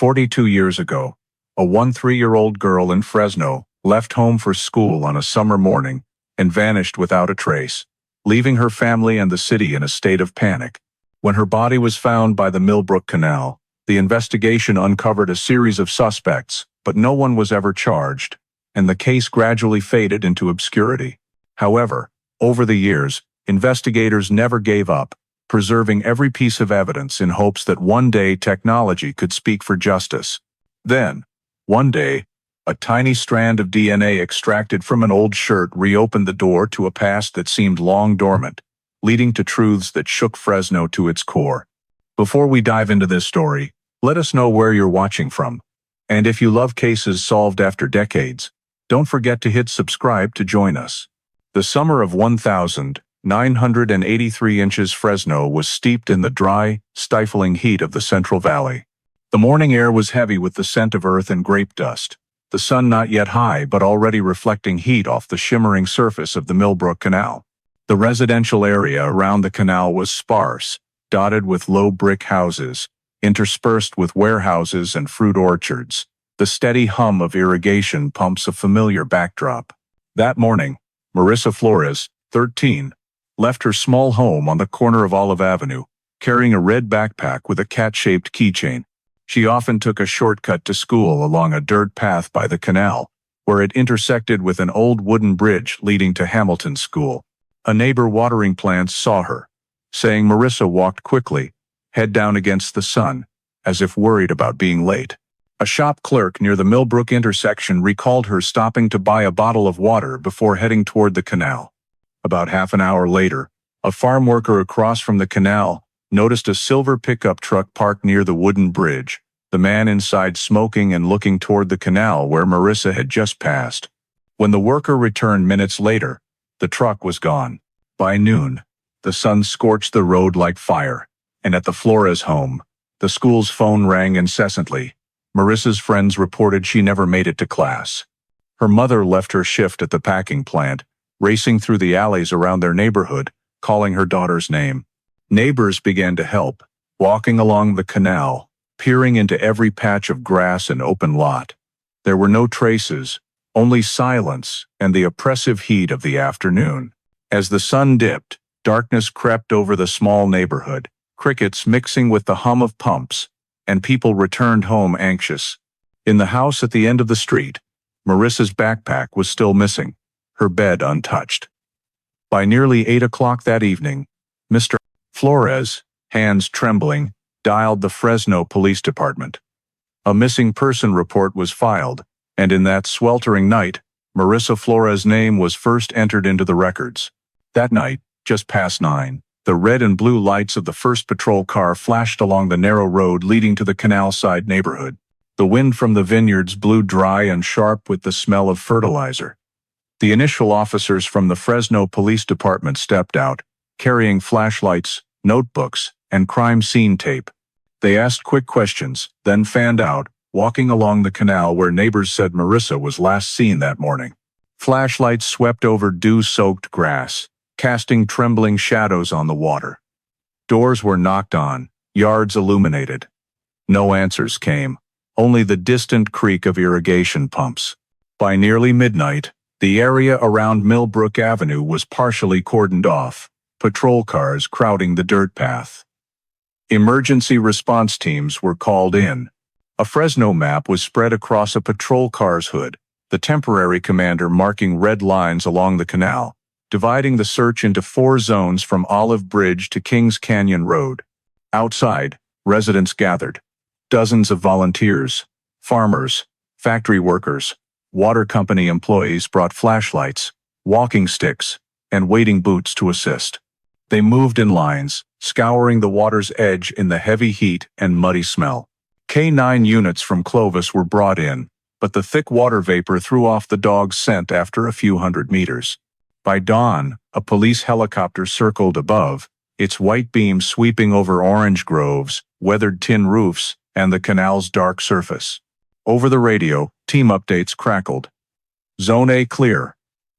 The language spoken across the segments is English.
42 years ago, a 13-year-old girl in Fresno left home for school on a summer morning and vanished without a trace, leaving her family and the city in a state of panic. When her body was found by the Millbrook Canal, the investigation uncovered a series of suspects, but no one was ever charged, and the case gradually faded into obscurity. However, over the years, investigators never gave up, preserving every piece of evidence in hopes that one day technology could speak for justice. Then, one day, a tiny strand of DNA extracted from an old shirt reopened the door to a past that seemed long dormant, leading to truths that shook Fresno to its core. Before we dive into this story, let us know where you're watching from. And if you love cases solved after decades, don't forget to hit subscribe to join us. The summer of 1983 inches Fresno was steeped in the dry, stifling heat of the Central Valley. The morning air was heavy with the scent of earth and grape dust, the sun not yet high but already reflecting heat off the shimmering surface of the Millbrook Canal. The residential area around the canal was sparse, dotted with low brick houses, interspersed with warehouses and fruit orchards. The steady hum of irrigation pumps a familiar backdrop. That morning, Marissa Flores, 13, left her small home on the corner of Olive Avenue, carrying a red backpack with a cat-shaped keychain. She often took a shortcut to school along a dirt path by the canal, where it intersected with an old wooden bridge leading to Hamilton School. A neighbor watering plants saw her, saying Marissa walked quickly, head down against the sun, as if worried about being late. A shop clerk near the Millbrook intersection recalled her stopping to buy a bottle of water before heading toward the canal. About half an hour later, a farm worker across from the canal noticed a silver pickup truck parked near the wooden bridge, the man inside smoking and looking toward the canal where Marissa had just passed. When the worker returned minutes later, the truck was gone. By noon, the sun scorched the road like fire, and at the Flores home, the school's phone rang incessantly. Marissa's friends reported she never made it to class. Her mother left her shift at the packing plant, racing through the alleys around their neighborhood, calling her daughter's name. Neighbors began to help, walking along the canal, peering into every patch of grass and open lot. There were no traces, only silence and the oppressive heat of the afternoon. As the sun dipped, darkness crept over the small neighborhood, crickets mixing with the hum of pumps, and people returned home anxious. In the house at the end of the street, Marissa's backpack was still missing, her bed untouched. By nearly 8 o'clock that evening, Mr. Flores, hands trembling, dialed the Fresno Police Department. A missing person report was filed, and in that sweltering night, Marissa Flores' name was first entered into the records. That night, just past 9, the red and blue lights of the first patrol car flashed along the narrow road leading to the canal-side neighborhood. The wind from the vineyards blew dry and sharp with the smell of fertilizer. The initial officers from the Fresno Police Department stepped out, carrying flashlights, notebooks, and crime scene tape. They asked quick questions, then fanned out, walking along the canal where neighbors said Marissa was last seen that morning. Flashlights swept over dew-soaked grass, casting trembling shadows on the water. Doors were knocked on, yards illuminated. No answers came, only the distant creak of irrigation pumps. By nearly midnight, the area around Millbrook Avenue was partially cordoned off, patrol cars crowding the dirt path. Emergency response teams were called in. A Fresno map was spread across a patrol car's hood, the temporary commander marking red lines along the canal, dividing the search into 4 zones from Olive Bridge to Kings Canyon Road. Outside, residents gathered. Dozens of volunteers, farmers, factory workers, water company employees brought flashlights, walking sticks, and wading boots to assist. They moved in lines, scouring the water's edge in the heavy heat and muddy smell. K9 units from Clovis were brought in, but the thick water vapor threw off the dog's scent after a few hundred meters. By dawn, a police helicopter circled above, its white beam sweeping over orange groves, weathered tin roofs, and the canal's dark surface. Over the radio, team updates crackled. Zone A clear.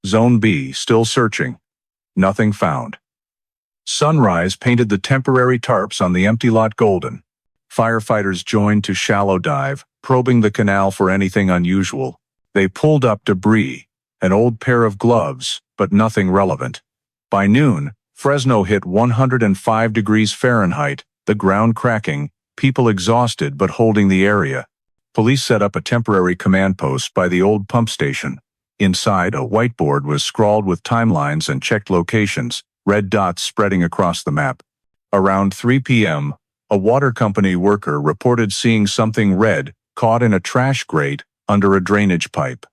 Zone B still searching. Nothing found. Sunrise painted the temporary tarps on the empty lot golden. Firefighters joined to shallow dive, probing the canal for anything unusual. They pulled up debris, an old pair of gloves, but nothing relevant. By noon, Fresno hit 105 degrees Fahrenheit, the ground cracking, people exhausted but holding the area. Police set up a temporary command post by the old pump station. Inside, a whiteboard was scrawled with timelines and checked locations, red dots spreading across the map. Around 3 p.m., a water company worker reported seeing something red caught in a trash grate under a drainage pipe.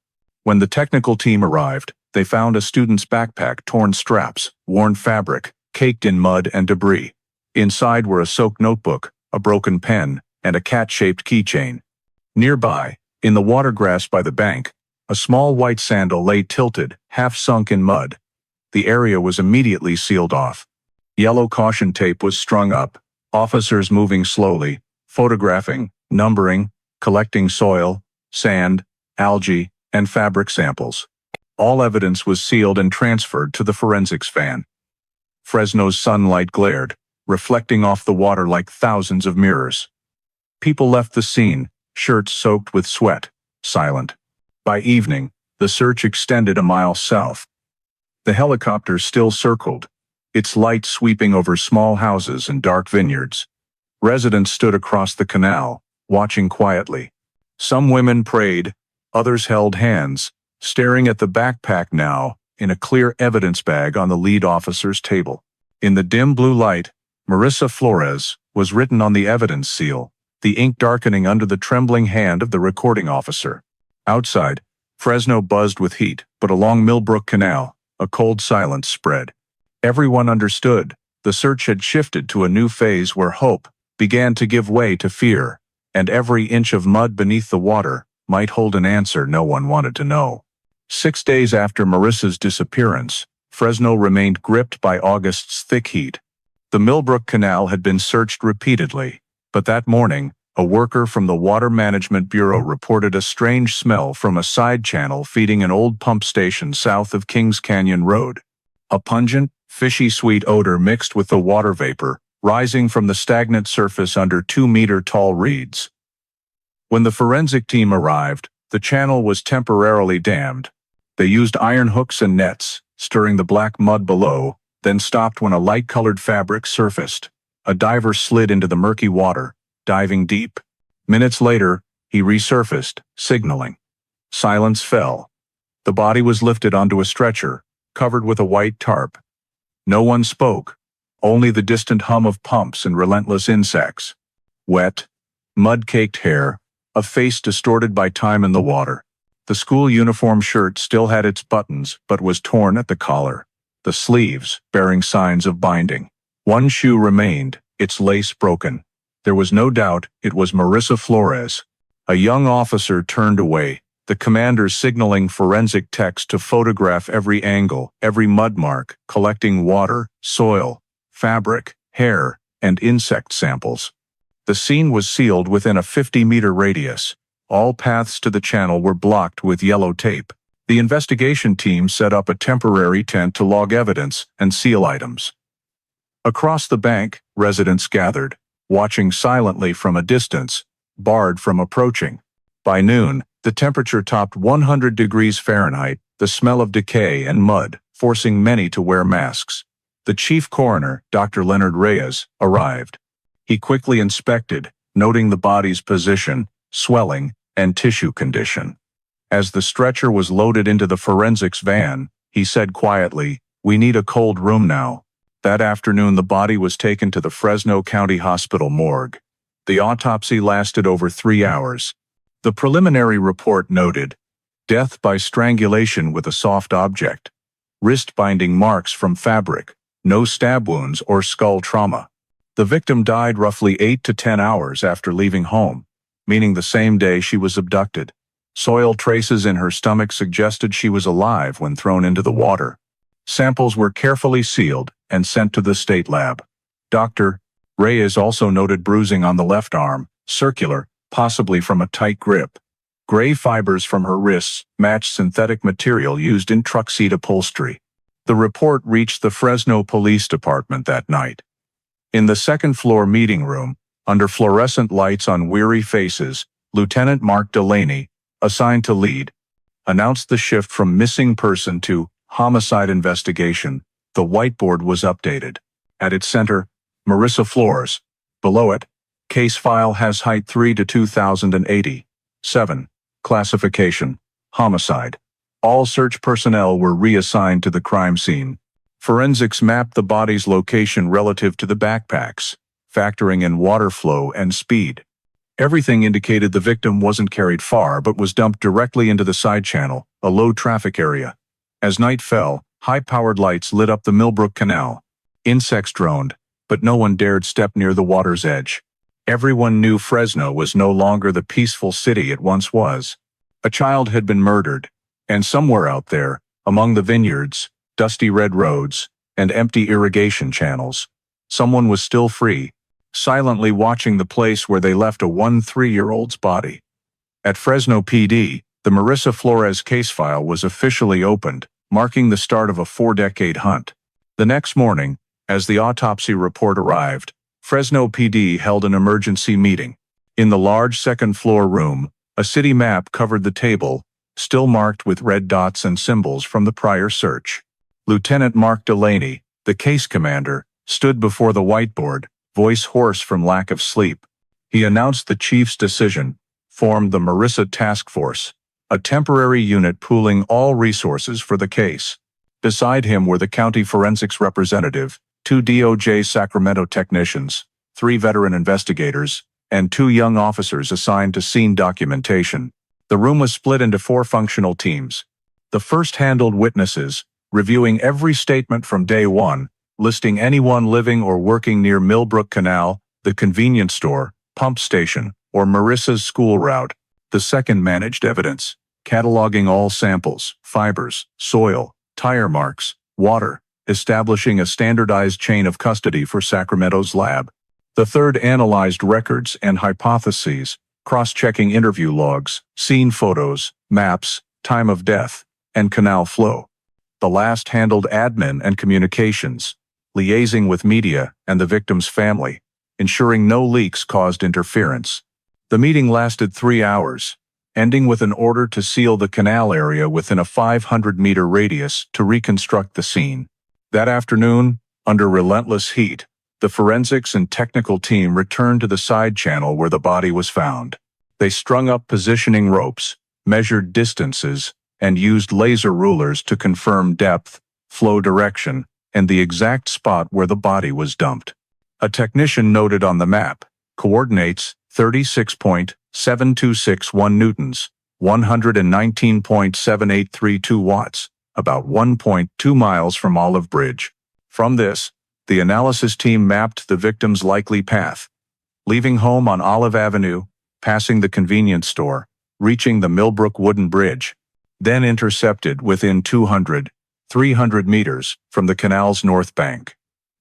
When the technical team arrived, they found a student's backpack, torn straps, worn fabric, caked in mud and debris. Inside were a soaked notebook, a broken pen, and a cat-shaped keychain. Nearby, in the watergrass by the bank, a small white sandal lay tilted, half sunk in mud. The area was immediately sealed off. Yellow caution tape was strung up, officers moving slowly, photographing, numbering, collecting soil, sand, algae, and fabric samples. All evidence was sealed and transferred to the forensics van. Fresno's sunlight glared, reflecting off the water like thousands of mirrors. People left the scene, shirts soaked with sweat, silent. By evening, the search extended a mile south. The helicopter still circled, its light sweeping over small houses and dark vineyards. Residents stood across the canal, watching quietly. Some women prayed, others held hands, staring at the backpack now, in a clear evidence bag on the lead officer's table. In the dim blue light, Marissa Flores was written on the evidence seal, the ink darkening under the trembling hand of the recording officer. Outside, Fresno buzzed with heat, but along Millbrook Canal, a cold silence spread. Everyone understood, the search had shifted to a new phase where hope began to give way to fear, and every inch of mud beneath the water might hold an answer no one wanted to know. 6 days after Marissa's disappearance, Fresno remained gripped by August's thick heat. The Millbrook Canal had been searched repeatedly, but that morning, a worker from the Water Management Bureau reported a strange smell from a side channel feeding an old pump station south of Kings Canyon Road. A pungent, fishy sweet odor mixed with the water vapor, rising from the stagnant surface under 2-meter-tall reeds. When the forensic team arrived, the channel was temporarily dammed. They used iron hooks and nets, stirring the black mud below, then stopped when a light-colored fabric surfaced. A diver slid into the murky water, diving deep. Minutes later, he resurfaced, signaling. Silence fell. The body was lifted onto a stretcher, covered with a white tarp. No one spoke, only the distant hum of pumps and relentless insects. Wet, mud-caked hair, a face distorted by time in the water. The school uniform shirt still had its buttons but was torn at the collar, the sleeves bearing signs of binding. One shoe remained, its lace broken. There was no doubt it was Marissa Flores. A young officer turned away, the commander signaling forensic techs to photograph every angle, every mud mark, collecting water, soil, fabric, hair, and insect samples. The scene was sealed within a 50-meter radius. All paths to the channel were blocked with yellow tape. The investigation team set up a temporary tent to log evidence and seal items. Across the bank, residents gathered, watching silently from a distance, barred from approaching. By noon, the temperature topped 100 degrees Fahrenheit, the smell of decay and mud, forcing many to wear masks. The chief coroner, Dr. Leonard Reyes, arrived. He quickly inspected, noting the body's position, swelling, and tissue condition. As the stretcher was loaded into the forensics van, he said quietly, "We need a cold room now." That afternoon the body was taken to the Fresno County Hospital morgue. The autopsy lasted over 3 hours. The preliminary report noted, death by strangulation with a soft object, wrist binding marks from fabric, no stab wounds or skull trauma. The victim died roughly 8 to 10 hours after leaving home, meaning the same day she was abducted. Soil traces in her stomach suggested she was alive when thrown into the water. Samples were carefully sealed and sent to the state lab. Dr. Reyes also noted bruising on the left arm, circular, possibly from a tight grip. Gray fibers from her wrists matched synthetic material used in truck seat upholstery. The report reached the Fresno Police Department that night. In the second-floor meeting room, Under fluorescent lights on weary faces, Lieutenant Mark Delaney, assigned to lead, announced the shift from missing person to homicide investigation. The whiteboard was updated. At its center, Marissa Flores. Below it, case file has height 3 to 2080. 7. Classification: homicide. All search personnel were reassigned to the crime scene. Forensics mapped the body's location relative to the backpacks, factoring in water flow and speed. Everything indicated the victim wasn't carried far but was dumped directly into the side channel, a low-traffic area. As night fell, high-powered lights lit up the Millbrook Canal. Insects droned, but no one dared step near the water's edge. Everyone knew Fresno was no longer the peaceful city it once was. A child had been murdered, and somewhere out there, among the vineyards, dusty red roads, and empty irrigation channels, someone was still free, silently watching the place where they left a 13-year-old's body. At Fresno PD, the Marissa Flores case file was officially opened, marking the start of a 4-decade hunt. The next morning, as the autopsy report arrived, Fresno PD held an emergency meeting. In the large second-floor room, a city map covered the table, still marked with red dots and symbols from the prior search. Lieutenant Mark Delaney, the case commander, stood before the whiteboard, voice hoarse from lack of sleep. He announced the chief's decision, formed the Marissa Task Force, a temporary unit pooling all resources for the case. Beside him were the county forensics representative, 2 DOJ Sacramento technicians, 3 veteran investigators, and 2 young officers assigned to scene documentation. The room was split into 4 functional teams. The first handled witnesses, reviewing every statement from day one, listing anyone living or working near Millbrook Canal, the convenience store, pump station, or Marissa's school route. The second managed evidence, cataloging all samples, fibers, soil, tire marks, water, establishing a standardized chain of custody for Sacramento's lab. The third analyzed records and hypotheses, cross-checking interview logs, scene photos, maps, time of death, and canal flow. The last handled admin and communications, liaising with media and the victim's family, ensuring no leaks caused interference. The meeting lasted 3 hours, ending with an order to seal the canal area within a 500-meter radius to reconstruct the scene. That afternoon, under relentless heat, the forensics and technical team returned to the side channel where the body was found. They strung up positioning ropes, measured distances, and used laser rulers to confirm depth, flow direction, and the exact spot where the body was dumped. A technician noted on the map, coordinates 36.7261 newtons, 119.7832 watts, about 1.2 miles from Olive Bridge. From this, the analysis team mapped the victim's likely path, leaving home on Olive Avenue, passing the convenience store, reaching the Millbrook wooden bridge, then intercepted within 200-300 meters from the canal's north bank.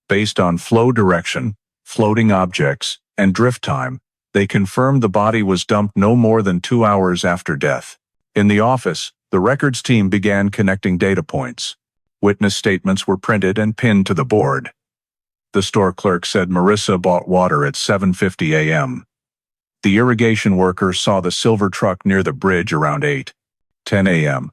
Based on flow direction, floating objects, and drift time, they confirmed the body was dumped no more than 2 hours after death. In the office, the records team began connecting data points. Witness statements were printed and pinned to the board. The store clerk said Marissa bought water at 7:50 a.m. The irrigation worker saw the silver truck near the bridge around 8:10 a.m.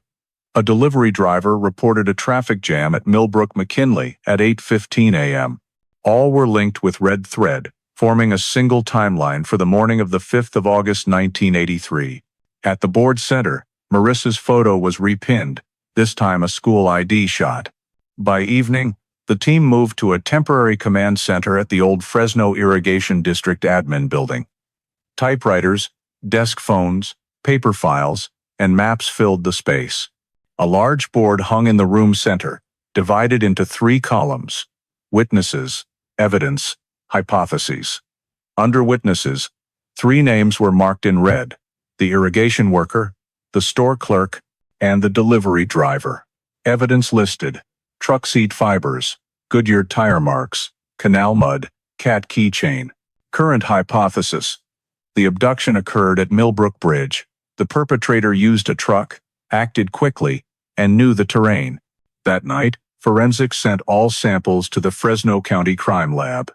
A delivery driver reported a traffic jam at Millbrook McKinley at 8:15 a.m. All were linked with red thread, forming a single timeline for the morning of the 5th of August 1983. At the board center, Marissa's photo was repinned, this time a school ID shot. By evening, the team moved to a temporary command center at the old Fresno Irrigation District admin building. Typewriters, desk phones, paper files, and maps filled the space. A large board hung in the room center, divided into 3 columns: witnesses, evidence, hypotheses. Under witnesses, 3 names were marked in red: the irrigation worker, the store clerk, and the delivery driver. Evidence listed: truck seat fibers, Goodyear tire marks, canal mud, cat keychain. Current hypothesis: the abduction occurred at Millbrook Bridge. The perpetrator used a truck, acted quickly, and knew the terrain. That night, forensics sent all samples to the Fresno County Crime Lab.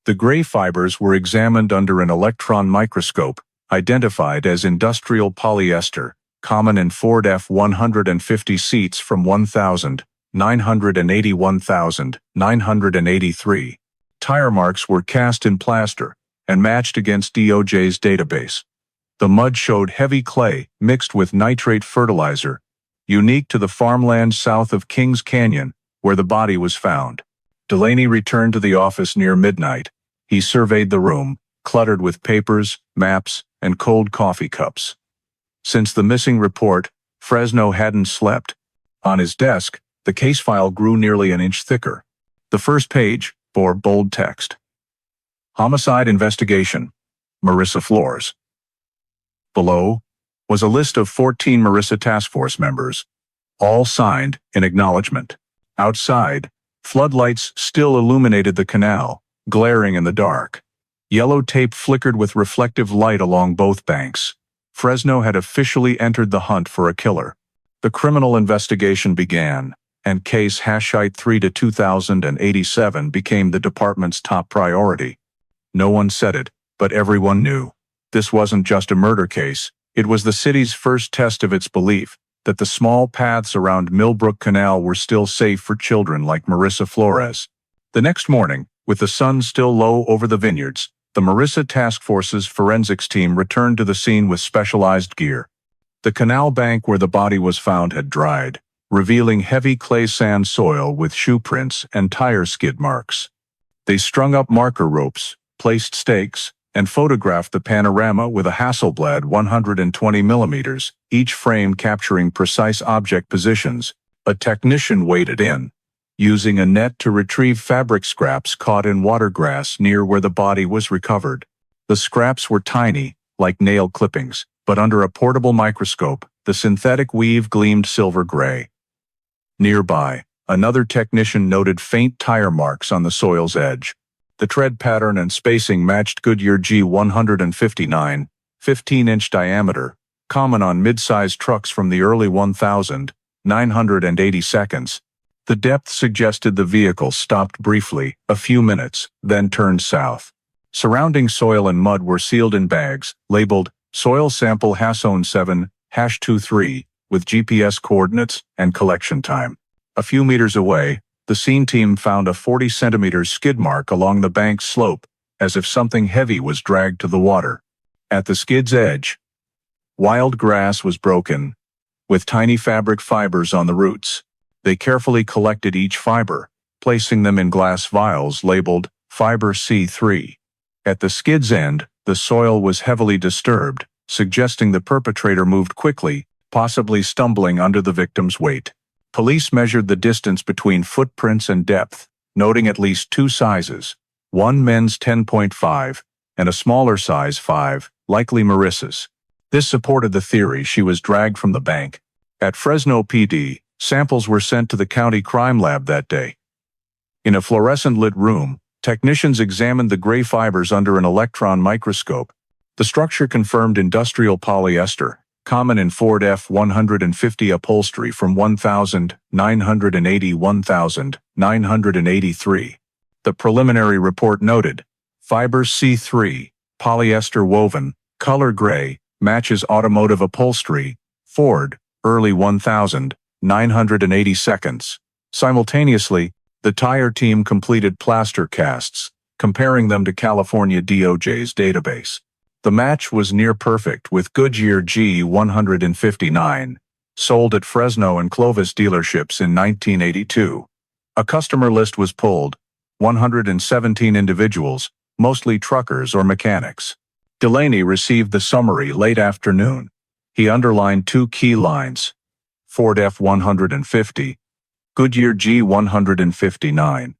The gray fibers were examined under an electron microscope, identified as industrial polyester, common in Ford F-150 seats from 1,981,983. Tire marks were cast in plaster and matched against DOJ's database. The mud showed heavy clay mixed with nitrate fertilizer, unique to the farmland south of Kings Canyon, where the body was found. Delaney returned to the office near midnight. He surveyed the room, cluttered with papers, maps, and cold coffee cups. Since the missing report, Fresno hadn't slept. On his desk, the case file grew nearly an inch thicker. The first page bore bold text. Homicide investigation. Marissa Flores. Below was a list of 14 Marissa Task Force members, all signed in acknowledgement. Outside, floodlights still illuminated the canal, glaring in the dark. Yellow tape flickered with reflective light along both banks. Fresno had officially entered the hunt for a killer. The criminal investigation began, and case #3-2087 became the department's top priority. No one said it, but everyone knew. This wasn't just a murder case. It was the city's first test of its belief that the small paths around Millbrook Canal were still safe for children like Marissa Flores. The next morning, with the sun still low over the vineyards, the Marissa Task Force's forensics team returned to the scene with specialized gear. The canal bank where the body was found had dried, revealing heavy clay sand soil with shoe prints and tire skid marks. They strung up marker ropes, placed stakes, and photographed the panorama with a Hasselblad 120mm, each frame capturing precise object positions. A technician waded in, using a net to retrieve fabric scraps caught in watergrass near where the body was recovered. The scraps were tiny, like nail clippings, but under a portable microscope, the synthetic weave gleamed silver gray. Nearby, another technician noted faint tire marks on the soil's edge. The tread pattern and spacing matched Goodyear G159, 15-inch diameter, common on mid-sized trucks from the early 1982s. The depth suggested the vehicle stopped briefly, a few minutes, then turned south. Surrounding soil and mud were sealed in bags, labeled Soil Sample Hassone 7-23, with GPS coordinates and collection time. A few meters away, the scene team found a 40-centimeter skid mark along the bank's slope, as if something heavy was dragged to the water. At the skid's edge, wild grass was broken, with tiny fabric fibers on the roots. They carefully collected each fiber, placing them in glass vials labeled Fiber C3. At the skid's end, the soil was heavily disturbed, suggesting the perpetrator moved quickly, possibly stumbling under the victim's weight. Police measured the distance between footprints and depth, noting at least two sizes, one men's 10.5 and a smaller size 5, likely Marissa's. This supported the theory she was dragged from the bank. At Fresno PD, samples were sent to the county crime lab that day. In a fluorescent-lit room, technicians examined the gray fibers under an electron microscope. The structure confirmed industrial polyester, common in Ford F-150 upholstery from 1,981,983. The preliminary report noted, fiber C3, polyester woven, color gray, matches automotive upholstery, Ford, early 1982. Simultaneously, the tire team completed plaster casts, comparing them to California DOJ's database. The match was near perfect with Goodyear G159, sold at Fresno and Clovis dealerships in 1982. A customer list was pulled, 117 individuals, mostly truckers or mechanics. Delaney received the summary late afternoon. He underlined two key lines: Ford F-150, Goodyear G159.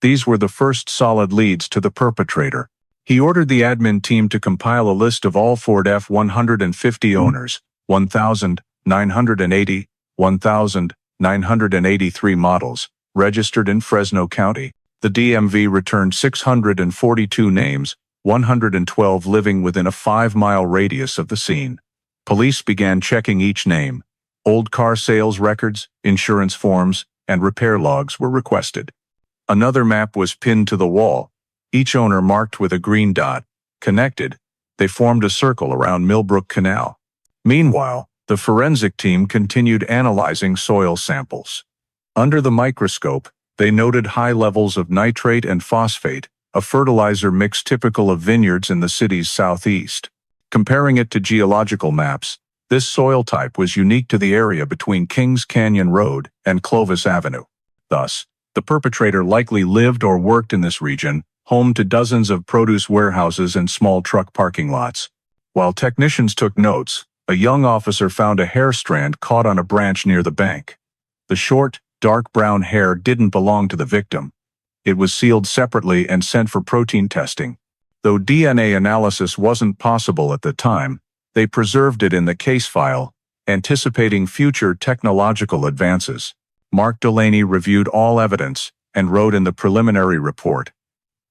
These were the first solid leads to the perpetrator. He ordered the admin team to compile a list of all Ford F-150 owners, 1,983 models, registered in Fresno County. The DMV returned 642 names, 112 living within a 5-mile radius of the scene. Police began checking each name. Old car sales records, insurance forms, and repair logs were requested. Another map was pinned to the wall, each owner marked with a green dot. Connected, they formed a circle around Millbrook Canal. Meanwhile, the forensic team continued analyzing soil samples. Under the microscope, they noted high levels of nitrate and phosphate, a fertilizer mix typical of vineyards in the city's southeast. Comparing it to geological maps, this soil type was unique to the area between Kings Canyon Road and Clovis Avenue. Thus, the perpetrator likely lived or worked in this region, home to dozens of produce warehouses and small truck parking lots. While technicians took notes, a young officer found a hair strand caught on a branch near the bank. The short, dark brown hair didn't belong to the victim. It was sealed separately and sent for protein testing. Though DNA analysis wasn't possible at the time, they preserved it in the case file, anticipating future technological advances. Mark Delaney reviewed all evidence and wrote in the preliminary report.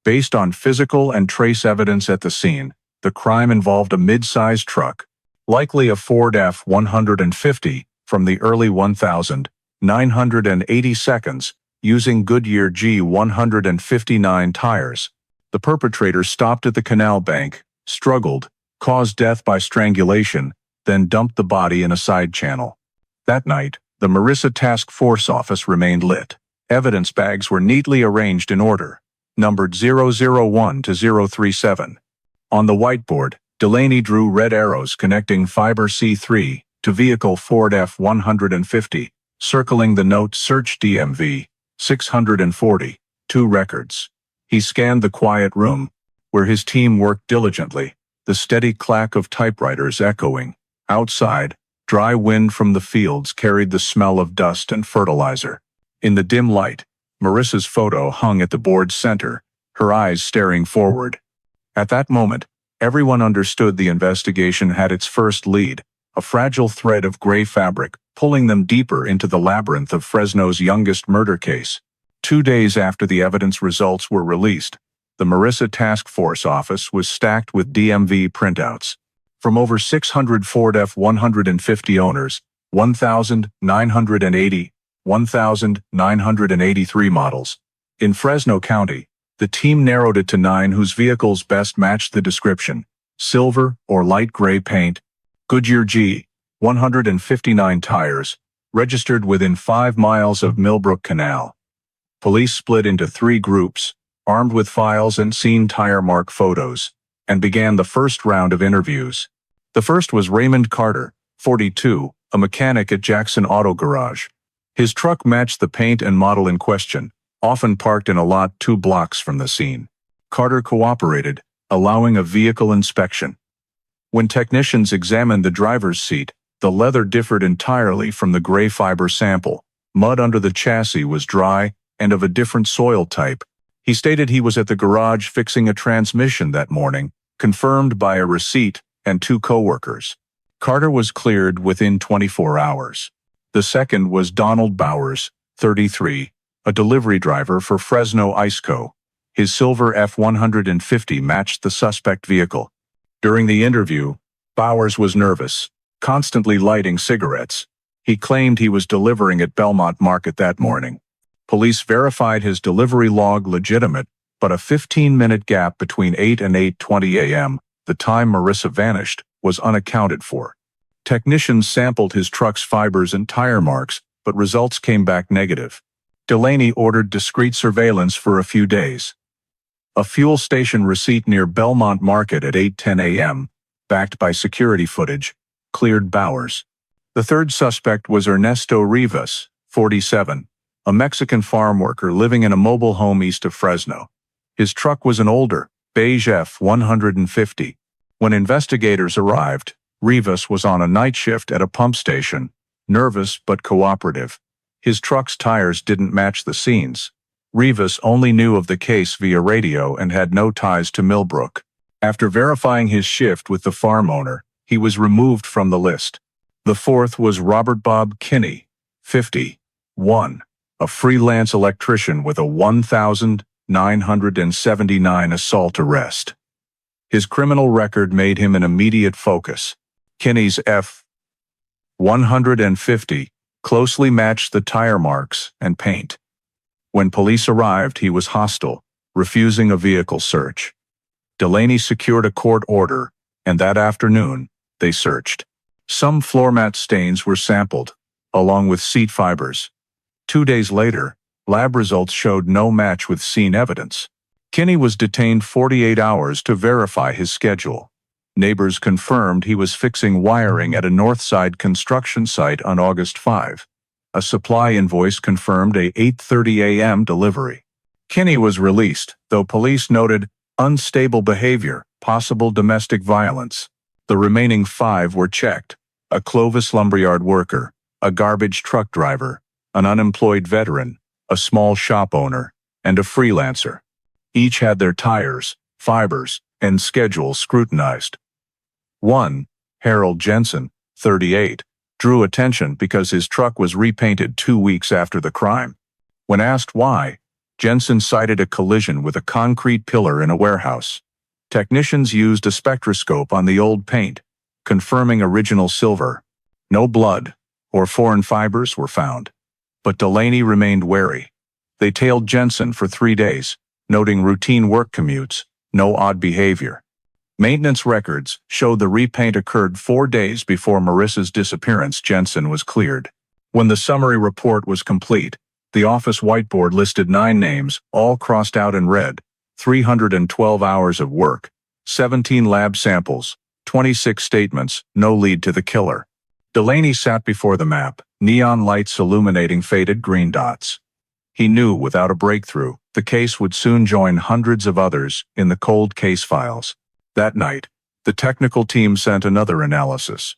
Based on physical and trace evidence at the scene, the crime involved a mid-sized truck, likely a Ford F-150 from the early 1980s, using Goodyear G159 tires. The perpetrator stopped at the canal bank, struggled, caused death by strangulation, then dumped the body in a side channel. That night, the Marissa Task Force office remained lit. Evidence bags were neatly arranged in order, numbered 001 to 037. On the whiteboard, Delaney drew red arrows connecting fiber C3 to vehicle Ford F-150, circling the note Search DMV 640, 2 records. He scanned the quiet room, where his team worked diligently, the steady clack of typewriters echoing. Outside, dry wind from the fields carried the smell of dust and fertilizer. In the dim light, Marissa's photo hung at the board's center, her eyes staring forward. At that moment, everyone understood the investigation had its first lead, a fragile thread of gray fabric, pulling them deeper into the labyrinth of Fresno's youngest murder case. 2 days after the evidence results were released, the Marissa Task Force office was stacked with DMV printouts. From over 600 Ford F-150 owners, 1,983 models. In Fresno County, the team narrowed it to 9 whose vehicles best matched the description: silver or light gray paint, Goodyear G159 tires, registered within 5 miles of Millbrook Canal. Police split into 3 groups, armed with files and scene tire mark photos, and began the first round of interviews. The first was Raymond Carter, 42, a mechanic at Jackson Auto Garage. His truck matched the paint and model in question, often parked in a lot 2 blocks from the scene. Carter cooperated, allowing a vehicle inspection. When technicians examined the driver's seat, the leather differed entirely from the gray fiber sample. Mud under the chassis was dry and of a different soil type. He stated he was at the garage fixing a transmission that morning, confirmed by a receipt and 2 coworkers. Carter was cleared within 24 hours. The second was Donald Bowers, 33, a delivery driver for Fresno Ice Co. His silver F-150 matched the suspect vehicle. During the interview, Bowers was nervous, constantly lighting cigarettes. He claimed he was delivering at Belmont Market that morning. Police verified his delivery log legitimate, but a 15-minute gap between 8 and 8:20 a.m., the time Marissa vanished, was unaccounted for. Technicians sampled his truck's fibers and tire marks, but results came back negative. Delaney ordered discreet surveillance for a few days. A fuel station receipt near Belmont Market at 8:10 a.m., backed by security footage, cleared Bowers. The third suspect was Ernesto Rivas, 47, a Mexican farm worker living in a mobile home east of Fresno. His truck was an older, beige F-150. When investigators arrived, Rivas was on a night shift at a pump station, nervous but cooperative. His truck's tires didn't match the scenes. Rivas only knew of the case via radio and had no ties to Millbrook. After verifying his shift with the farm owner, he was removed from the list. The fourth was Robert Bob Kinney, 51, a freelance electrician with a 1,979 assault arrest. His criminal record made him an immediate focus. Kinney's F-150 closely matched the tire marks and paint. When police arrived, he was hostile, refusing a vehicle search. Delaney secured a court order, and that afternoon, they searched. Some floor mat stains were sampled, along with seat fibers. 2 days later, lab results showed no match with scene evidence. Kinney was detained 48 hours to verify his schedule. Neighbors confirmed he was fixing wiring at a Northside construction site on August 5. A supply invoice confirmed a 8:30 a.m. delivery. Kinney was released, though police noted unstable behavior, possible domestic violence. The remaining 5 were checked: a Clovis lumberyard worker, a garbage truck driver, an unemployed veteran, a small shop owner, and a freelancer. Each had their tires, fibers, and schedule scrutinized. 1. Harold Jensen, 38, drew attention because his truck was repainted 2 weeks after the crime. When asked why, Jensen cited a collision with a concrete pillar in a warehouse. Technicians used a spectroscope on the old paint, confirming original silver. No blood or foreign fibers were found. But Delaney remained wary. They tailed Jensen for 3 days, noting routine work commutes, no odd behavior. Maintenance records showed the repaint occurred 4 days before Marissa's disappearance. Jensen was cleared. When the summary report was complete, the office whiteboard listed 9 names, all crossed out in red, 312 hours of work, 17 lab samples, 26 statements, no lead to the killer. Delaney sat before the map, neon lights illuminating faded green dots. He knew without a breakthrough, the case would soon join hundreds of others in the cold case files. That night, the technical team sent another analysis.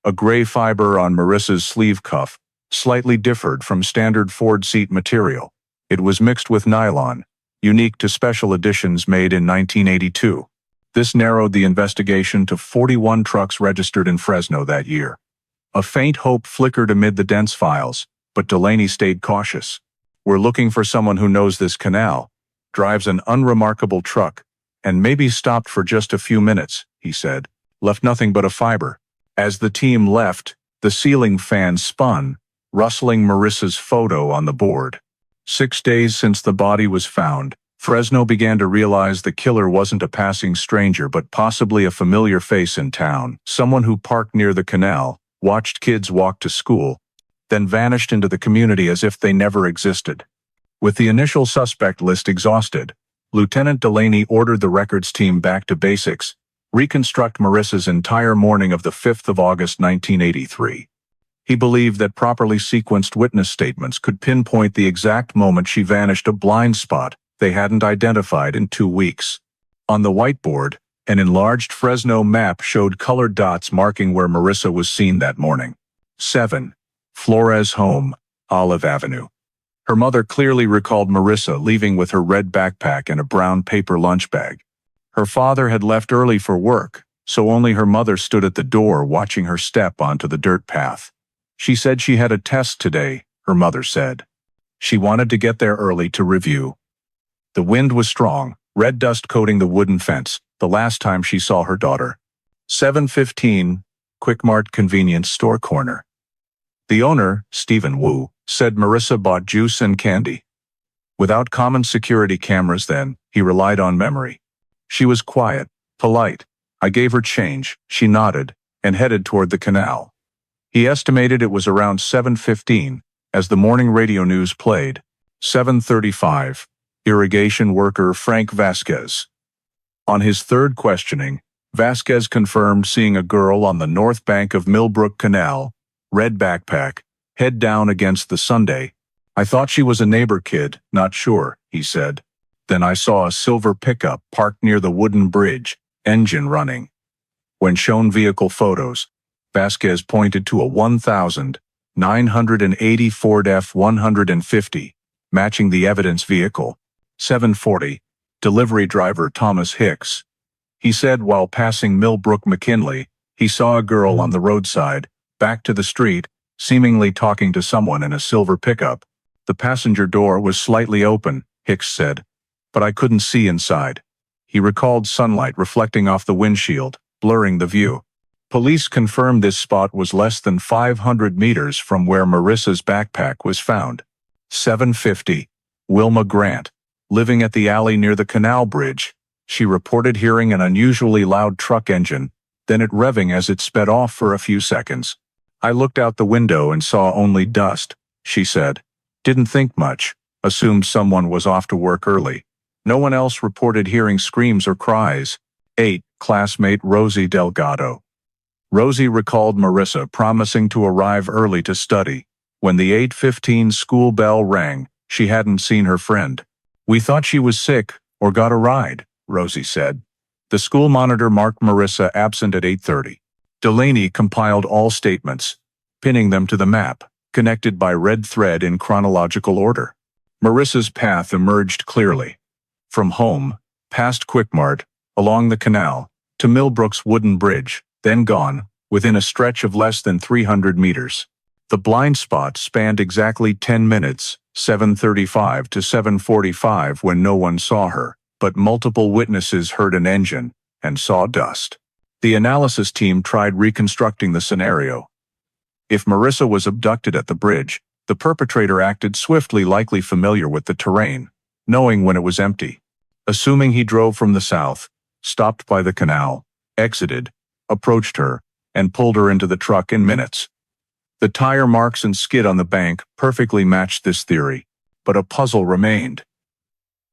A gray fiber on Marissa's sleeve cuff slightly differed from standard Ford seat material. It was mixed with nylon, unique to special editions made in 1982. This narrowed the investigation to 41 trucks registered in Fresno that year. A faint hope flickered amid the dense files, but Delaney stayed cautious. "We're looking for someone who knows this canal, drives an unremarkable truck, and maybe stopped for just a few minutes," he said. "Left nothing but a fiber." As the team left, the ceiling fan spun, rustling Marissa's photo on the board. 6 days since the body was found, Fresno began to realize the killer wasn't a passing stranger but possibly a familiar face in town, someone who parked near the canal, watched kids walk to school, then vanished into the community as if they never existed. With the initial suspect list exhausted, Lieutenant Delaney ordered the records team back to basics, reconstruct Marissa's entire morning of the 5th of August 1983. He believed that properly sequenced witness statements could pinpoint the exact moment she vanished, a blind spot they hadn't identified in 2 weeks. On the whiteboard, an enlarged Fresno map showed colored dots marking where Marissa was seen that morning. 7. Flores home, Olive Avenue. Her mother clearly recalled Marissa leaving with her red backpack and a brown paper lunch bag. Her father had left early for work, so only her mother stood at the door watching her step onto the dirt path. "She said she had a test today," her mother said. She wanted to get there early to review. The wind was strong, red dust coating the wooden fence, the last time she saw her daughter. 7:15, Quick Mart convenience store corner. The owner, Stephen Wu, said Marissa bought juice and candy. Without common security cameras then, he relied on memory. She was quiet, polite. "I gave her change," she nodded, and headed toward the canal. He estimated it was around 7:15, as the morning radio news played. 7:35, irrigation worker Frank Vasquez. On his third questioning, Vasquez confirmed seeing a girl on the north bank of Millbrook Canal, red backpack, head down against the Sunday. "I thought she was a neighbor kid, not sure," he said. "Then I saw a silver pickup parked near the wooden bridge, engine running." When shown vehicle photos, Vasquez pointed to a 1980 Ford F-150, matching the evidence vehicle. 7:40, delivery driver Thomas Hicks. He said while passing Millbrook McKinley, he saw a girl on the roadside, back to the street, seemingly talking to someone in a silver pickup. "The passenger door was slightly open," Hicks said, "but I couldn't see inside." He recalled sunlight reflecting off the windshield, blurring the view. Police confirmed this spot was less than 500 meters from where Marissa's backpack was found. 7:50, Wilma Grant. living at the alley near the canal bridge. She reported hearing an unusually loud truck engine, then it revving as it sped off for a few seconds. I looked out the window and saw only dust, she said. Didn't think much, assumed someone was off to work early. No one else reported hearing screams or cries. 8. Classmate Rosie Delgado. Rosie recalled Marissa promising to arrive early to study. When the 8:15 school bell rang, she hadn't seen her friend. We thought she was sick or got a ride, Rosie said. The school monitor marked Marissa absent at 8:30. Delaney compiled all statements, pinning them to the map, connected by red thread in chronological order. Marissa's path emerged clearly. From home, past Quickmart, along the canal, to Millbrook's wooden bridge, then gone, within a stretch of less than 300 meters. The blind spot spanned exactly 10 minutes, 7:35 to 7:45 when no one saw her, but multiple witnesses heard an engine and saw dust. The analysis team tried reconstructing the scenario. If Marissa was abducted at the bridge, the perpetrator acted swiftly, likely familiar with the terrain, knowing when it was empty. Assuming he drove from the south, stopped by the canal, exited, approached her, and pulled her into the truck in minutes. The tire marks and skid on the bank perfectly matched this theory, but a puzzle remained.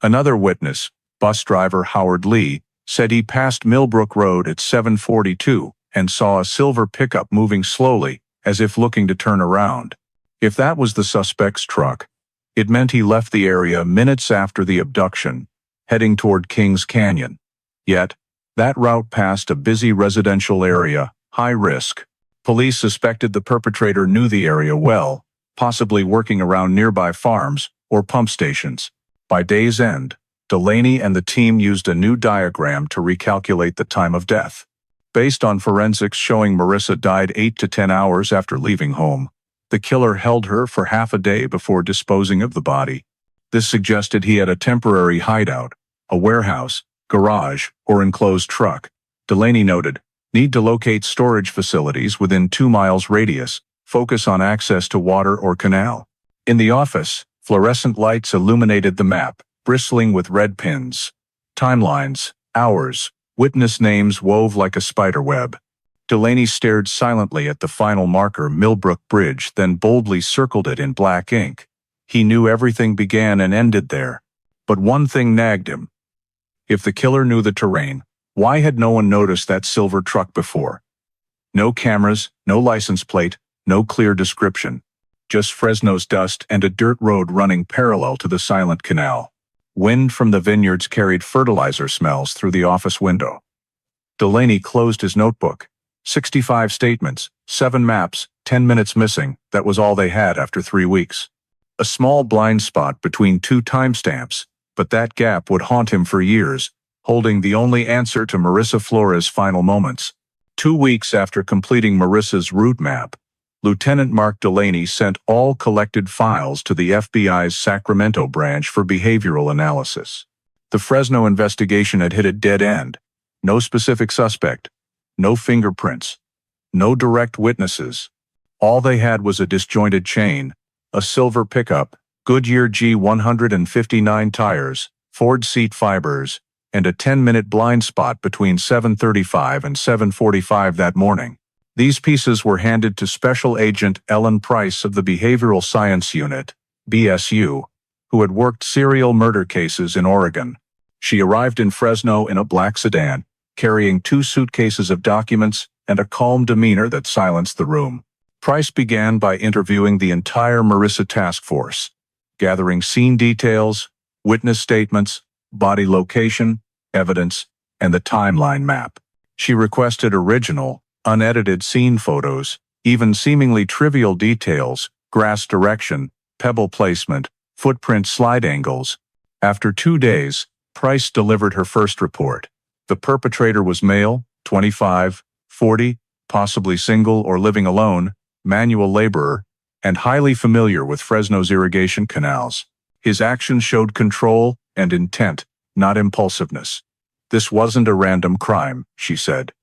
Another witness, bus driver Howard Lee, said he passed Millbrook Road at 7:42 and saw a silver pickup moving slowly, as if looking to turn around. If that was the suspect's truck, it meant he left the area minutes after the abduction, heading toward Kings Canyon. Yet, that route passed a busy residential area, high risk. Police suspected the perpetrator knew the area well, possibly working around nearby farms or pump stations. By day's end, Delaney and the team used a new diagram to recalculate the time of death. Based on forensics showing Marissa died 8 to 10 hours after leaving home, the killer held her for half a day before disposing of the body. This suggested he had a temporary hideout, a warehouse, garage, or enclosed truck. Delaney noted, need to locate storage facilities within 2 miles radius, focus on access to water or canal. In the office, fluorescent lights illuminated the map, bristling with red pins. Timelines, hours, witness names wove like a spiderweb. Delaney stared silently at the final marker, Millbrook Bridge, then boldly circled it in black ink. He knew everything began and ended there. But one thing nagged him. If the killer knew the terrain, why had no one noticed that silver truck before? No cameras, no license plate, no clear description. Just Fresno's dust and a dirt road running parallel to the silent canal. Wind from the vineyards carried fertilizer smells through the office window. Delaney closed his notebook. 65 statements, 7 maps, 10 minutes missing, that was all they had after 3 weeks. A small blind spot between 2 timestamps, but that gap would haunt him for years, holding the only answer to Marissa Flores' final moments. 2 weeks after completing Marissa's route map, Lieutenant Mark Delaney sent all collected files to the FBI's Sacramento branch for behavioral analysis. The Fresno investigation had hit a dead end. No specific suspect. No fingerprints. No direct witnesses. All they had was a disjointed chain, a silver pickup, Goodyear G159 tires, Ford seat fibers, and a 10-minute blind spot between 7:35 and 7:45 that morning. These pieces were handed to Special Agent Ellen Price of the Behavioral Science Unit, BSU, who had worked serial murder cases in Oregon. She arrived in Fresno in a black sedan, carrying 2 suitcases of documents and a calm demeanor that silenced the room. Price began by interviewing the entire Marissa task force, gathering scene details, witness statements, body location, evidence, and the timeline map. She requested original, unedited scene photos, even seemingly trivial details, grass direction, pebble placement, footprint slide angles. After 2 days, Price delivered her first report. The perpetrator was male, 25, 40, possibly single or living alone, manual laborer, and highly familiar with Fresno's irrigation canals. His actions showed control and intent, not impulsiveness. This wasn't a random crime, she said.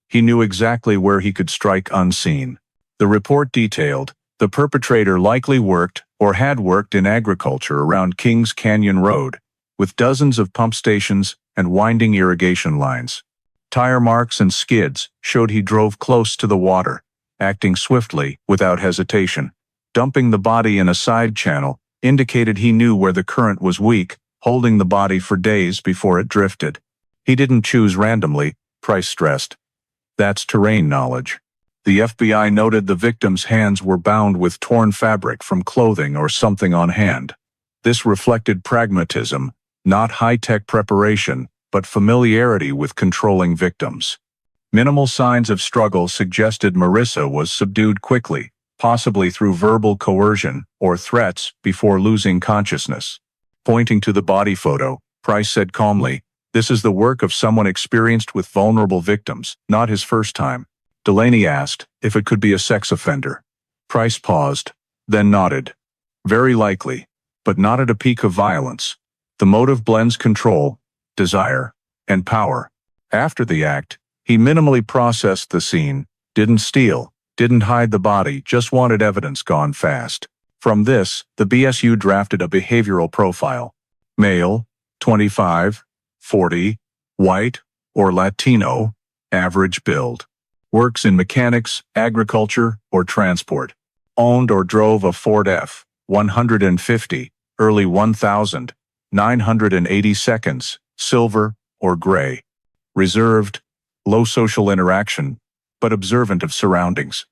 He knew exactly where he could strike unseen. The report detailed, the perpetrator likely worked or had worked in agriculture around Kings Canyon Road, with dozens of pump stations and winding irrigation lines. Tire marks and skids showed he drove close to the water, acting swiftly, without hesitation. Dumping the body in a side channel indicated he knew where the current was weak, holding the body for days before it drifted. He didn't choose randomly, Price stressed. That's terrain knowledge. The FBI noted the victim's hands were bound with torn fabric from clothing or something on hand. This reflected pragmatism, not high-tech preparation, but familiarity with controlling victims. Minimal signs of struggle suggested Marissa was subdued quickly, possibly through verbal coercion or threats before losing consciousness. Pointing to the body photo, Price said calmly, "This is the work of someone experienced with vulnerable victims, not his first time." Delaney asked if it could be a sex offender. Price paused, then nodded. "Very likely, but not at a peak of violence. The motive blends control, desire, and power." After the act, he minimally processed the scene, didn't steal, didn't hide the body, just wanted evidence gone fast. From this, the BSU drafted a behavioral profile. Male, 25, 40, white, or Latino, average build. Works in mechanics, agriculture, or transport. Owned or drove a Ford F-150, early 1000, 980 seconds, silver or gray. Reserved, low social interaction, but observant of surroundings.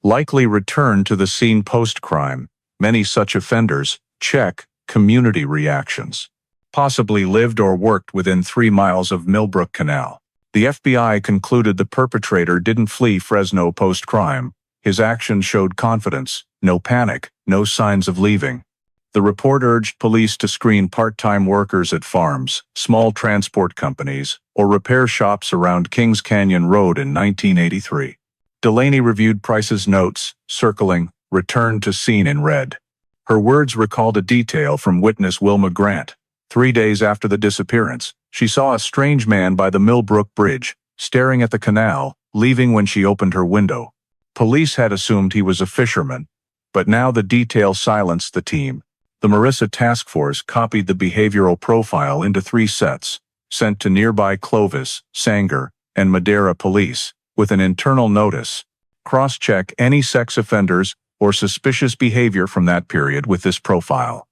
Likely returned to the scene post-crime. Many such offenders check community reactions. Possibly lived or worked within 3 miles of Millbrook Canal. The FBI concluded the perpetrator didn't flee Fresno post-crime. His actions showed confidence, no panic, no signs of leaving. The report urged police to screen part-time workers at farms, small transport companies, or repair shops around Kings Canyon Road in 1983. Delaney reviewed Price's notes, circling, "Return to scene" in red. Her words recalled a detail from witness Wilma Grant. 3 days after the disappearance, she saw a strange man by the Millbrook Bridge, staring at the canal, leaving when she opened her window. Police had assumed he was a fisherman, but now the detail silenced the team. The Marissa task force copied the behavioral profile into 3 sets, sent to nearby Clovis, Sanger, and Madera police, with an internal notice: cross-check any sex offenders or suspicious behavior from that period with this profile.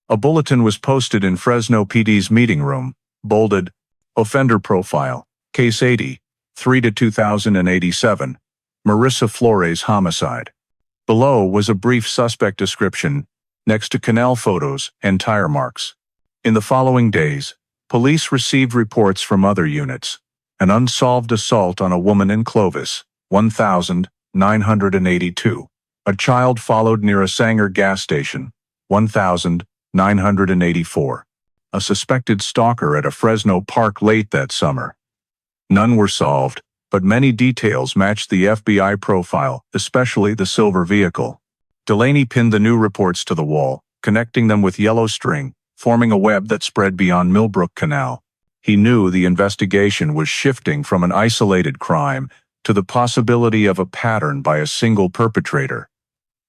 A bulletin was posted in Fresno PD's meeting room, bolded, "Offender Profile, Case 80, 3-2087, Marissa Flores homicide." Below was a brief suspect description, next to canal photos and tire marks. In the following days, police received reports from other units. An unsolved assault on a woman in Clovis, 1982. A child followed near a Sanger gas station, 1984. A suspected stalker at a Fresno park late that summer. None were solved, but many details matched the FBI profile, especially the silver vehicle. Delaney pinned the new reports to the wall, connecting them with yellow string, forming a web that spread beyond Millbrook Canal. He knew the investigation was shifting from an isolated crime to the possibility of a pattern by a single perpetrator.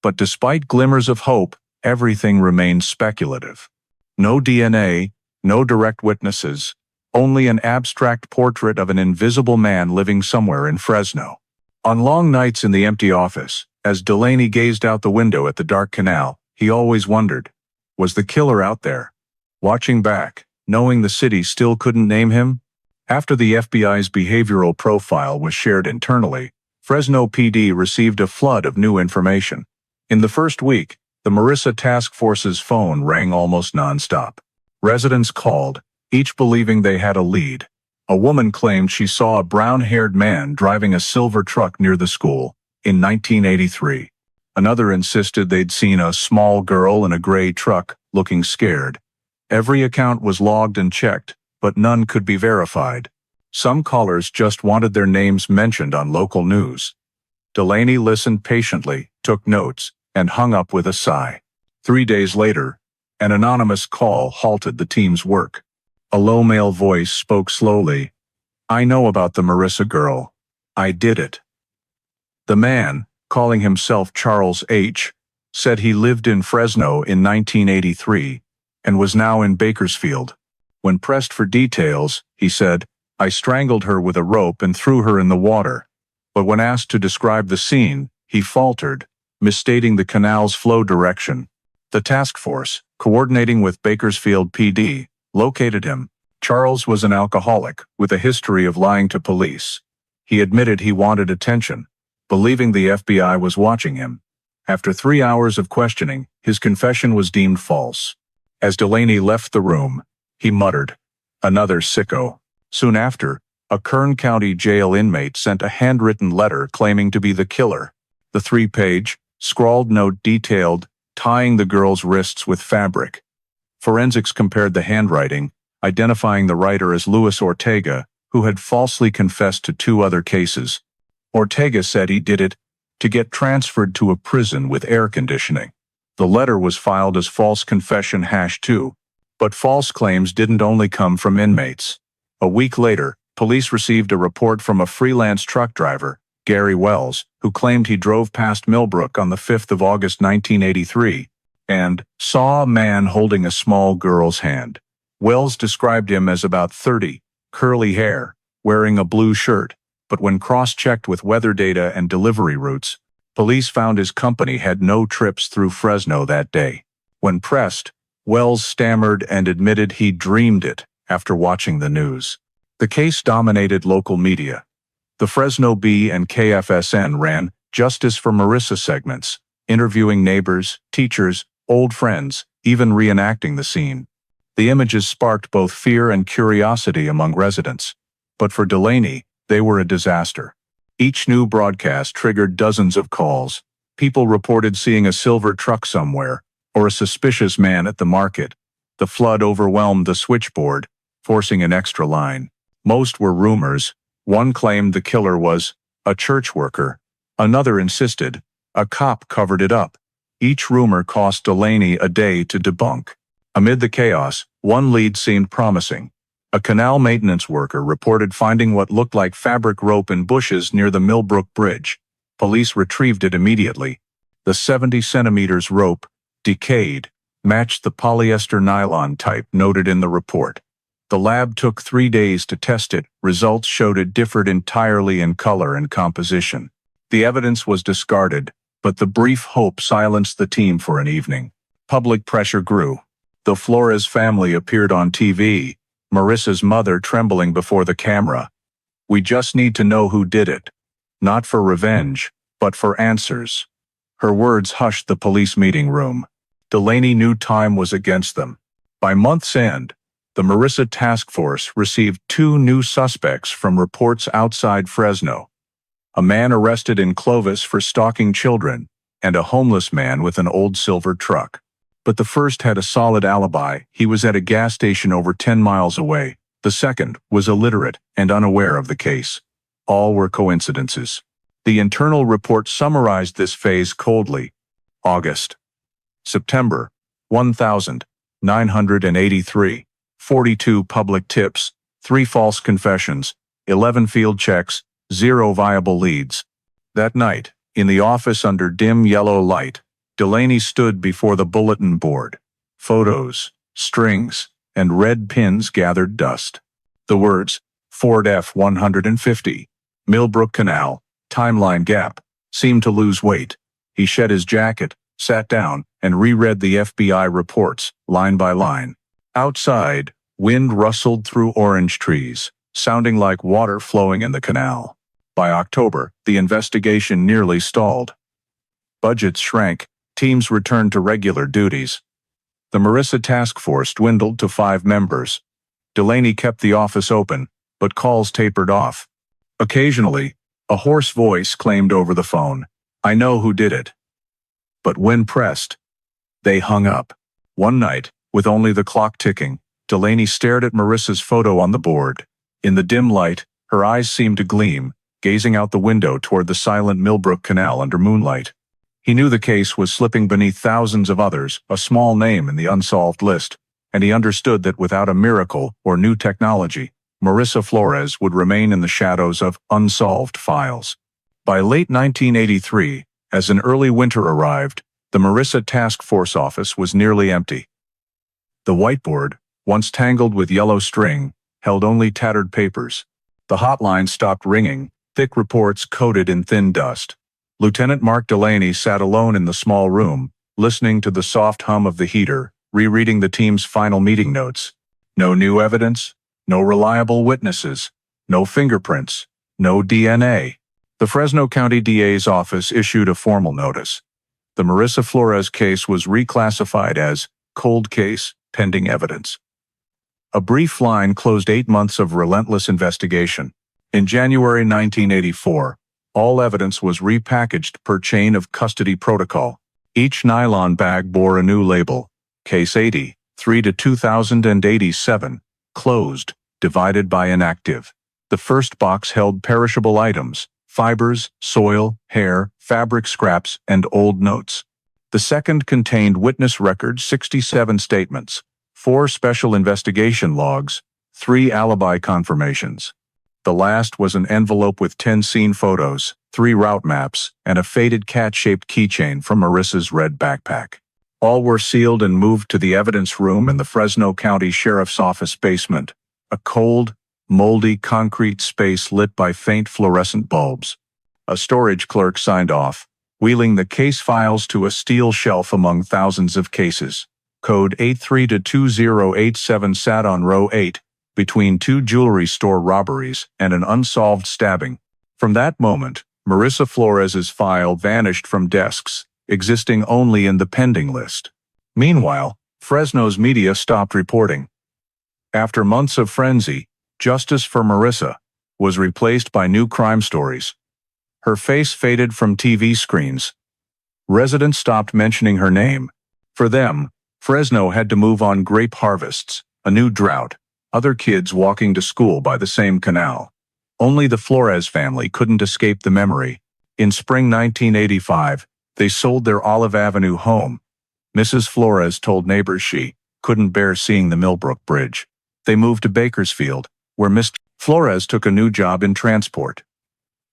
But despite glimmers of hope, everything remained speculative. No DNA, no direct witnesses, only an abstract portrait of an invisible man living somewhere in Fresno. On long nights in the empty office, as Delaney gazed out the window at the dark canal, he always wondered, was the killer out there, watching back, knowing the city still couldn't name him? After the FBI's behavioral profile was shared internally, Fresno PD received a flood of new information. In the first week, the Marissa Task Force's phone rang almost nonstop. Residents called, each believing they had a lead. A woman claimed she saw a brown-haired man driving a silver truck near the school in 1983. Another insisted they'd seen a small girl in a gray truck, looking scared. Every account was logged and checked, but none could be verified. Some callers just wanted their names mentioned on local news. Delaney listened patiently, took notes, and hung up with a sigh. 3 days later, an anonymous call halted the team's work. A low male voice spoke slowly. "I know about the Marissa girl. I did it." The man, calling himself Charles H., said he lived in Fresno in 1983, and was now in Bakersfield. When pressed for details, he said, "I strangled her with a rope and threw her in the water." But when asked to describe the scene, he faltered, misstating the canal's flow direction. The task force, coordinating with Bakersfield PD, located him. Charles was an alcoholic with a history of lying to police. He admitted he wanted attention, believing the FBI was watching him. After 3 hours of questioning, his confession was deemed false. As Delaney left the room, he muttered, "Another sicko." Soon after, a Kern County jail inmate sent a handwritten letter claiming to be the killer. The 3-page, scrawled note detailed tying the girl's wrists with fabric. Forensics compared the handwriting, identifying the writer as Luis Ortega, who had falsely confessed to 2 other cases. Ortega said he did it to get transferred to a prison with air conditioning. The letter was filed as false confession #2, but false claims didn't only come from inmates. A week later, police received a report from a freelance truck driver, Gary Wells, who claimed he drove past Millbrook on the 5th of August 1983 and saw a man holding a small girl's hand. Wells described him as about 30, curly hair, wearing a blue shirt, but when cross-checked with weather data and delivery routes, police found his company had no trips through Fresno that day. When pressed, Wells stammered and admitted he dreamed it after watching the news. The case dominated local media. The Fresno Bee and KFSN ran Justice for Marissa segments, interviewing neighbors, teachers, old friends, even reenacting the scene. The images sparked both fear and curiosity among residents. But for Delaney, they were a disaster. Each new broadcast triggered dozens of calls. People reported seeing a silver truck somewhere, or a suspicious man at the market. The flood overwhelmed the switchboard, forcing an extra line. Most were rumors. One claimed the killer was a church worker. Another insisted a cop covered it up. Each rumor cost Delaney a day to debunk. Amid the chaos, one lead seemed promising. A canal maintenance worker reported finding what looked like fabric rope in bushes near the Millbrook Bridge. Police retrieved it immediately. The 70 centimeters rope, decayed, matched the polyester nylon type noted in the report. The lab took 3 days to test it. Results showed it differed entirely in color and composition. The evidence was discarded, but the brief hope silenced the team for an evening. Public pressure grew. The Flores family appeared on TV, Marissa's mother trembling before the camera. "We just need to know who did it. Not for revenge, but for answers." Her words hushed the police meeting room. Delaney knew time was against them. By month's end, the Marissa task force received 2 new suspects from reports outside Fresno. A man arrested in Clovis for stalking children, and a homeless man with an old silver truck. But the first had a solid alibi. He was at a gas station over 10 miles away. The second was illiterate and unaware of the case. All were coincidences. The internal report summarized this phase coldly. August. September, 1,983. 42 public tips, 3 false confessions, 11 field checks, 0 viable leads. That night, in the office under dim yellow light, Delaney stood before the bulletin board. Photos, strings, and red pins gathered dust. The words, Ford F-150, Millbrook Canal, timeline gap, seemed to lose weight. He shed his jacket, sat down, and reread the FBI reports, line by line. Outside, wind rustled through orange trees, sounding like water flowing in the canal. By October, the investigation nearly stalled. Budgets shrank, teams returned to regular duties. The Marissa task force dwindled to 5 members. Delaney kept the office open, but calls tapered off. Occasionally, a hoarse voice claimed over the phone, "I know who did it." But when pressed, they hung up. One night, with only the clock ticking, Delaney stared at Marissa's photo on the board. In the dim light, her eyes seemed to gleam, gazing out the window toward the silent Millbrook Canal under moonlight. He knew the case was slipping beneath thousands of others, a small name in the unsolved list, and he understood that without a miracle or new technology, Marissa Flores would remain in the shadows of unsolved files. By late 1983, as an early winter arrived, the Marissa Task Force office was nearly empty. The whiteboard, once tangled with yellow string, held only tattered papers. The hotline stopped ringing, thick reports coated in thin dust. Lieutenant Mark Delaney sat alone in the small room, listening to the soft hum of the heater, rereading the team's final meeting notes. No new evidence, no reliable witnesses, no fingerprints, no DNA. The Fresno County DA's office issued a formal notice. The Marissa Flores case was reclassified as cold case, pending evidence. A brief line closed 8 months of relentless investigation. In January 1984, all evidence was repackaged per chain of custody protocol. Each nylon bag bore a new label, Case 80, 3-2087, closed, divided by inactive. The first box held perishable items, fibers, soil, hair, fabric scraps, and old notes. The second contained witness records, 67 statements, 4 special investigation logs, 3 alibi confirmations. The last was an envelope with 10 scene photos, 3 route maps, and a faded cat-shaped keychain from Marissa's red backpack. All were sealed and moved to the evidence room in the Fresno County Sheriff's Office basement, a cold, moldy concrete space lit by faint fluorescent bulbs. A storage clerk signed off, wheeling the case files to a steel shelf among thousands of cases. Code 83-2087 sat on row 8, between 2 jewelry store robberies and an unsolved stabbing. From that moment, Marissa Flores's file vanished from desks, existing only in the pending list. Meanwhile, Fresno's media stopped reporting. After months of frenzy, justice for Marissa was replaced by new crime stories. Her face faded from TV screens. Residents stopped mentioning her name. For them, Fresno had to move on grape harvests, a new drought, other kids walking to school by the same canal. Only the Flores family couldn't escape the memory. In spring 1985, they sold their Olive Avenue home. Mrs. Flores told neighbors she couldn't bear seeing the Millbrook Bridge. They moved to Bakersfield, where Miss Flores took a new job in transport.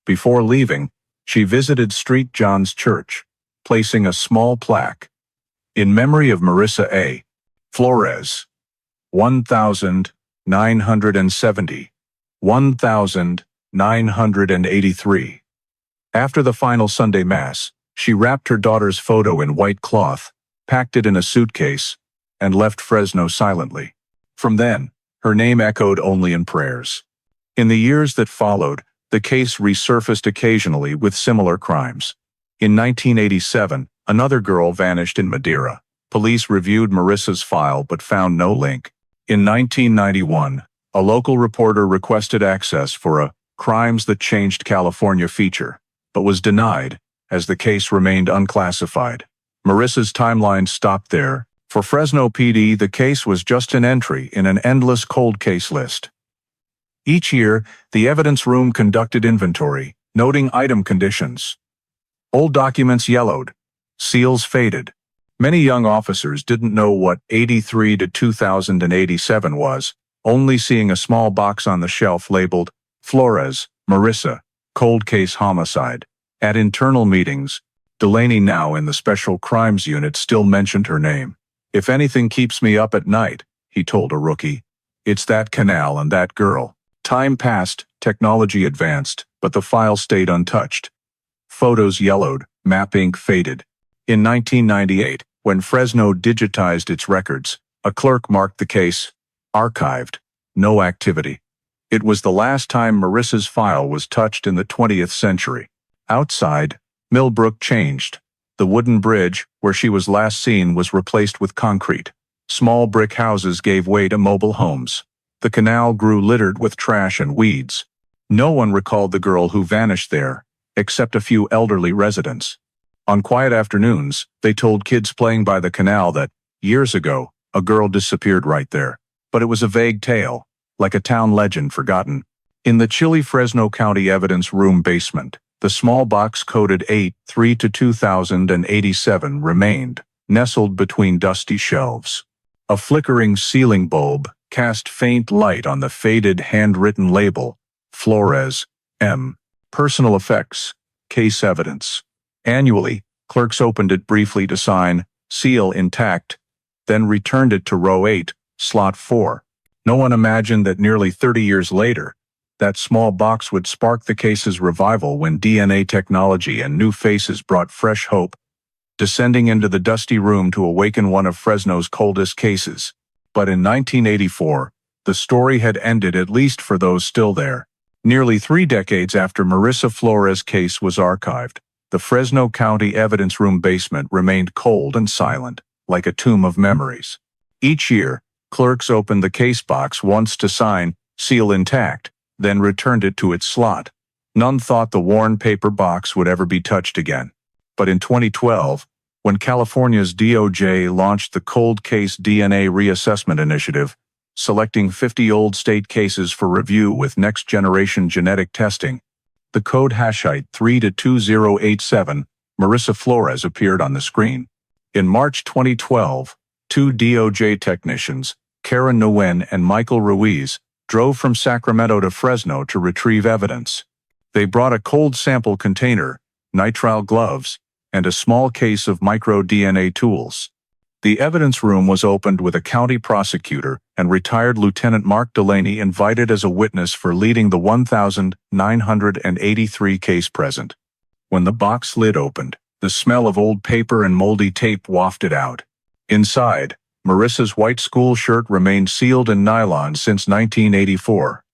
Before leaving, she visited St. John's Church, placing a small plaque. In memory of Marissa A. Flores, 1970, 1983. After the final Sunday Mass, she wrapped her daughter's photo in white cloth, packed it in a suitcase, and left Fresno silently. From then, her name echoed only in prayers. In the years that followed, the case resurfaced occasionally with similar crimes. In 1987, another girl vanished in Madeira. Police reviewed Marissa's file but found no link. In 1991, a local reporter requested access for a Crimes That Changed California feature, but was denied, as the case remained unclassified. Marissa's timeline stopped there. For Fresno PD, the case was just an entry in an endless cold case list. Each year, the evidence room conducted inventory, noting item conditions. Old documents yellowed, seals faded. Many young officers didn't know what 83-2087 was, only seeing a small box on the shelf labeled Flores, Marissa, Cold Case Homicide. At internal meetings, Delaney, now in the Special Crimes Unit, still mentioned her name. "If anything keeps me up at night," he told a rookie, "it's that canal and that girl." Time passed, technology advanced, but the file stayed untouched. Photos yellowed, map ink faded. In 1998, when Fresno digitized its records, a clerk marked the case archived, no activity. It was the last time Marissa's file was touched in the 20th century. Outside, Millbrook changed. The wooden bridge, where she was last seen, was replaced with concrete. Small brick houses gave way to mobile homes. The canal grew littered with trash and weeds. No one recalled the girl who vanished there, except a few elderly residents. On quiet afternoons, they told kids playing by the canal that, years ago, a girl disappeared right there. But it was a vague tale, like a town legend forgotten. In the chilly Fresno County evidence room basement, the small box coded 83-2087 remained, nestled between dusty shelves. A flickering ceiling bulb cast faint light on the faded handwritten label, Flores, M. Personal effects, case evidence. Annually, clerks opened it briefly to sign, seal intact. then returned it to row 8, slot 4. No one imagined that nearly 30 years later, that small box would spark the case's revival when DNA technology and new faces brought fresh hope, descending into the dusty room to awaken one of Fresno's coldest cases. But in 1984, the story had ended, at least for those still there. Nearly 3 decades after Marissa Flores' case was archived, the Fresno County evidence room basement remained cold and silent, like a tomb of memories. Each year, clerks opened the case box once to sign, seal intact, then returned it to its slot. None thought the worn paper box would ever be touched again. But in 2012, when California's DOJ launched the Cold Case DNA Reassessment Initiative, selecting 50 old state cases for review with next-generation genetic testing, the code hashite 3-2087, Marissa Flores appeared on the screen. In March 2012, 2 DOJ technicians, Karen Nguyen and Michael Ruiz, drove from Sacramento to Fresno to retrieve evidence. They brought a cold sample container, nitrile gloves, and a small case of micro-DNA tools. The evidence room was opened with a county prosecutor and retired Lieutenant Mark Delaney invited as a witness for leading the 1,983 case present. When the box lid opened, the smell of old paper and moldy tape wafted out. Inside, Marissa's white school shirt remained sealed in nylon since 1984.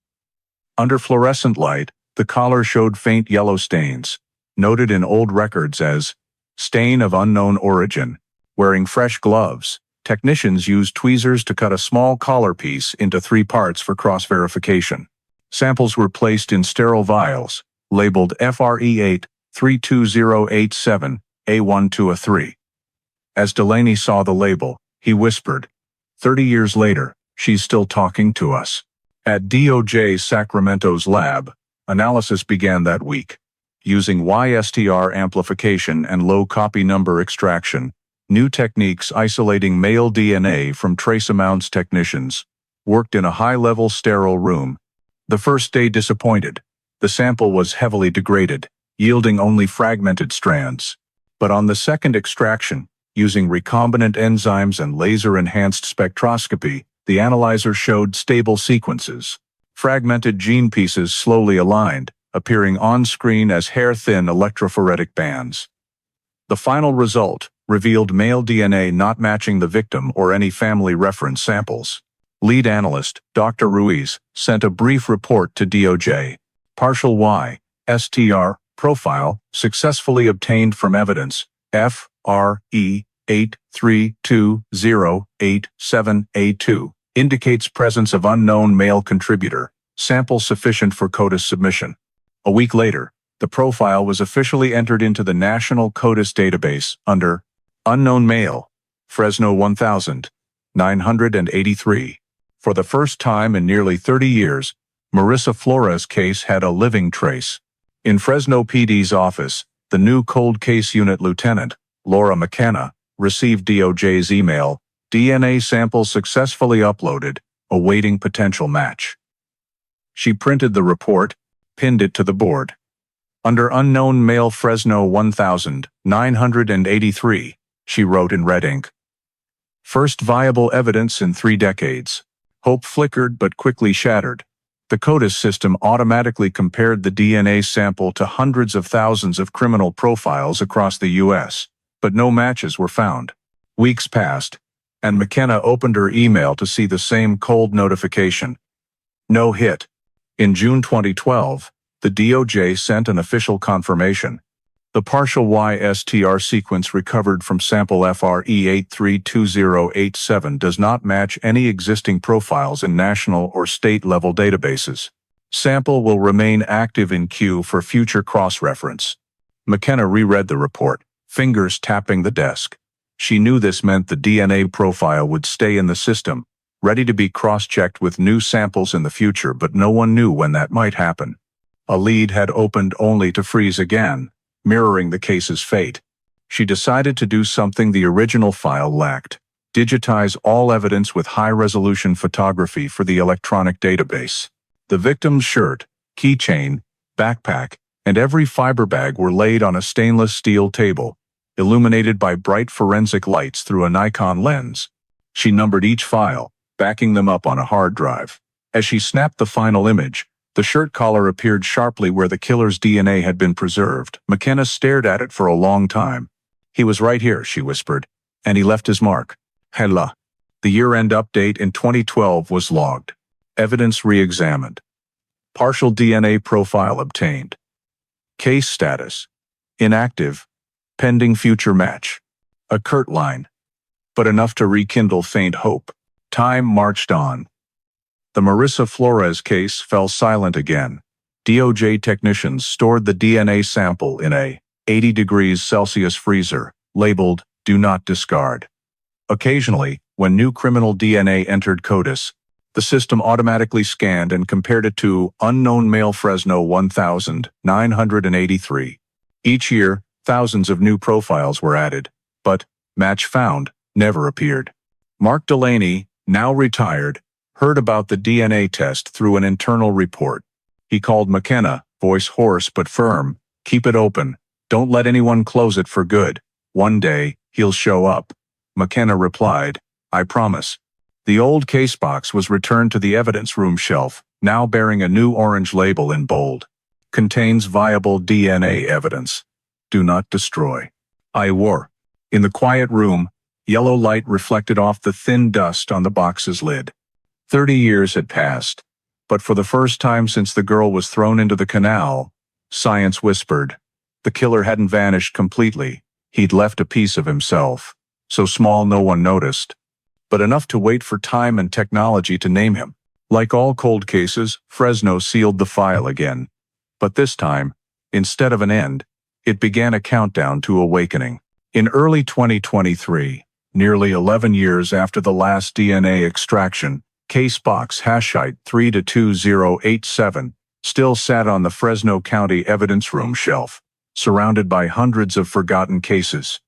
Under fluorescent light, the collar showed faint yellow stains, noted in old records as stain of unknown origin. Wearing fresh gloves, technicians used tweezers to cut a small collar piece into 3 parts for cross-verification. Samples were placed in sterile vials, labeled FRE8 32087 A1-3. As Delaney saw the label, he whispered, 30 years later, she's still talking to us. At DOJ Sacramento's lab, analysis began that week. Using YSTR amplification and low copy number extraction, new techniques isolating male DNA from trace amounts, technicians worked in a high-level sterile room. The first day disappointed. The sample was heavily degraded, yielding only fragmented strands. But on the second extraction, using recombinant enzymes and laser-enhanced spectroscopy, the analyzer showed stable sequences. Fragmented gene pieces slowly aligned, appearing on-screen as hair-thin electrophoretic bands. The final result revealed male DNA not matching the victim or any family reference samples. Lead analyst, Dr. Ruiz, sent a brief report to DOJ. Partial Y-STR profile successfully obtained from evidence FRE832087A2 indicates presence of unknown male contributor, sample sufficient for CODIS submission. A week later, the profile was officially entered into the National CODIS database under Unknown Male, Fresno 1983. For the first time in nearly 30 years, Marissa Flores' case had a living trace. In Fresno PD's office, the new cold case unit lieutenant, Laura McKenna, received DOJ's email, DNA sample successfully uploaded, awaiting potential match. She printed the report, pinned it to the board. Under Unknown Male Fresno 1983, she wrote in red ink. First viable evidence in 3 decades. Hope flickered but quickly shattered. The CODIS system automatically compared the DNA sample to hundreds of thousands of criminal profiles across the U.S., but no matches were found. Weeks passed, and McKenna opened her email to see the same cold notification. No hit. In June 2012, the DOJ sent an official confirmation. The partial YSTR sequence recovered from sample FRE832087 does not match any existing profiles in national or state-level databases. Sample will remain active in queue for future cross-reference. McKenna reread the report, fingers tapping the desk. She knew this meant the DNA profile would stay in the system, ready to be cross-checked with new samples in the future, but no one knew when that might happen. A lead had opened only to freeze again, mirroring the case's fate. She decided to do something the original file lacked: digitize all evidence with high-resolution photography for the electronic database. The victim's shirt, keychain, backpack, and every fiber bag were laid on a stainless steel table, illuminated by bright forensic lights through a Nikon lens. She numbered each file, backing them up on a hard drive. As she snapped the final image, the shirt collar appeared sharply where the killer's DNA had been preserved. McKenna stared at it for a long time. "He was right here," she whispered, "and he left his mark." Hela. The year-end update in 2012 was logged. Evidence re-examined. Partial DNA profile obtained. Case status: inactive, pending future match. A curt line, but enough to rekindle faint hope. Time marched on. The Marissa Flores case fell silent again. DOJ technicians stored the DNA sample in a 80 degrees Celsius freezer, labeled "Do Not Discard." Occasionally, when new criminal DNA entered CODIS, the system automatically scanned and compared it to unknown male Fresno 1983. Each year, thousands of new profiles were added, but match found never appeared. Mark Delaney, now retired, heard about the DNA test through an internal report. He called McKenna, voice hoarse but firm, "Keep it open. Don't let anyone close it for good. One day, he'll show up." McKenna replied, "I promise." The old case box was returned to the evidence room shelf, now bearing a new orange label in bold. "Contains viable DNA evidence. Do not destroy." I wore. In the quiet room, yellow light reflected off the thin dust on the box's lid. 30 years had passed, but for the first time since the girl was thrown into the canal, science whispered. The killer hadn't vanished completely. He'd left a piece of himself, so small no one noticed, but enough to wait for time and technology to name him. Like all cold cases, Fresno sealed the file again. But this time, instead of an end, it began a countdown to awakening. In early 2023, nearly 11 years after the last DNA extraction, case box hashite 3-2087 still sat on the Fresno County evidence room shelf, surrounded by hundreds of forgotten cases.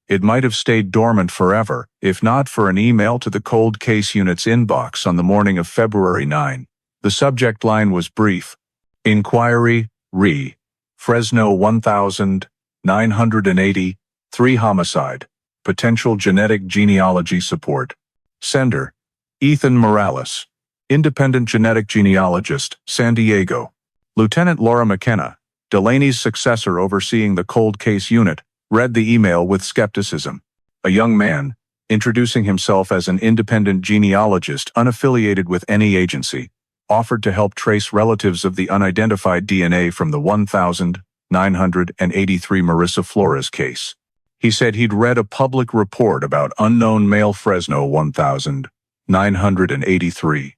It might have stayed dormant forever, if not for an email to the cold case unit's inbox on the morning of February 9. The subject line was brief. Inquiry, re. Fresno 1983 homicide. Potential genetic genealogy support. Sender: Ethan Morales, independent genetic genealogist, San Diego. Lieutenant Laura McKenna, Delaney's successor overseeing the cold case unit, read the email with skepticism. A young man, introducing himself as an independent genealogist unaffiliated with any agency, offered to help trace relatives of the unidentified DNA from the 1983 Marissa Flores case. He said he'd read a public report about unknown male Fresno 1983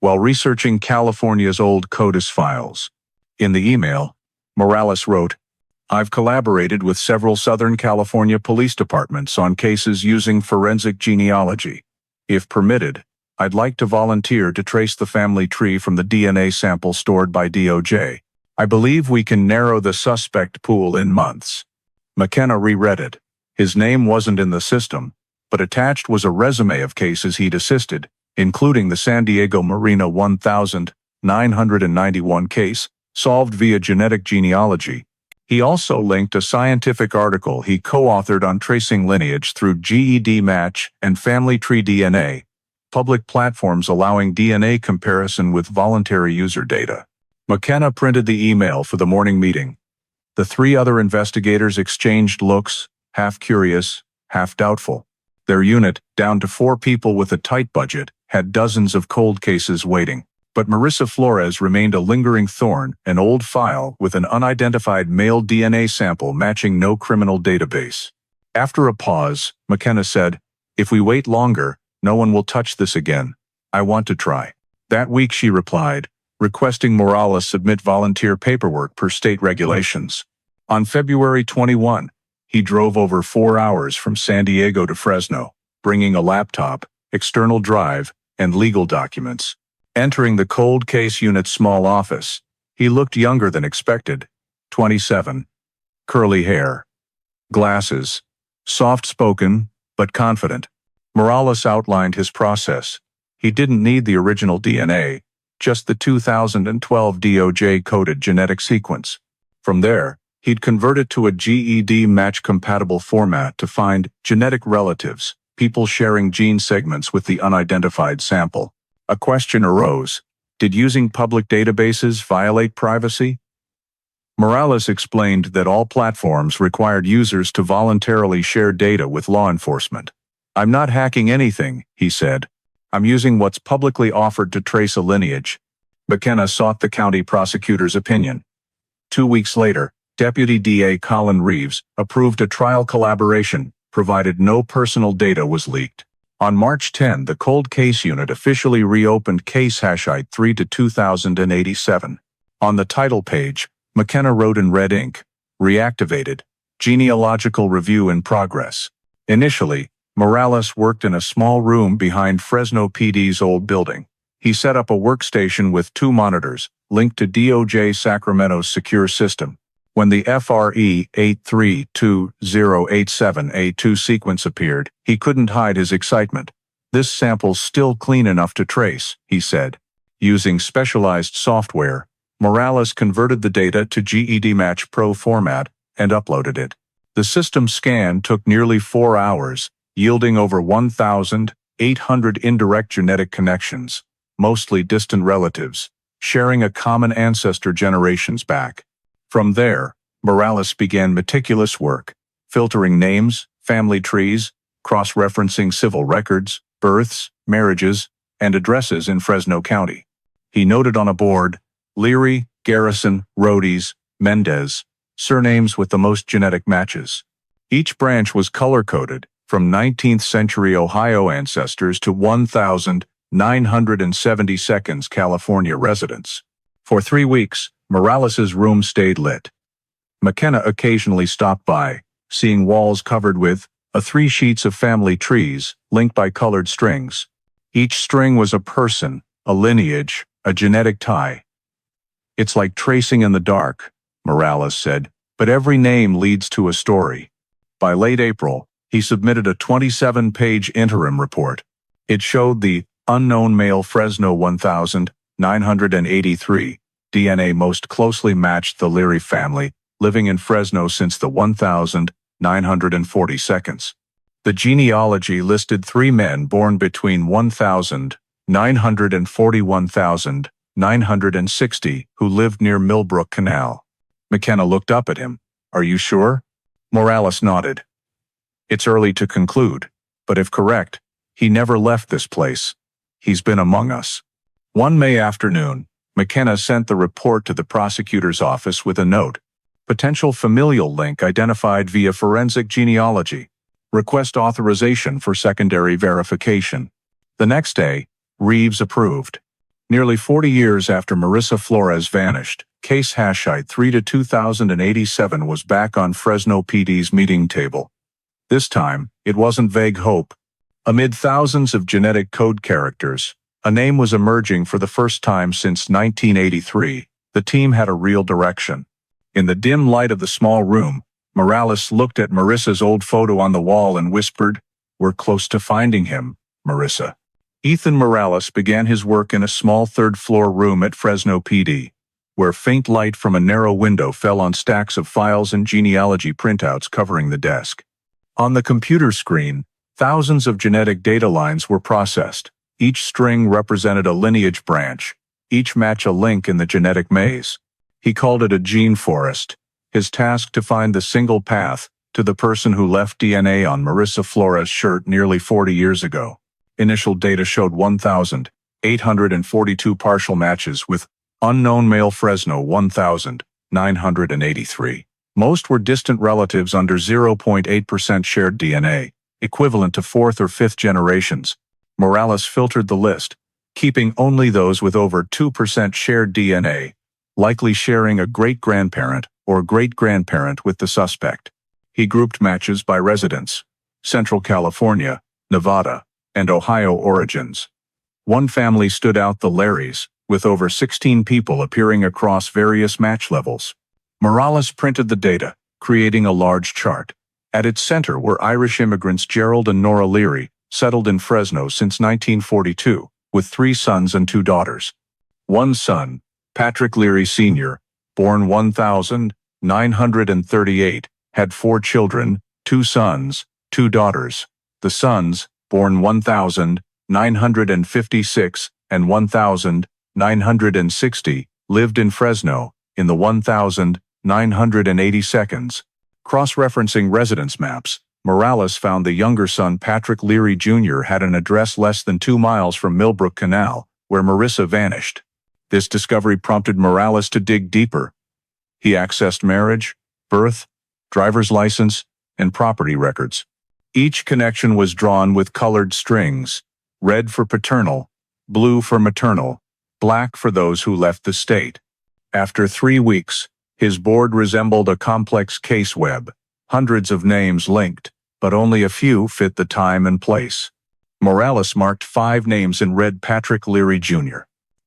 while researching California's old CODIS files. In the email, Morales wrote, "I've collaborated with several Southern California police departments on cases using forensic genealogy. If permitted, I'd like to volunteer to trace the family tree from the DNA sample stored by DOJ. I believe we can narrow the suspect pool in months." McKenna reread it. His name wasn't in the system, but attached was a resume of cases he'd assisted, including the San Diego Marina 1991 case, solved via genetic genealogy. He also linked a scientific article he co-authored on tracing lineage through GED Match and Family Tree DNA, public platforms allowing DNA comparison with voluntary user data. McKenna printed the email for the morning meeting. The three other investigators exchanged looks, half curious, half doubtful. Their unit, down to 4 people with a tight budget, had dozens of cold cases waiting. But Marissa Flores remained a lingering thorn, an old file with an unidentified male DNA sample matching no criminal database. After a pause, McKenna said, "If we wait longer, no one will touch this again. I want to try." That week she replied, requesting Morales submit volunteer paperwork per state regulations. On February 21, he drove over 4 hours from San Diego to Fresno, bringing a laptop, external drive, and legal documents. Entering the cold case unit's small office, he looked younger than expected, 27. Curly hair. Glasses. Soft-spoken, but confident. Morales outlined his process. He didn't need the original DNA, just the 2012 DOJ-coded genetic sequence. From there, he'd convert it to a GED match-compatible format to find genetic relatives, people sharing gene segments with the unidentified sample. A question arose. Did using public databases violate privacy? Morales explained that all platforms required users to voluntarily share data with law enforcement. "I'm not hacking anything," he said. "I'm using what's publicly offered to trace a lineage." McKenna sought the county prosecutor's opinion. 2 weeks later, Deputy DA Colin Reeves approved a trial collaboration, provided no personal data was leaked. On March 10, the Cold Case Unit officially reopened case #ID 3-2087. On the title page, McKenna wrote in red ink, "Reactivated. Genealogical review in progress." Initially, Morales worked in a small room behind Fresno PD's old building. He set up a workstation with 2 monitors, linked to DOJ Sacramento's secure system. When the FRE 832087A2 sequence appeared, he couldn't hide his excitement. "This sample's still clean enough to trace," he said. Using specialized software, Morales converted the data to GEDmatch Pro format and uploaded it. The system scan took nearly 4 hours, yielding over 1,800 indirect genetic connections, mostly distant relatives, sharing a common ancestor generations back. From there, Morales began meticulous work, filtering names, family trees, cross-referencing civil records, births, marriages, and addresses in Fresno County. He noted on a board, Leary, Garrison, Rhodes, Mendez, surnames with the most genetic matches. Each branch was color-coded, from 19th century Ohio ancestors to 1,972 California residents. For 3 weeks, Morales's room stayed lit. McKenna occasionally stopped by, seeing walls covered with 3 sheets of family trees, linked by colored strings. Each string was a person, a lineage, a genetic tie. "It's like tracing in the dark," Morales said, "but every name leads to a story." By late April, he submitted a 27-page interim report. It showed the unknown male Fresno 1983 DNA most closely matched the Leary family, living in Fresno since the 1942. The genealogy listed 3 men born between 1900 and 41,960 who lived near Millbrook Canal. McKenna looked up at him. "Are you sure?" Morales nodded. "It's early to conclude, but if correct, he never left this place. He's been among us." One May afternoon, McKenna sent the report to the prosecutor's office with a note. "Potential familial link identified via forensic genealogy. Request authorization for secondary verification." The next day, Reeves approved. Nearly 40 years after Marissa Flores vanished, case #ID 3-2087 was back on Fresno PD's meeting table. This time, it wasn't vague hope. Amid thousands of genetic code characters, a name was emerging for the first time since 1983. The team had a real direction. In the dim light of the small room, Morales looked at Marissa's old photo on the wall and whispered, "We're close to finding him, Marissa." Ethan Morales began his work in a small third-floor room at Fresno PD, where faint light from a narrow window fell on stacks of files and genealogy printouts covering the desk. On the computer screen, thousands of genetic data lines were processed. Each string represented a lineage branch, each match a link in the genetic maze. He called it a gene forest, his task to find the single path to the person who left DNA on Marissa Flores' shirt nearly 40 years ago. Initial data showed 1,842 partial matches with unknown male Fresno 1983. Most were distant relatives under 0.8% shared DNA, equivalent to 4th or 5th generations. Morales filtered the list, keeping only those with over 2% shared DNA, likely sharing a great-grandparent or great-grandparent with the suspect. He grouped matches by residence: Central California, Nevada, and Ohio origins. One family stood out: the Larrys, with over 16 people appearing across various match levels. Morales printed the data, creating a large chart. At its center were Irish immigrants Gerald and Nora Leary, settled in Fresno since 1942, with 3 sons and 2 daughters. One son, Patrick Leary Sr., born 1938, had 4 children, 2 sons, 2 daughters. The sons, born 1956 and 1960, lived in Fresno, in the 1982nd. Cross-referencing residence maps, Morales found the younger son Patrick Leary Jr. had an address less than 2 miles from Millbrook Canal, where Marissa vanished. This discovery prompted Morales to dig deeper. He accessed marriage, birth, driver's license, and property records. Each connection was drawn with colored strings, red for paternal, blue for maternal, black for those who left the state. After 3 weeks, his board resembled a complex case web, hundreds of names linked, but only a few fit the time and place. Morales marked 5 names in red: Patrick Leary Jr.,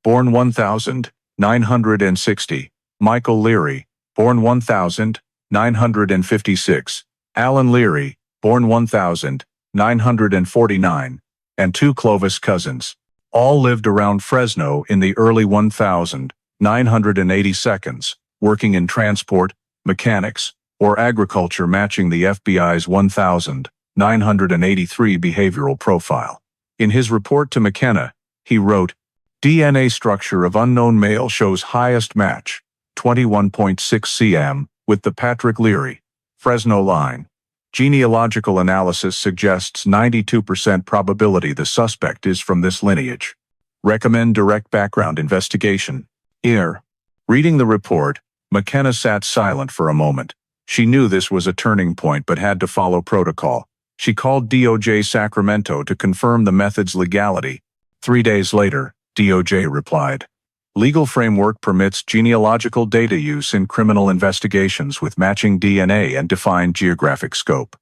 born 1960, Michael Leary, born 1956, Alan Leary, born 1949, and 2 Clovis cousins. All lived around Fresno in the early 1982s, working in transport, mechanics, or agriculture, matching the FBI's 1983 behavioral profile. In his report to McKenna, he wrote, "DNA structure of unknown male shows highest match, 21.6 cm, with the Patrick Leary, Fresno line. Genealogical analysis suggests 92% probability the suspect is from this lineage. Recommend direct background investigation." Reading the report, McKenna sat silent for a moment. She knew this was a turning point but had to follow protocol. She called DOJ Sacramento to confirm the method's legality. 3 days later, DOJ replied, "Legal framework permits genealogical data use in criminal investigations with matching DNA and defined geographic scope."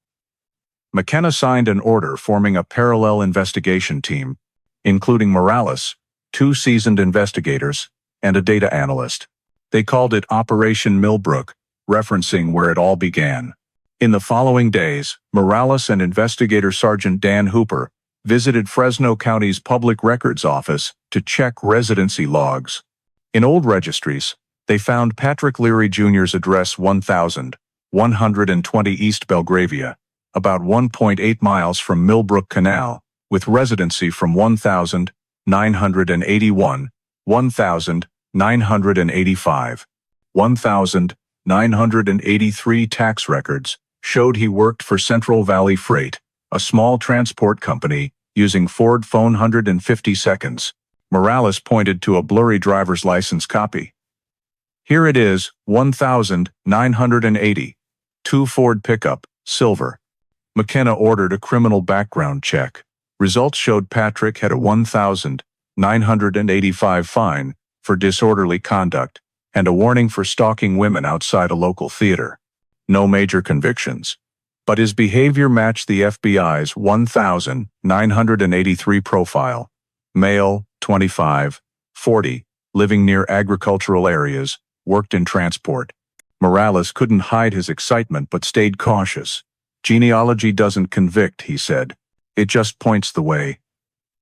McKenna signed an order forming a parallel investigation team, including Morales, 2 seasoned investigators, and a data analyst. They called it Operation Millbrook, referencing where it all began. In the following days, Morales and Investigator Sergeant Dan Hooper visited Fresno County's Public Records Office to check residency logs. In old registries, they found Patrick Leary Jr.'s address 1120 East Belgravia, about 1.8 miles from Millbrook Canal, with residency from 1981, 1985, 1983 tax records showed he worked for Central Valley Freight, a small transport company, using Ford phone 150 Morales pointed to a blurry driver's license copy. "Here it is, 1980. 2 Ford pickup, silver." McKenna ordered a criminal background check. Results showed Patrick had a $1,985 fine for disorderly conduct and a warning for stalking women outside a local theater. No major convictions, but his behavior matched the FBI's 1983 profile. Male, 25, 40, living near agricultural areas, worked in transport. Morales couldn't hide his excitement but stayed cautious. "Genealogy doesn't convict," he said. "It just points the way."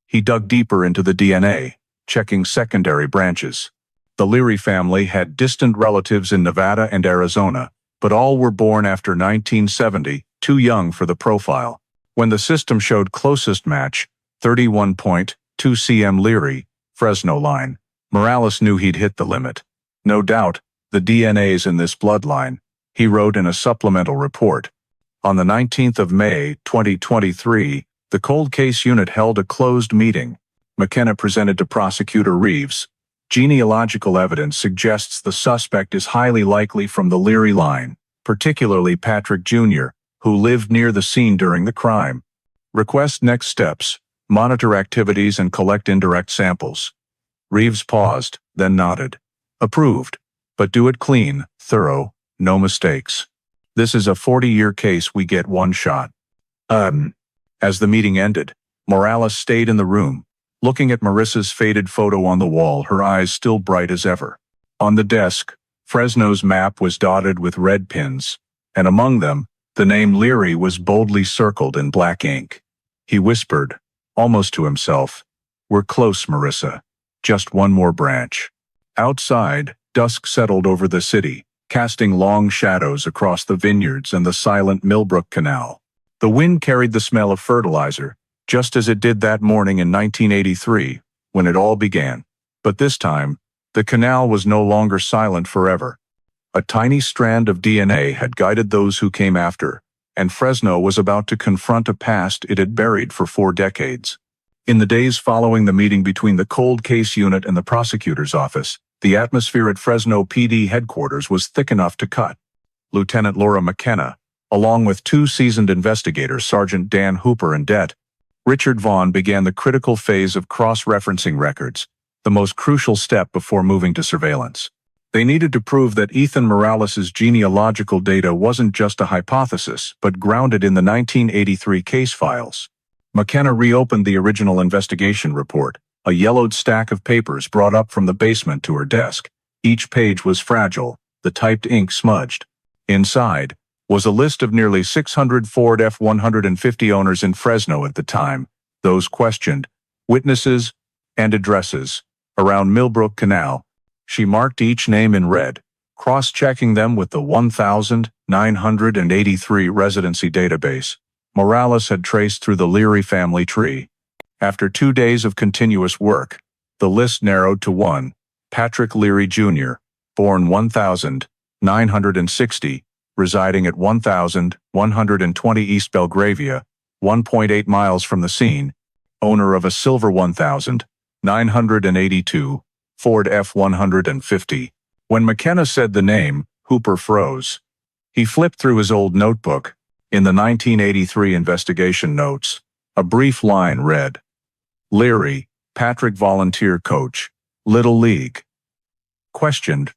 He dug deeper into the DNA, checking secondary branches. The Leary family had distant relatives in Nevada and Arizona, but all were born after 1970, too young for the profile. When the system showed closest match, 31.2 cm Leary, Fresno line, Morales knew he'd hit the limit. "No doubt, the DNA's in this bloodline," he wrote in a supplemental report. On the 19th of May, 2023, the cold case unit held a closed meeting. McKenna presented to Prosecutor Reeves. "Genealogical evidence suggests the suspect is highly likely from the Leary line, particularly Patrick Jr., who lived near the scene during the crime. Request next steps, monitor activities and collect indirect samples." Reeves paused, then nodded. "Approved. But do it clean, thorough, no mistakes. This is a 40-year case, we get one shot." As the meeting ended, Morales stayed in the room, looking at Marissa's faded photo on the wall, her eyes still bright as ever. On the desk, Fresno's map was dotted with red pins, and among them, the name Leary was boldly circled in black ink. He whispered, almost to himself, "We're close, Marissa. Just one more branch." Outside, dusk settled over the city, casting long shadows across the vineyards and the silent Millbrook Canal. The wind carried the smell of fertilizer, just as it did that morning in 1983, when it all began. But this time, the canal was no longer silent forever. A tiny strand of DNA had guided those who came after, and Fresno was about to confront a past it had buried for 4 decades. In the days following the meeting between the cold case unit and the prosecutor's office, the atmosphere at Fresno PD headquarters was thick enough to cut. Lieutenant Laura McKenna, along with 2 seasoned investigators, Sergeant Dan Hooper and Det. Richard Vaughn, began the critical phase of cross-referencing records, the most crucial step before moving to surveillance. They needed to prove that Ethan Morales' genealogical data wasn't just a hypothesis, but grounded in the 1983 case files. McKenna reopened the original investigation report, a yellowed stack of papers brought up from the basement to her desk. Each page was fragile, the typed ink smudged. Inside was a list of nearly 600 Ford F-150 owners in Fresno at the time, those questioned, witnesses, and addresses. Around Millbrook Canal, she marked each name in red, cross-checking them with the 1,983 residency database Morales had traced through the Leary family tree. After 2 days of continuous work, the list narrowed to one: Patrick Leary Jr., born 1960, residing at 1120 East Belgravia, 1.8 miles from the scene, owner of a silver 1982 Ford F-150. When McKenna said the name, Hooper froze. He flipped through his old notebook. In the 1983 investigation notes, a brief line read, "Leary, Patrick volunteer coach, Little League. Questioned,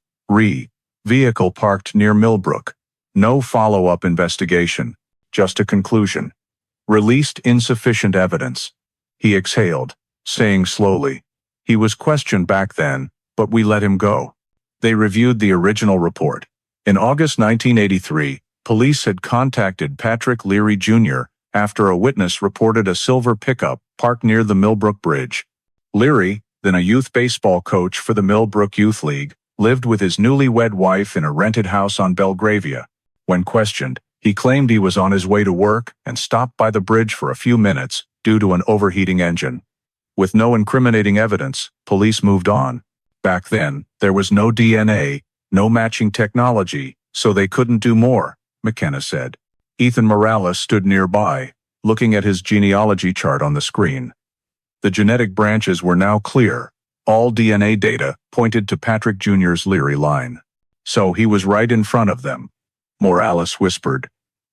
vehicle parked near Millbrook. No follow-up investigation, just a conclusion. Released insufficient evidence." He exhaled, saying slowly, "He was questioned back then, but we let him go." They reviewed the original report. In August 1983, police had contacted Patrick Leary Jr. after a witness reported a silver pickup parked near the Millbrook Bridge. Leary, then a youth baseball coach for the Millbrook Youth League, lived with his newlywed wife in a rented house on Belgravia. When questioned, he claimed he was on his way to work and stopped by the bridge for a few minutes due to an overheating engine. With no incriminating evidence, police moved on. Back then, there was no DNA, no matching technology, so they couldn't do more, McKenna said. Ethan Morales stood nearby, looking at his genealogy chart on the screen. The genetic branches were now clear. All DNA data pointed to Patrick Jr.'s Leary line. So he was right in front of them, Morales whispered.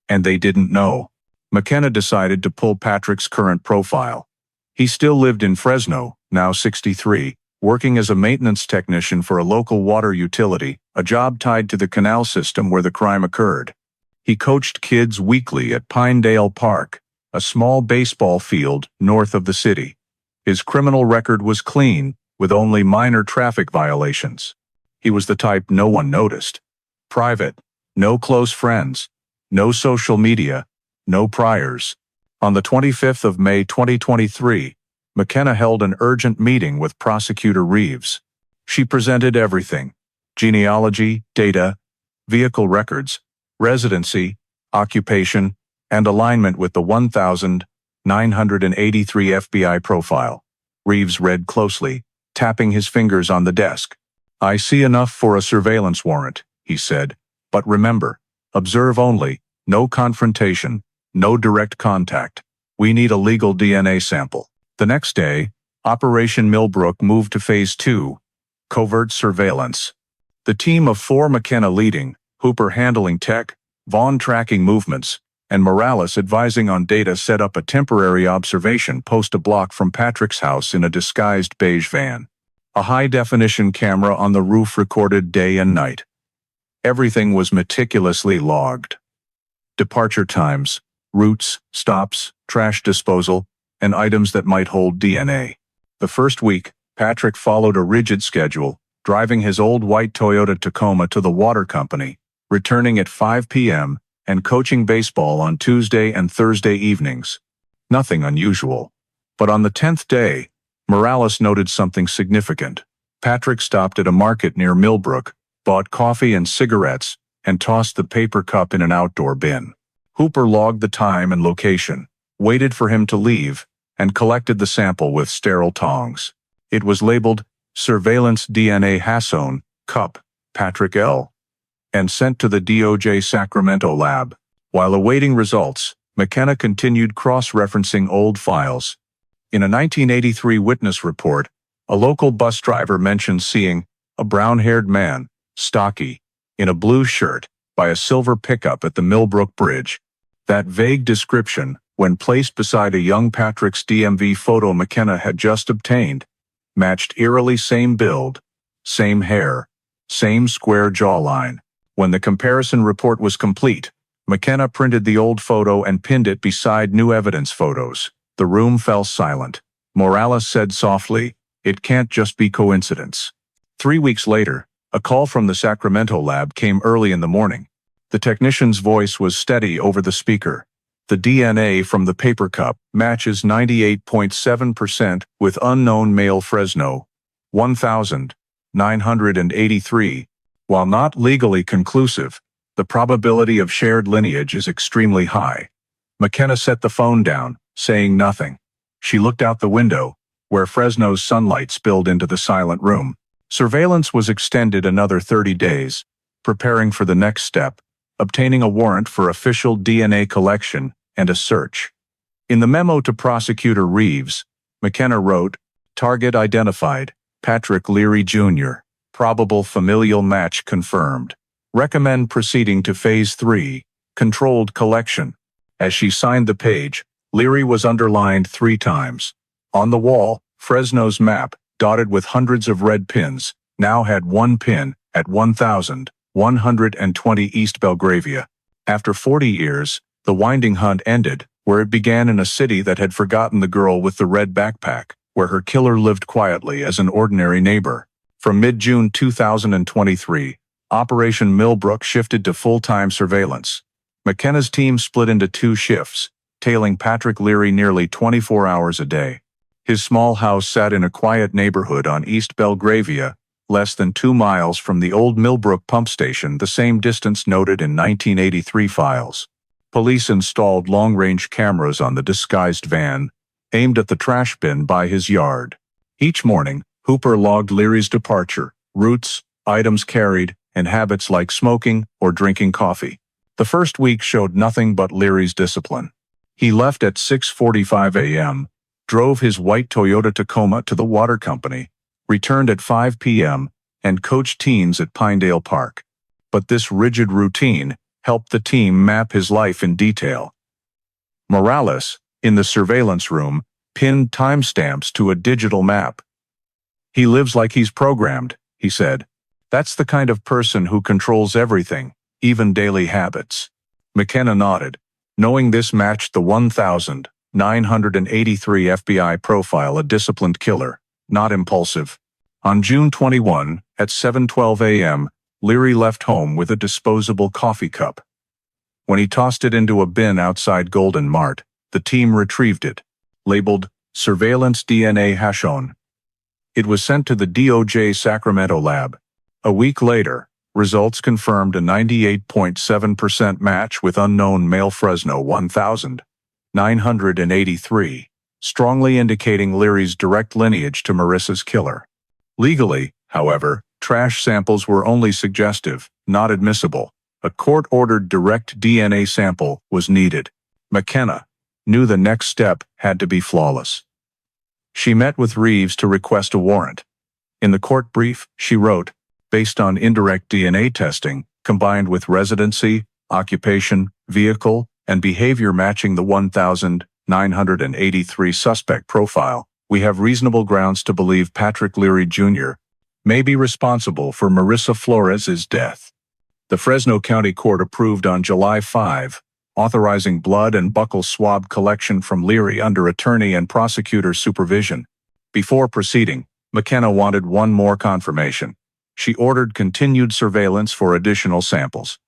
And they didn't know. McKenna decided to pull Patrick's current profile. He still lived in Fresno, now 63, working as a maintenance technician for a local water utility, a job tied to the canal system where the crime occurred. He coached kids weekly at Pinedale Park, a small baseball field north of the city. His criminal record was clean, with only minor traffic violations. He was the type no one noticed. Private, no close friends, no social media, no priors. On the 25th of May 2023, McKenna held an urgent meeting with Prosecutor Reeves. She presented everything: genealogy, data, vehicle records, residency, occupation, and alignment with the 1,983 FBI profile. Reeves read closely, tapping his fingers on the desk. "I see enough for a surveillance warrant," he said. "But remember, observe only, no confrontation, no direct contact. We need a legal DNA sample." The next day, Operation Millbrook moved to Phase 2, covert surveillance. The team of 4, McKenna leading, Hooper handling tech, Vaughn tracking movements, and Morales advising on data, set up a temporary observation post a block from Patrick's house in a disguised beige van. A high-definition camera on the roof recorded day and night. Everything was meticulously logged. Departure times, routes, stops, trash disposal, and items that might hold DNA. The first week, Patrick followed a rigid schedule, driving his old white Toyota Tacoma to the water company, returning at 5 p.m., and coaching baseball on Tuesday and Thursday evenings. Nothing unusual. But on the 10th day, Morales noted something significant. Patrick stopped at a market near Millbrook, bought coffee and cigarettes, and tossed the paper cup in an outdoor bin. Hooper logged the time and location, waited for him to leave, and collected the sample with sterile tongs. It was labeled Surveillance DNA Hasson, Cup, Patrick L., and sent to the DOJ Sacramento lab. While awaiting results, McKenna continued cross-referencing old files. In a 1983 witness report, a local bus driver mentioned seeing a brown-haired man, stocky, in a blue shirt, by a silver pickup at the Millbrook Bridge. That vague description, when placed beside a young Patrick's DMV photo McKenna had just obtained, matched eerily same build, same hair, same square jawline. When the comparison report was complete, McKenna printed the old photo and pinned it beside new evidence photos. The room fell silent. Morales said softly, "It can't just be coincidence." 3 weeks later, a call from the Sacramento lab came early in the morning. The technician's voice was steady over the speaker. The DNA from the paper cup matches 98.7% with unknown male Fresno, 1,983. While not legally conclusive, the probability of shared lineage is extremely high. McKenna set the phone down, saying nothing. She looked out the window, where Fresno's sunlight spilled into the silent room. Surveillance was extended another 30 days, preparing for the next step, obtaining a warrant for official DNA collection and a search. In the memo to Prosecutor Reeves, McKenna wrote, "Target identified, Patrick Leary Jr., probable familial match confirmed. Recommend proceeding to Phase 3, controlled collection." As she signed the page, Leary was underlined 3 times. On the wall, Fresno's map, dotted with hundreds of red pins, now had one pin at 1,120 East Belgravia. After 40 years, the winding hunt ended, where it began in a city that had forgotten the girl with the red backpack, where her killer lived quietly as an ordinary neighbor. From mid-June 2023, Operation Millbrook shifted to full-time surveillance. McKenna's team split into 2 shifts, tailing Patrick Leary nearly 24 hours a day. His small house sat in a quiet neighborhood on East Belgravia, less than 2 miles from the old Millbrook pump station, the same distance noted in 1983 files. Police installed long-range cameras on the disguised van, aimed at the trash bin by his yard. Each morning, Hooper logged Leary's departure, routes, items carried, and habits like smoking or drinking coffee. The first week showed nothing but Leary's discipline. He left at 6:45 a.m., drove his white Toyota Tacoma to the water company, returned at 5 p.m., and coached teens at Pinedale Park. But this rigid routine helped the team map his life in detail. Morales, in the surveillance room, pinned timestamps to a digital map. "He lives like he's programmed," he said. "That's the kind of person who controls everything, even daily habits." McKenna nodded, knowing this matched the 1,983 FBI profile, a disciplined killer, not impulsive. On June 21, at 7:12 a.m., Leary left home with a disposable coffee cup. When he tossed it into a bin outside Golden Mart, the team retrieved it, labeled Surveillance DNA Hasson. It was sent to the DOJ Sacramento lab. A week later, results confirmed a 98.7% match with unknown male Fresno, 1,983, strongly indicating Leary's direct lineage to Marissa's killer. Legally, however, trash samples were only suggestive, not admissible. A court-ordered direct DNA sample was needed. McKenna knew the next step had to be flawless. She met with Reeves to request a warrant. In the court brief, she wrote, "Based on indirect DNA testing, combined with residency, occupation, vehicle, and behavior matching the 1,983 suspect profile, we have reasonable grounds to believe Patrick Leary Jr. may be responsible for Marissa Flores's death." The Fresno County Court approved on July 5, authorizing blood and buccal swab collection from Leary under attorney and prosecutor supervision. Before proceeding, McKenna wanted one more confirmation. She ordered continued surveillance for additional samples.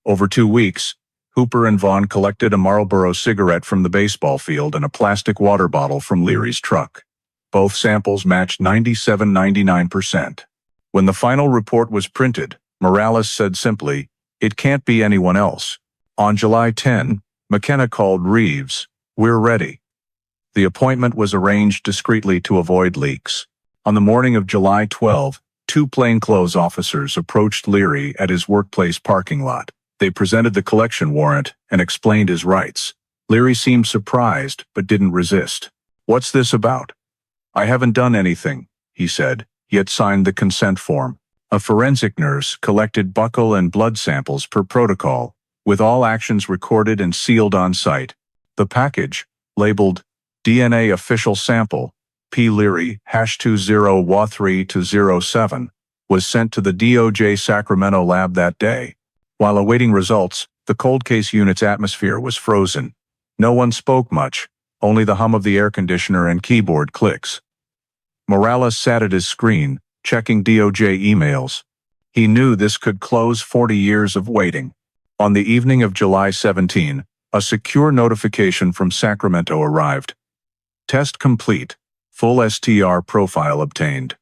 Over 2 weeks, Hooper and Vaughn collected a Marlboro cigarette from the baseball field and a plastic water bottle from Leary's truck. Both samples matched 97–99%. When the final report was printed, Morales said simply, "It can't be anyone else." On July 10, McKenna called Reeves. "We're ready." The appointment was arranged discreetly to avoid leaks. On the morning of July 12, two plainclothes officers approached Leary at his workplace parking lot. They presented the collection warrant and explained his rights. Leary seemed surprised, but didn't resist. "What's this about?" "I haven't done anything," he said, yet signed the consent form. A forensic nurse collected buccal and blood samples per protocol, with all actions recorded and sealed on site. The package, labeled DNA Official Sample, P. Leary, #20WA3-07, was sent to the DOJ Sacramento lab that day. While awaiting results, the cold case unit's atmosphere was frozen. No one spoke much, only the hum of the air conditioner and keyboard clicks. Morales sat at his screen, checking DOJ emails. He knew this could close 40 years of waiting. On the evening of July 17, a secure notification from Sacramento arrived. Test complete. Full STR profile obtained.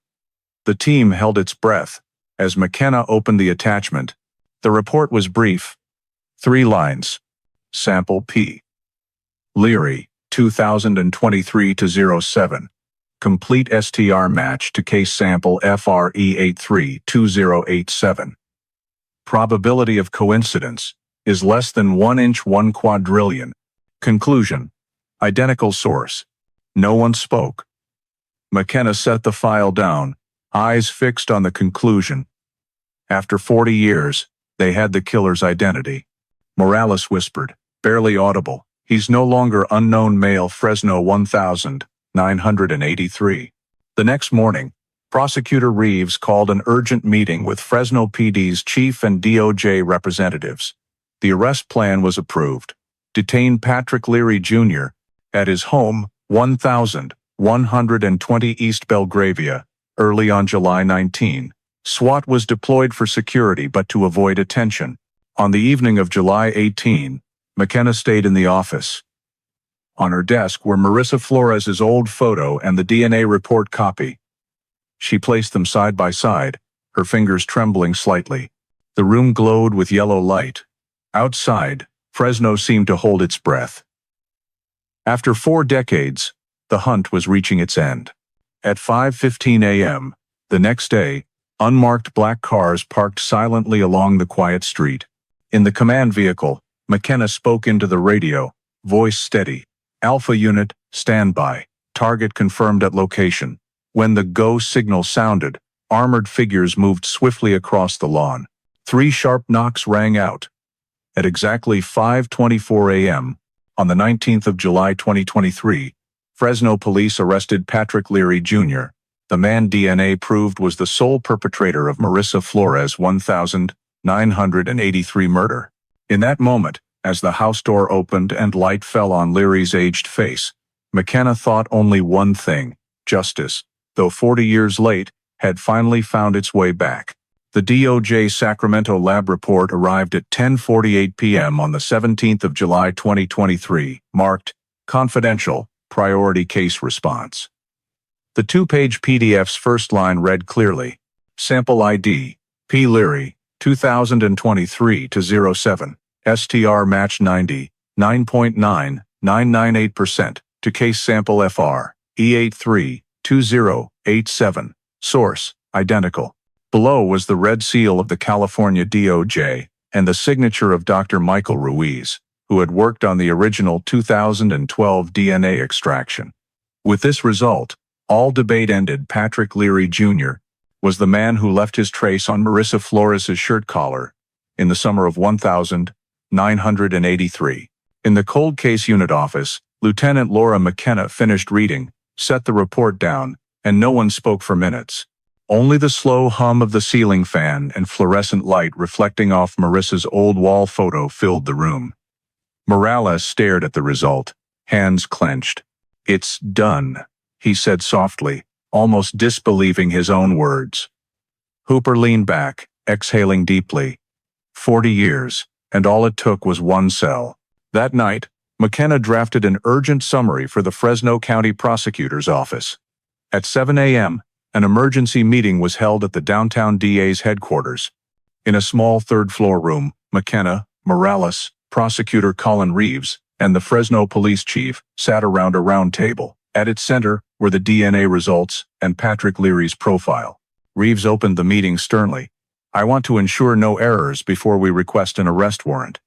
The team held its breath as McKenna opened the attachment. The report was brief. 3 lines. Sample P. Leary, 2023-07. Complete STR match to case sample FRE832087. Probability of coincidence is less than 1 inch 1 quadrillion. Conclusion. Identical source. No one spoke. McKenna set the file down, eyes fixed on the conclusion. After 40 years, they had the killer's identity. Morales whispered, barely audible, "He's no longer unknown male Fresno 1983. The next morning, Prosecutor Reeves called an urgent meeting with Fresno PD's chief and DOJ representatives. The arrest plan was approved. Detain Patrick Leary Jr. at his home, 1120 East Belgravia, early on July 19. SWAT was deployed for security but to avoid attention. On the evening of July 18, McKenna stayed in the office. On her desk were Marissa Flores's old photo and the DNA report copy. She placed them side by side, her fingers trembling slightly. The room glowed with yellow light. Outside, Fresno seemed to hold its breath. After 4 decades, the hunt was reaching its end. At 5:15 a.m., the next day, unmarked black cars parked silently along the quiet street. In the command vehicle, McKenna spoke into the radio, voice steady. "Alpha unit, standby. Target confirmed at location." When the go signal sounded, armored figures moved swiftly across the lawn. 3 sharp knocks rang out. At exactly 5:24 a.m., on the 19th of July 2023, Fresno police arrested Patrick Leary Jr., the man DNA proved was the sole perpetrator of Marissa Flores' 1983 murder. In that moment, as the house door opened and light fell on Leary's aged face, McKenna thought only one thing: justice, though 40 years late, had finally found its way back. The DOJ Sacramento lab report arrived at 10:48 p.m. on the 17th of July 2023, marked confidential, priority case response. The 2-page PDF's first line read clearly, Sample ID, P. Leary, 2023-07, STR match 99.9998% to case sample FR, E832087, source, identical. Below was the red seal of the California DOJ and the signature of Dr. Michael Ruiz, who had worked on the original 2012 DNA extraction. With this result, all debate ended. Patrick Leary Jr. was the man who left his trace on Marissa Flores' shirt collar in the summer of 1983. In the cold case unit office, Lieutenant Laura McKenna finished reading, set the report down, and no one spoke for minutes. Only the slow hum of the ceiling fan and fluorescent light reflecting off Marissa's old wall photo filled the room. Morales stared at the result, hands clenched. "It's done," he said softly, almost disbelieving his own words. Hooper leaned back, exhaling deeply. 40 years, and all it took was one cell. That night, McKenna drafted an urgent summary for the Fresno County Prosecutor's Office. At 7 a.m., an emergency meeting was held at the downtown DA's headquarters. In a small third-floor room, McKenna, Morales, Prosecutor Colin Reeves, and the Fresno police chief sat around a round table. At its center were the DNA results and Patrick Leary's profile. Reeves opened the meeting sternly. "I want to ensure no errors before we request an arrest warrant."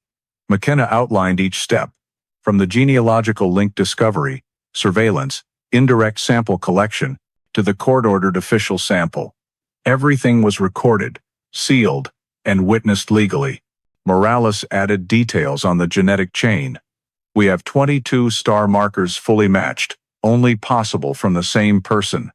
McKenna outlined each step, from the genealogical link discovery, surveillance, indirect sample collection, to the court-ordered official sample. Everything was recorded, sealed, and witnessed legally. Morales added details on the genetic chain. "We have 22 star markers fully matched, only possible from the same person,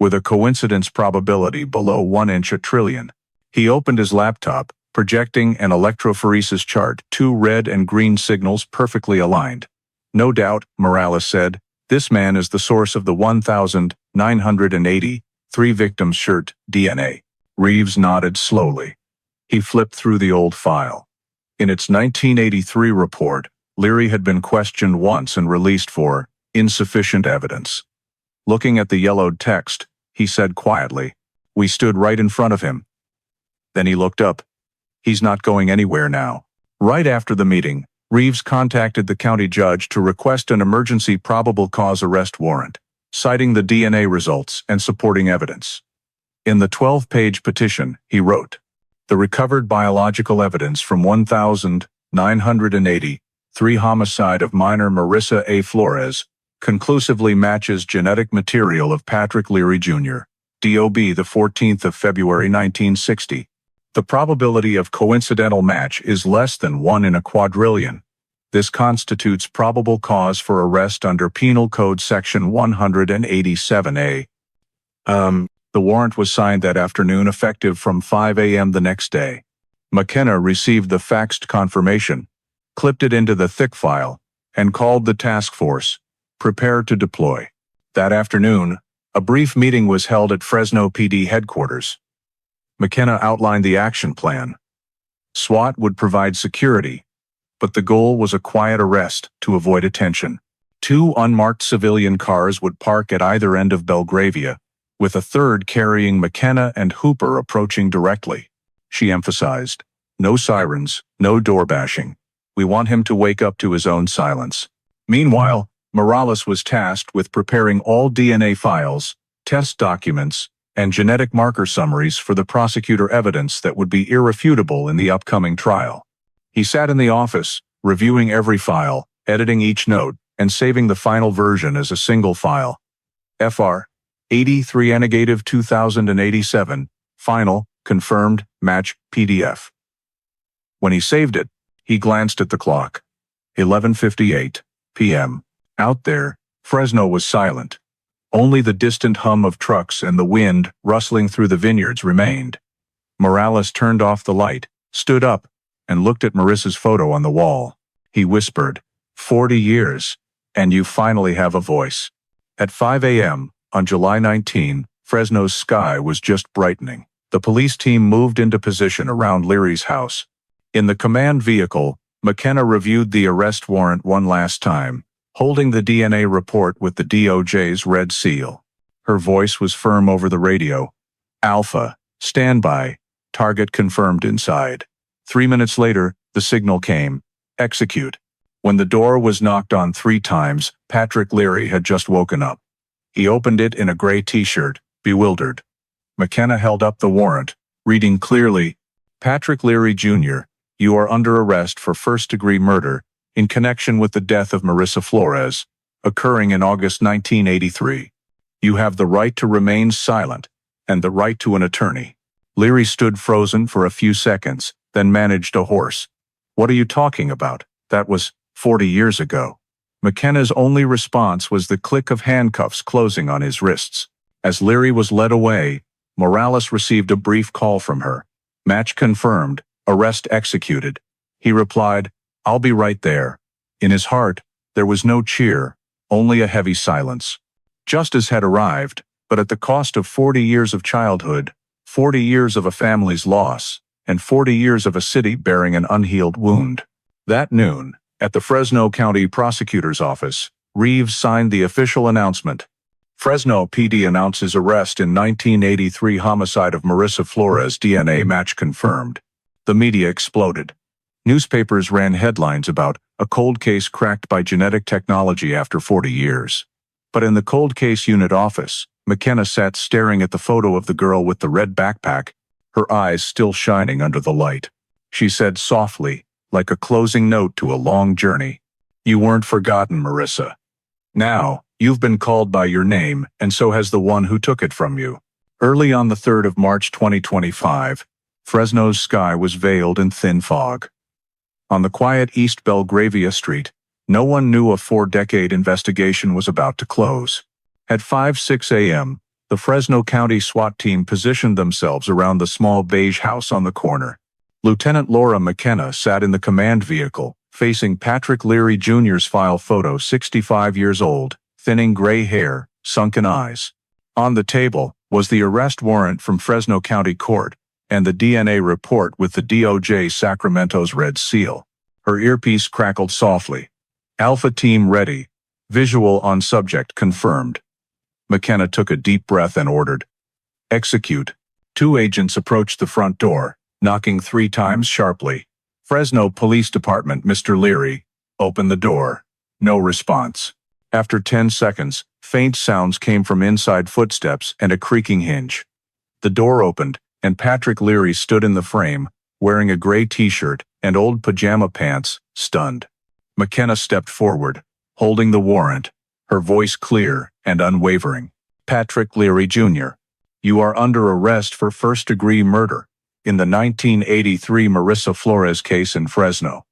with a coincidence probability below 1 inch a trillion." He opened his laptop, projecting an electrophoresis chart, 2 red and green signals perfectly aligned. "No doubt," Morales said, "this man is the source of the 1,983 victims' shirt DNA." Reeves nodded slowly. He flipped through the old file. In its 1983 report, Leary had been questioned once and released for insufficient evidence. Looking at the yellowed text, he said quietly, "We stood right in front of him." Then he looked up. "He's not going anywhere now." Right after the meeting, Reeves contacted the county judge to request an emergency probable cause arrest warrant, citing the DNA results and supporting evidence. In the 12-page petition, he wrote, "The recovered biological evidence from 1,983 homicide of minor Marissa A. Flores conclusively matches genetic material of Patrick Leary Jr., DOB the 14th of February 1960. The probability of coincidental match is less than 1 in a quadrillion. This constitutes probable cause for arrest under Penal Code Section 187A. The warrant was signed that afternoon, effective from 5 a.m. the next day. McKenna received the faxed confirmation, clipped it into the thick file, and called the task force, prepared to deploy. That afternoon, a brief meeting was held at Fresno PD headquarters. McKenna outlined the action plan. SWAT would provide security, but the goal was a quiet arrest to avoid attention. 2 unmarked civilian cars would park at either end of Belgravia, with a third carrying McKenna and Hooper approaching directly. She emphasized, "No sirens, no door bashing. We want him to wake up to his own silence." Meanwhile, Morales was tasked with preparing all DNA files, test documents, and genetic marker summaries for the prosecutor evidence that would be irrefutable in the upcoming trial. He sat in the office, reviewing every file, editing each note, and saving the final version as a single file. FR 83N-2087, final, confirmed, match, PDF. When he saved it, he glanced at the clock. 11:58 p.m. Out there, Fresno was silent. Only the distant hum of trucks and the wind rustling through the vineyards remained. Morales turned off the light, stood up, and looked at Marissa's photo on the wall. He whispered, 40 years, and you finally have a voice." At 5 a.m., on July 19, Fresno's sky was just brightening. The police team moved into position around Leary's house. In the command vehicle, McKenna reviewed the arrest warrant one last time, holding the DNA report with the DOJ's red seal. Her voice was firm over the radio. "Alpha, stand by. Target confirmed inside." 3 minutes later, the signal came. "Execute." When the door was knocked on 3 times, Patrick Leary had just woken up. He opened it in a gray t-shirt, bewildered. McKenna held up the warrant, reading clearly, "Patrick Leary Jr., you are under arrest for first-degree murder in connection with the death of Marissa Flores, occurring in August 1983. You have the right to remain silent and the right to an attorney." Leary stood frozen for a few seconds, then managed a hoarse, "What are you talking about? That was 40 years ago." McKenna's only response was the click of handcuffs closing on his wrists. As Leary was led away, Morales received a brief call from her. "Match confirmed, arrest executed." He replied, "I'll be right there." In his heart, there was no cheer, only a heavy silence. Justice had arrived, but at the cost of 40 years of childhood, 40 years of a family's loss, and 40 years of a city bearing an unhealed wound. That noon, at the Fresno County Prosecutor's Office, Reeves signed the official announcement. Fresno PD announces arrest in 1983 homicide of Marissa Flores, DNA match confirmed. The media exploded. Newspapers ran headlines about a cold case cracked by genetic technology after 40 years. But in the cold case unit office, McKenna sat staring at the photo of the girl with the red backpack, her eyes still shining under the light. She said softly, like a closing note to a long journey, "You weren't forgotten, Marissa. Now, you've been called by your name, and so has the one who took it from you." Early on the 3rd of March 2025, Fresno's sky was veiled in thin fog. On the quiet East Belgravia Street, no one knew a 4-decade investigation was about to close. At 5:06 a.m., the Fresno County SWAT team positioned themselves around the small beige house on the corner. Lieutenant Laura McKenna sat in the command vehicle, facing Patrick Leary Jr.'s file photo, 65 years old, thinning gray hair, sunken eyes. On the table was the arrest warrant from Fresno County Court and the DNA report with the DOJ Sacramento's red seal. Her earpiece crackled softly. "Alpha team ready. Visual on subject confirmed." McKenna took a deep breath and ordered, "Execute." 2 agents approached the front door, knocking 3 times sharply. "Fresno Police Department, Mr. Leary." "Open the door." No response. After 10 seconds, faint sounds came from inside, footsteps and a creaking hinge. The door opened, and Patrick Leary stood in the frame, wearing a gray t-shirt and old pajama pants, stunned. McKenna stepped forward, holding the warrant, her voice clear and unwavering. "Patrick Leary Jr., you are under arrest for first-degree murder in the 1983 Marissa Flores case in Fresno.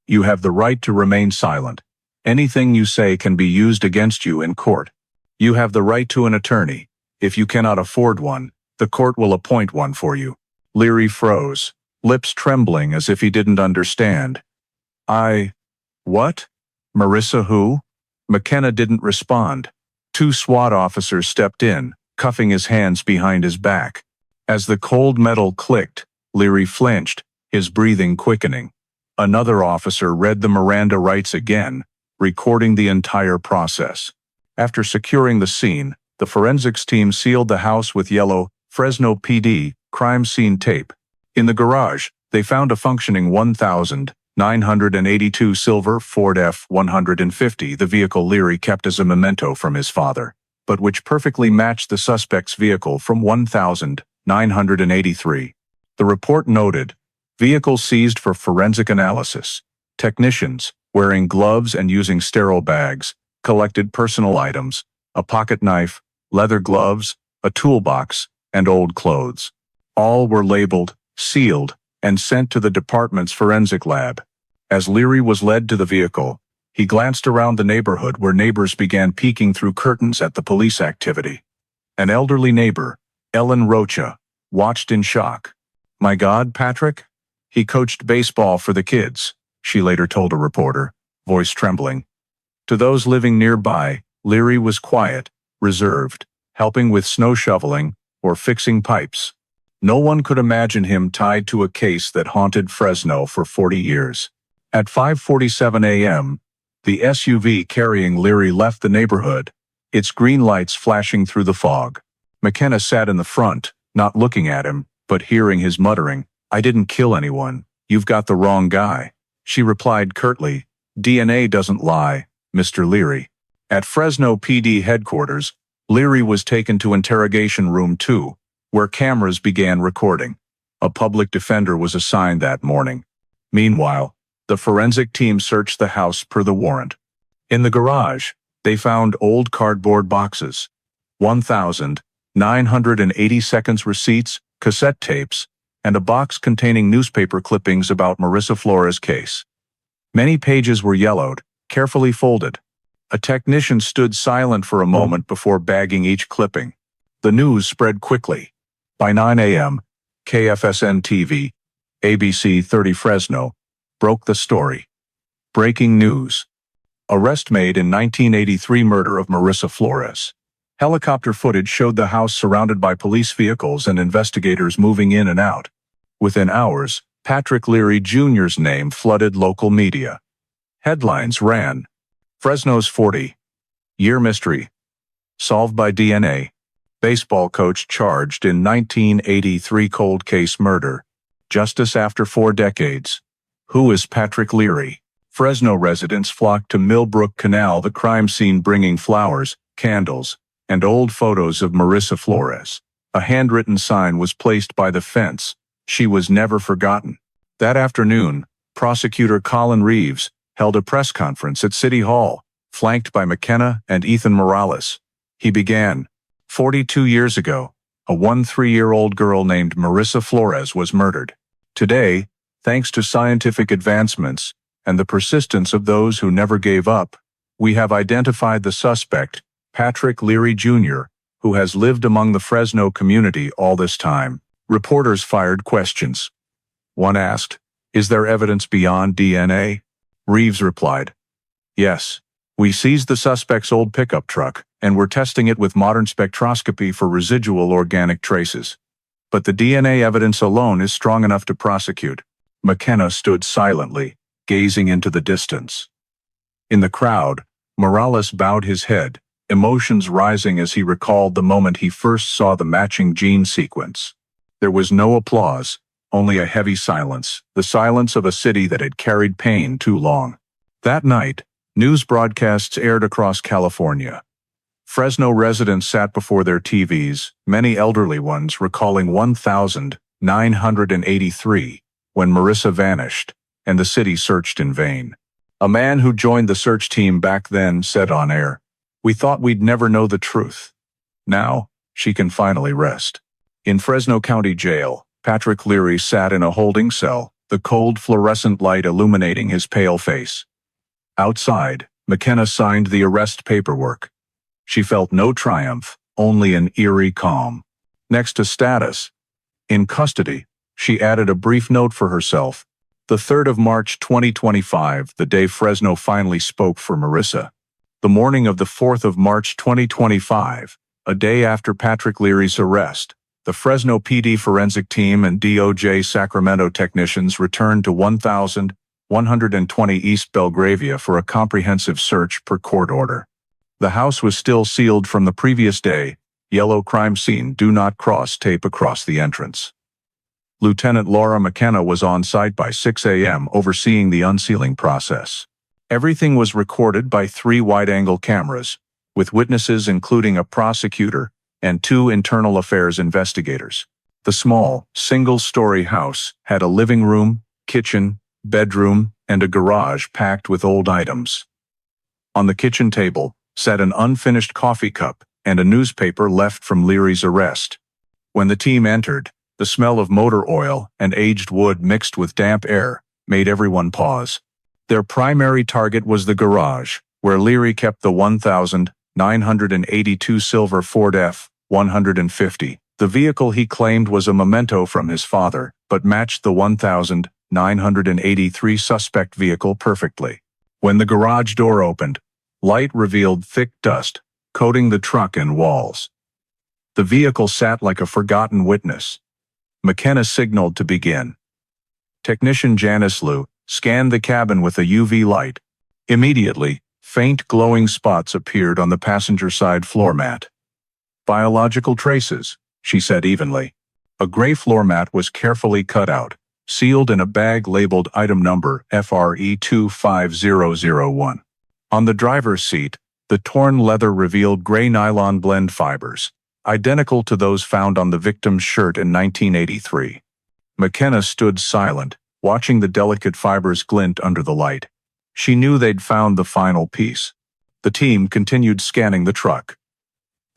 You have the right to remain silent. Anything you say can be used against you in court. You have the right to an attorney. If you cannot afford one, the court will appoint one for you." Leary froze, lips trembling as if he didn't understand. What? Marissa who?" McKenna didn't respond. 2 SWAT officers stepped in, cuffing his hands behind his back. As the cold metal clicked, Leary flinched, his breathing quickening. Another officer read the Miranda rights again, recording the entire process. After securing the scene, the forensics team sealed the house with yellow Fresno PD crime scene tape. In the garage, they found a functioning 1982 silver Ford F-150, the vehicle Leary kept as a memento from his father, but which perfectly matched the suspect's vehicle from 1983. The report noted, "Vehicle seized for forensic analysis. Technicians, wearing gloves and using sterile bags, collected personal items, a pocket knife, leather gloves, a toolbox, and old clothes. All were labeled, sealed, and sent to the department's forensic lab." As Leary was led to the vehicle, he glanced around the neighborhood where neighbors began peeking through curtains at the police activity. An elderly neighbor, Ellen Rocha, watched in shock. "My God, Patrick? He coached baseball for the kids," she later told a reporter, voice trembling. To those living nearby, Leary was quiet, reserved, helping with snow shoveling or fixing pipes. No one could imagine him tied to a case that haunted Fresno for 40 years. At 5:47 a.m., the SUV carrying Leary left the neighborhood, its green lights flashing through the fog. McKenna sat in the front, not looking at him, but hearing his muttering, "I didn't kill anyone. You've got the wrong guy." She replied curtly, "DNA doesn't lie, Mr. Leary." At Fresno PD headquarters, Leary was taken to interrogation room 2, where cameras began recording. A public defender was assigned that morning. Meanwhile, the forensic team searched the house per the warrant. In the garage, they found old cardboard boxes, 1,980 seconds receipts, cassette tapes, and a box containing newspaper clippings about Marissa Flores' case. Many pages were yellowed, carefully folded. A technician stood silent for a moment before bagging each clipping. The news spread quickly. By 9 a.m., KFSN TV, ABC 30 Fresno, broke the story. Breaking news. Arrest made in 1983 murder of Marissa Flores. Helicopter footage showed the house surrounded by police vehicles and investigators moving in and out. Within hours, Patrick Leary Jr.'s name flooded local media. Headlines ran, "Fresno's 40-year mystery solved by DNA. Baseball coach charged in 1983 cold case murder. Justice after 4 decades." Who is Patrick Leary? Fresno residents flocked to Millbrook Canal, the crime scene, bringing flowers, candles, and old photos of Marissa Flores. A handwritten sign was placed by the fence. She was never forgotten. That afternoon, prosecutor Colin Reeves held a press conference at City Hall, flanked by McKenna and Ethan Morales. He began, 42 years ago, a 13-year-old girl named Marissa Flores was murdered. Today, thanks to scientific advancements and the persistence of those who never gave up, we have identified the suspect, Patrick Leary Jr., who has lived among the Fresno community all this time. Reporters fired questions. One asked, "Is there evidence beyond DNA?" Reeves replied, "Yes. We seized the suspect's old pickup truck, and we're testing it with modern spectroscopy for residual organic traces. But the DNA evidence alone is strong enough to prosecute." McKenna stood silently, gazing into the distance. In the crowd, Morales bowed his head, emotions rising as he recalled the moment he first saw the matching gene sequence. There was no applause, only a heavy silence, the silence of a city that had carried pain too long. That night, news broadcasts aired across California. Fresno residents sat before their TVs, many elderly ones recalling 1983, when Marissa vanished, and the city searched in vain. A man who joined the search team back then said on air, "We thought we'd never know the truth. Now, she can finally rest." In Fresno County Jail, Patrick Leary sat in a holding cell, the cold fluorescent light illuminating his pale face. Outside, McKenna signed the arrest paperwork. She felt no triumph, only an eerie calm. Next to status, in custody, she added a brief note for herself. The 3rd of March 2025, the day Fresno finally spoke for Marissa. The morning of the 4th of March 2025, a day after Patrick Leary's arrest, the Fresno PD forensic team and DOJ Sacramento technicians returned to 1120 East Belgravia for a comprehensive search per court order. The house was still sealed from the previous day, yellow crime scene do not cross tape across the entrance. Lieutenant Laura McKenna was on site by 6 a.m. overseeing the unsealing process. Everything was recorded by 3 wide-angle cameras, with witnesses including a prosecutor and 2 internal affairs investigators. The small, single-story house had a living room, kitchen, bedroom, and a garage packed with old items. On the kitchen table sat an unfinished coffee cup and a newspaper left from Leary's arrest. When the team entered, the smell of motor oil and aged wood mixed with damp air made everyone pause. Their primary target was the garage, where Leary kept the 1982 silver Ford F-150. The vehicle he claimed was a memento from his father, but matched the 1983 suspect vehicle perfectly. When the garage door opened, light revealed thick dust, coating the truck and walls. The vehicle sat like a forgotten witness. McKenna signaled to begin. Technician Janice Liu scanned the cabin with a UV light. Immediately, faint glowing spots appeared on the passenger side floor mat. "Biological traces," she said evenly. A gray floor mat was carefully cut out, sealed in a bag labeled item number FRE25001. On the driver's seat, the torn leather revealed gray nylon blend fibers, identical to those found on the victim's shirt in 1983. McKenna stood silent, watching the delicate fibers glint under the light. She knew they'd found the final piece. The team continued scanning the truck.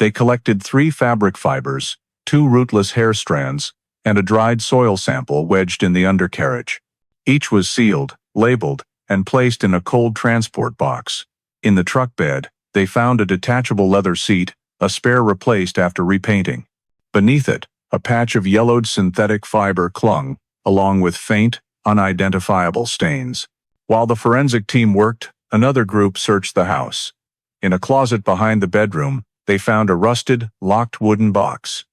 They collected 3 fabric fibers, 2 rootless hair strands, and a dried soil sample wedged in the undercarriage. Each was sealed, labeled, and placed in a cold transport box. In the truck bed, they found a detachable leather seat, a spare replaced after repainting. Beneath it, a patch of yellowed synthetic fiber clung, along with faint, unidentifiable stains. While the forensic team worked, another group searched the house. In a closet behind the bedroom, they found a rusted, locked wooden box.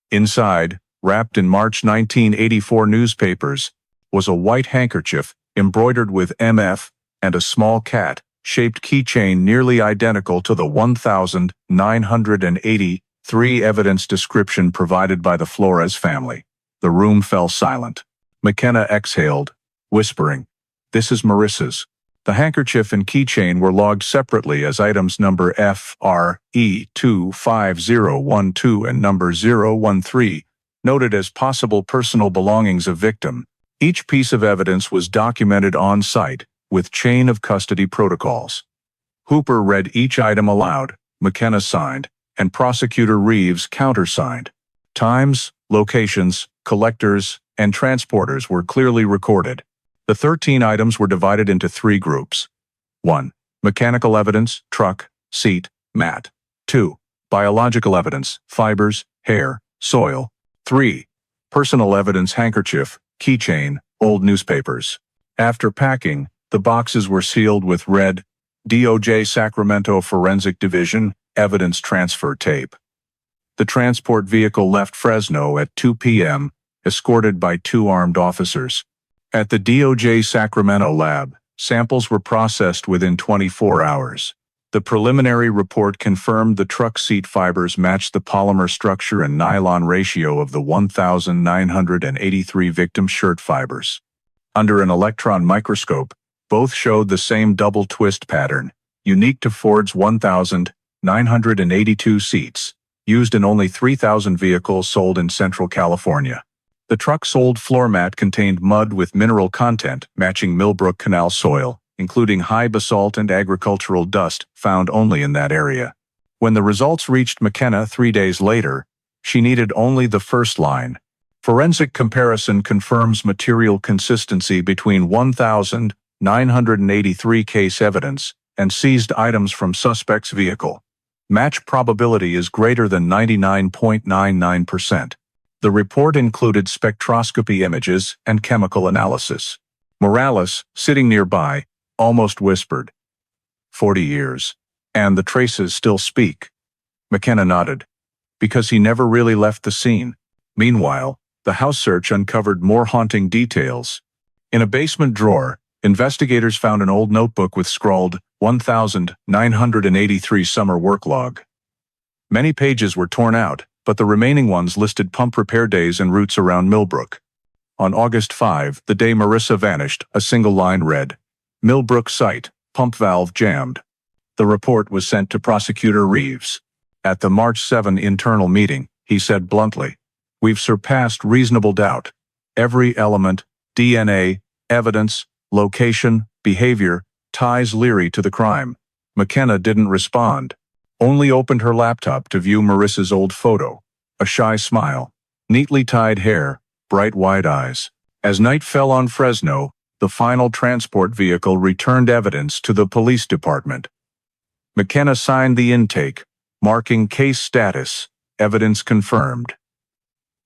Inside, wrapped in March 1984 newspapers, was a white handkerchief embroidered with MF and a small cat-shaped keychain nearly identical to the 1983 evidence description provided by the Flores family. The room fell silent. McKenna exhaled, whispering, This is Marissa's. The handkerchief and keychain were logged separately as items number FRE25012 and number 013, noted as possible personal belongings of victim. Each piece of evidence was documented on site, with chain of custody protocols. Hooper read each item aloud, McKenna signed, and Prosecutor Reeves countersigned. Times, locations, collectors, and transporters were clearly recorded. The 13 items were divided into 3 groups. 1. Mechanical evidence, truck, seat, mat. 2. Biological evidence, fibers, hair, soil. 3. Personal evidence, handkerchief, keychain, old newspapers. After packing, the boxes were sealed with red DOJ Sacramento Forensic Division evidence transfer tape. The transport vehicle left Fresno at 2 p.m., escorted by 2 armed officers. At the DOJ Sacramento lab, samples were processed within 24 hours. The preliminary report confirmed the truck seat fibers matched the polymer structure and nylon ratio of the 1,983 victim shirt fibers. Under an electron microscope, both showed the same double twist pattern, unique to Ford's 1,982 seats, used in only 3,000 vehicles sold in Central California. The truck-sold floor mat contained mud with mineral content matching Millbrook Canal soil, including high basalt and agricultural dust found only in that area. When the results reached McKenna 3 days later, she needed only the first line. Forensic comparison confirms material consistency between 1,983 case evidence and seized items from suspect's vehicle. Match probability is greater than 99.99%. The report included spectroscopy images and chemical analysis. Morales, sitting nearby, almost whispered, 40 years. And the traces still speak. McKenna nodded, because he never really left the scene. Meanwhile, the house search uncovered more haunting details. In a basement drawer, investigators found an old notebook with scrawled 1,983 summer work log. Many pages were torn out, but the remaining ones listed pump repair days and routes around Millbrook. On August 5, the day Marissa vanished, a single line read, Millbrook site, pump valve jammed. The report was sent to Prosecutor Reeves. At the March 7 internal meeting, he said bluntly, we've surpassed reasonable doubt. Every element, DNA, evidence, location, behavior, ties Leary to the crime. McKenna didn't respond. Only opened her laptop to view Marissa's old photo. A shy smile, neatly tied hair, bright wide eyes. As night fell on Fresno, the final transport vehicle returned evidence to the police department. McKenna signed the intake, marking case status, evidence confirmed.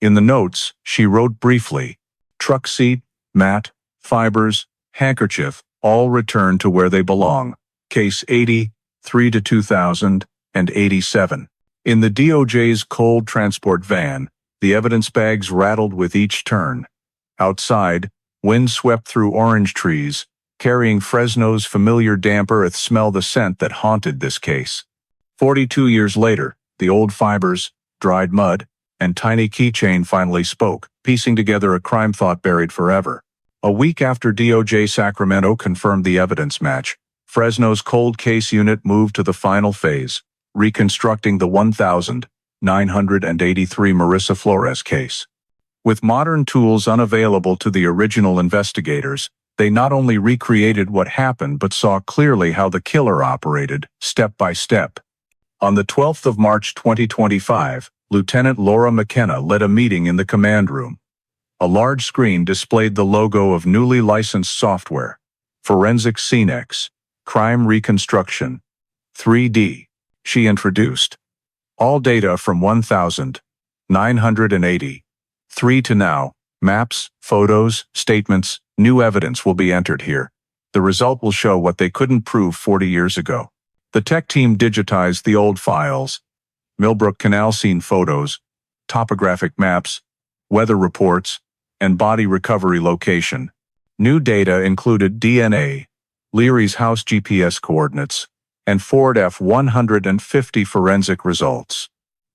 In the notes, she wrote briefly, truck seat, mat, fibers, handkerchief, all returned to where they belong. Case 80, 3-2000, and 87. In the DOJ's cold transport van, the evidence bags rattled with each turn. Outside, wind swept through orange trees, carrying Fresno's familiar damp earth smell, the scent that haunted this case. 42 years later, the old fibers, dried mud, and tiny keychain finally spoke, piecing together a crime thought buried forever. A week after DOJ Sacramento confirmed the evidence match, Fresno's cold case unit moved to the final phase, reconstructing the 1,983 Marissa Flores case. With modern tools unavailable to the original investigators, they not only recreated what happened but saw clearly how the killer operated, step by step. On the 12th of March 2025, Lieutenant Laura McKenna led a meeting in the command room. A large screen displayed the logo of newly licensed software, Forensic Scenex, Crime Reconstruction, 3D. She introduced all data from 1,983 to now, maps, photos, statements, new evidence will be entered here. The result will show what they couldn't prove 40 years ago. The tech team digitized the old files, Millbrook Canal scene photos, topographic maps, weather reports, and body recovery location. New data included DNA, Leary's house GPS coordinates, and Ford F-150 forensic results.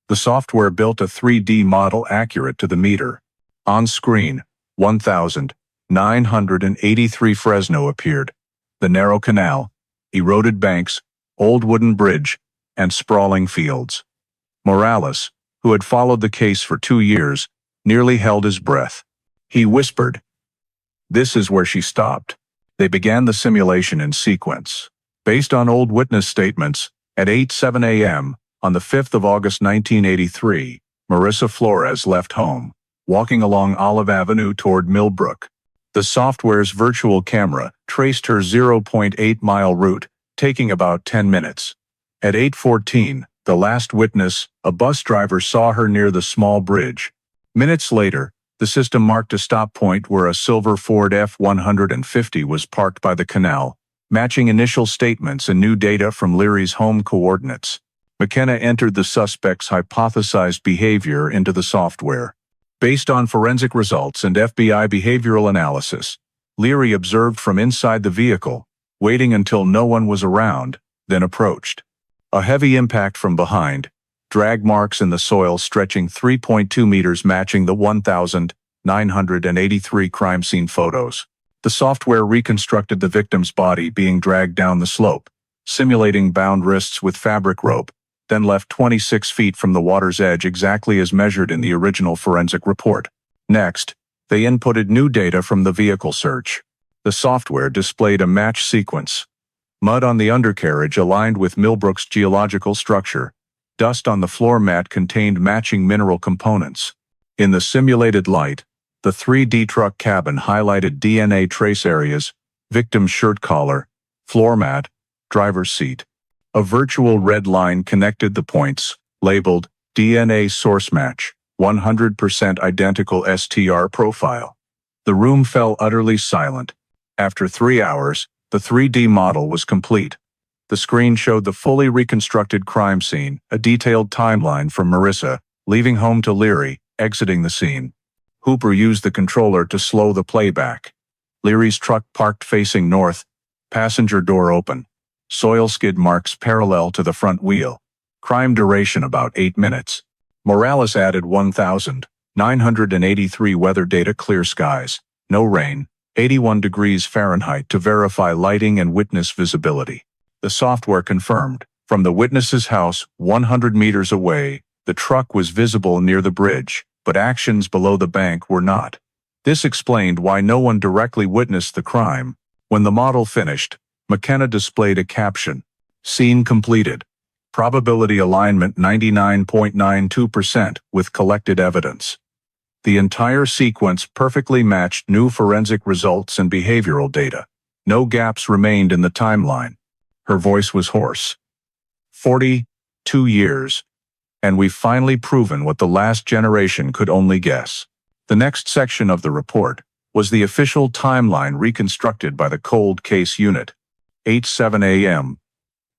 The software built a 3D model accurate to the meter. On screen, 1,000, 983 Fresno appeared. The narrow canal, eroded banks, old wooden bridge, and sprawling fields. Morales, who had followed the case for 2 years, nearly held his breath. He whispered, "This is where she stopped." They began the simulation in sequence. Based on old witness statements, at 8:07 a.m., on the 5th of August 1983, Marissa Flores left home, walking along Olive Avenue toward Millbrook. The software's virtual camera traced her 0.8-mile route, taking about 10 minutes. At 8:14, the last witness, a bus driver, saw her near the small bridge. Minutes later, the system marked a stop point where a silver Ford F-150 was parked by the canal, matching initial statements and new data from Leary's home coordinates. McKenna entered the suspect's hypothesized behavior into the software. Based on forensic results and FBI behavioral analysis, Leary observed from inside the vehicle, waiting until no one was around, then approached. A heavy impact from behind, drag marks in the soil stretching 3.2 meters matching the 1,983 crime scene photos. The software reconstructed the victim's body being dragged down the slope, simulating bound wrists with fabric rope, then left 26 feet from the water's edge exactly as measured in the original forensic report. Next, they inputted new data from the vehicle search. The software displayed a match sequence. Mud on the undercarriage aligned with Millbrook's geological structure. Dust on the floor mat contained matching mineral components. In the simulated light, the 3D truck cabin highlighted DNA trace areas: victim's shirt collar, floor mat, driver's seat. A virtual red line connected the points, labeled DNA source match, 100% identical STR profile. The room fell utterly silent. After 3 hours, the 3D model was complete. The screen showed the fully reconstructed crime scene, a detailed timeline from Marissa, leaving home to Leary, exiting the scene. Hooper used the controller to slow the playback. Leary's truck parked facing north, passenger door open. Soil skid marks parallel to the front wheel. Crime duration about 8 minutes. Morales added 1,983 weather data: clear skies, no rain, 81 degrees Fahrenheit to verify lighting and witness visibility. The software confirmed, from the witness's house 100 meters away, the truck was visible near the bridge, but actions below the bank were not. This explained why no one directly witnessed the crime. When the model finished, McKenna displayed a caption: "Scene completed. Probability alignment 99.92% with collected evidence." The entire sequence perfectly matched new forensic results and behavioral data. No gaps remained in the timeline. Her voice was hoarse. 42 years. And we've finally proven what the last generation could only guess. The next section of the report was the official timeline reconstructed by the cold case unit. 8:07 a.m.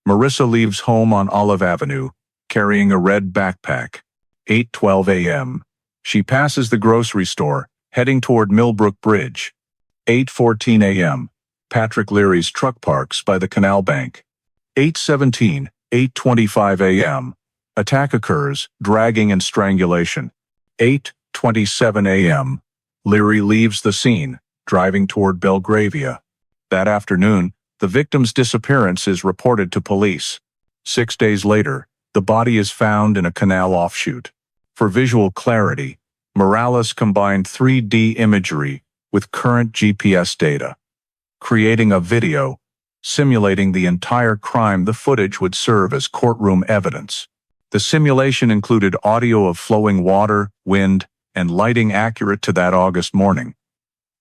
Marissa leaves home on Olive Avenue, carrying a red backpack. 8:12 a.m. She passes the grocery store, heading toward Millbrook Bridge. 8:14 a.m. Patrick Leary's truck parks by the canal bank. 8:17, 8:25 a.m. Attack occurs, dragging and strangulation. 8:27 a.m. Leary leaves the scene, driving toward Belgravia. That afternoon, the victim's disappearance is reported to police. 6 days later, the body is found in a canal offshoot. For visual clarity, Morales combined 3D imagery with current GPS data, creating a video simulating the entire crime. The footage would serve as courtroom evidence. The simulation included audio of flowing water, wind, and lighting accurate to that August morning.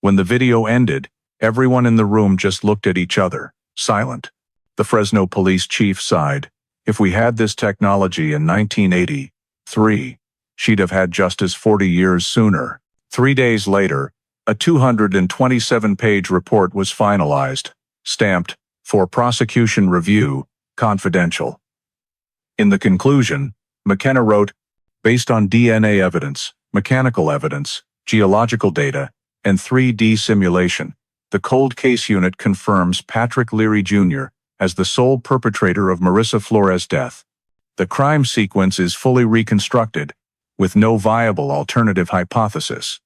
When the video ended, everyone in the room just looked at each other, silent. The Fresno police chief sighed. If we had this technology in 1983, she'd have had justice 40 years sooner. 3 days later, a 227-page report was finalized, stamped, "For prosecution review, confidential." In the conclusion, McKenna wrote, "Based on DNA evidence, mechanical evidence, geological data, and 3D simulation, the cold case unit confirms Patrick Leary Jr. as the sole perpetrator of Marissa Flores' death. The crime sequence is fully reconstructed, with no viable alternative hypothesis."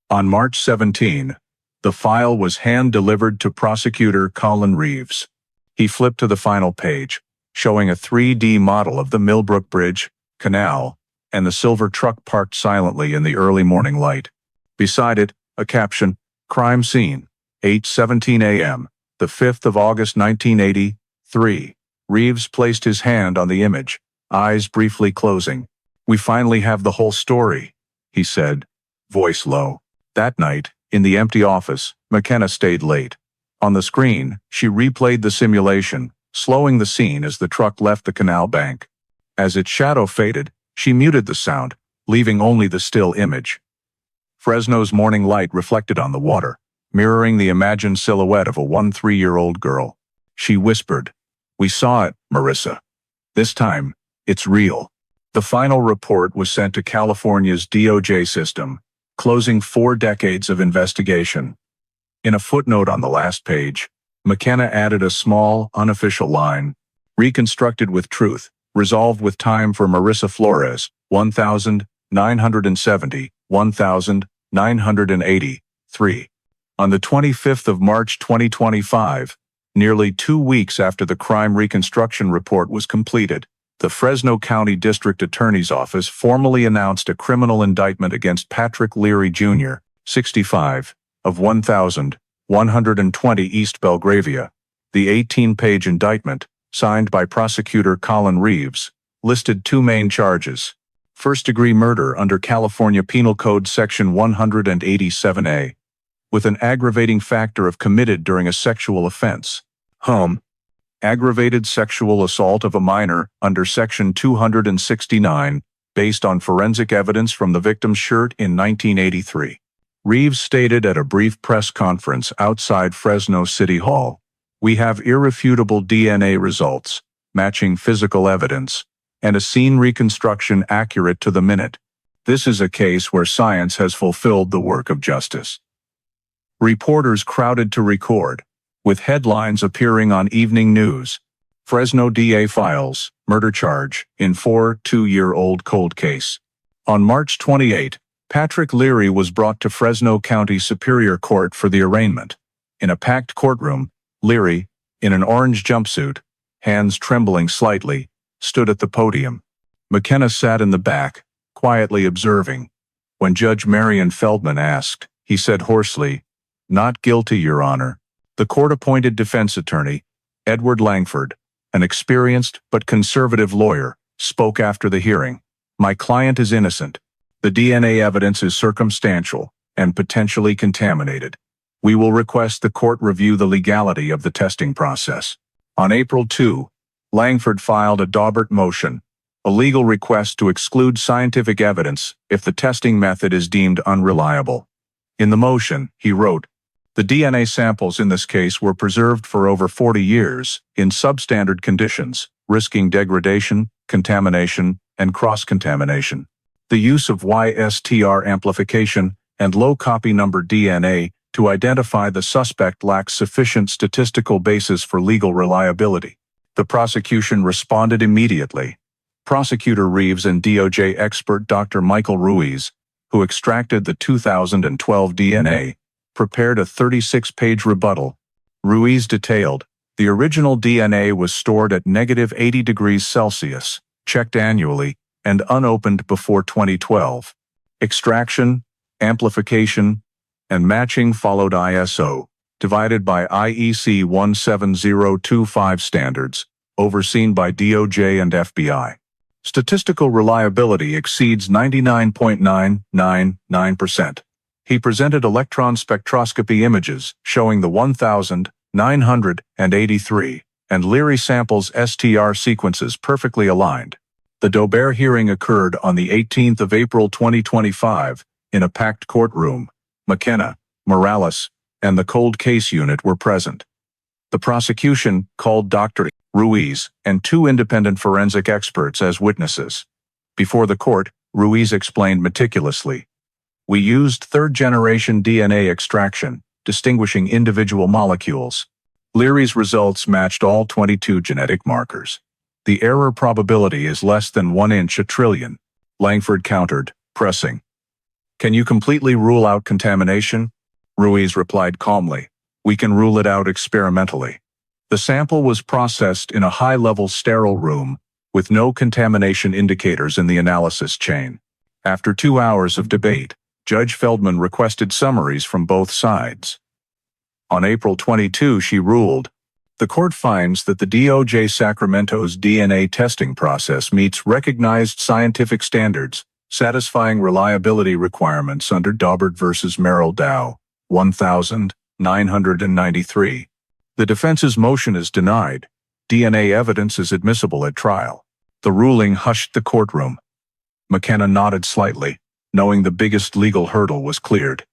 On March 17, The file was hand-delivered to prosecutor Colin Reeves. He flipped to the final page, showing a 3D model of the Millbrook Bridge, canal, and the silver truck parked silently in the early morning light. Beside it, a caption, "Crime scene, 8:17 a.m., the 5th of August 1983. Reeves placed his hand on the image, eyes briefly closing. "We finally have the whole story," he said, voice low. That night, in the empty office, McKenna stayed late. On the screen, she replayed the simulation, slowing the scene as the truck left the canal bank. As its shadow faded, she muted the sound, leaving only the still image. Fresno's morning light reflected on the water, mirroring the imagined silhouette of a 13-year-old girl. She whispered, "We saw it, Marissa. This time, it's real." The final report was sent to California's DOJ system, closing 4 decades of investigation. In a footnote on the last page, McKenna added a small, unofficial line, "Reconstructed with truth, resolved with time for Marissa Flores, 1970, 1983. On the 25th of March 2025, nearly 2 weeks after the crime reconstruction report was completed, the Fresno County District Attorney's Office formally announced a criminal indictment against Patrick Leary Jr., 65, of 1120 East Belgravia. The 18-page indictment, signed by prosecutor Colin Reeves, listed 2 main charges. First-degree murder under California Penal Code Section 187A, with an aggravating factor of committed during a sexual offense. Aggravated sexual assault of a minor under Section 269, based on forensic evidence from the victim's shirt in 1983. Reeves stated at a brief press conference outside Fresno City Hall, "We have irrefutable DNA results, matching physical evidence, and a scene reconstruction accurate to the minute. This is a case where science has fulfilled the work of justice." Reporters crowded to record, with headlines appearing on evening news. Fresno DA files, murder charge, in 2-year-old cold case. On March 28, Patrick Leary was brought to Fresno County Superior Court for the arraignment. In a packed courtroom, Leary, in an orange jumpsuit, hands trembling slightly, stood at the podium. McKenna sat in the back, quietly observing. When Judge Marion Feldman asked, he said hoarsely, "Not guilty, Your Honor." The court-appointed defense attorney, Edward Langford, an experienced but conservative lawyer, spoke after the hearing. "My client is innocent. The DNA evidence is circumstantial and potentially contaminated. We will request the court review the legality of the testing process." On April 2, Langford filed a Daubert motion, a legal request to exclude scientific evidence if the testing method is deemed unreliable. In the motion, he wrote, "The DNA samples in this case were preserved for over 40 years in substandard conditions, risking degradation, contamination, and cross-contamination. The use of YSTR amplification and low copy number DNA to identify the suspect lacks sufficient statistical basis for legal reliability." The prosecution responded immediately. Prosecutor Reeves and DOJ expert Dr. Michael Ruiz, who extracted the 2012 DNA, prepared a 36-page rebuttal. Ruiz detailed, "The original DNA was stored at -80 degrees Celsius, checked annually, and unopened before 2012. Extraction, amplification, and matching followed ISO, divided by IEC 17025 standards, overseen by DOJ and FBI. Statistical reliability exceeds 99.999%. He presented electron spectroscopy images showing the 1983 and Leary samples STR sequences perfectly aligned. The Daubert hearing occurred on the 18th of April 2025 in a packed courtroom. McKenna, Morales, and the cold case unit were present. The prosecution called Dr. Ruiz and 2 independent forensic experts as witnesses. Before the court, Ruiz explained meticulously, "We used 3rd-generation DNA extraction, distinguishing individual molecules. Leary's results matched all 22 genetic markers. The error probability is less than 1 in a trillion," Langford countered, pressing. "Can you completely rule out contamination?" Ruiz replied calmly. "We can rule it out experimentally." The sample was processed in a high-level sterile room, with no contamination indicators in the analysis chain. After 2 hours of debate, Judge Feldman requested summaries from both sides. On April 22, she ruled, "The court finds that the DOJ Sacramento's DNA testing process meets recognized scientific standards, satisfying reliability requirements under Daubert v. Merrill Dow, 1993. The defense's motion is denied. DNA evidence is admissible at trial." The ruling hushed the courtroom. McKenna nodded slightly, knowing the biggest legal hurdle was cleared.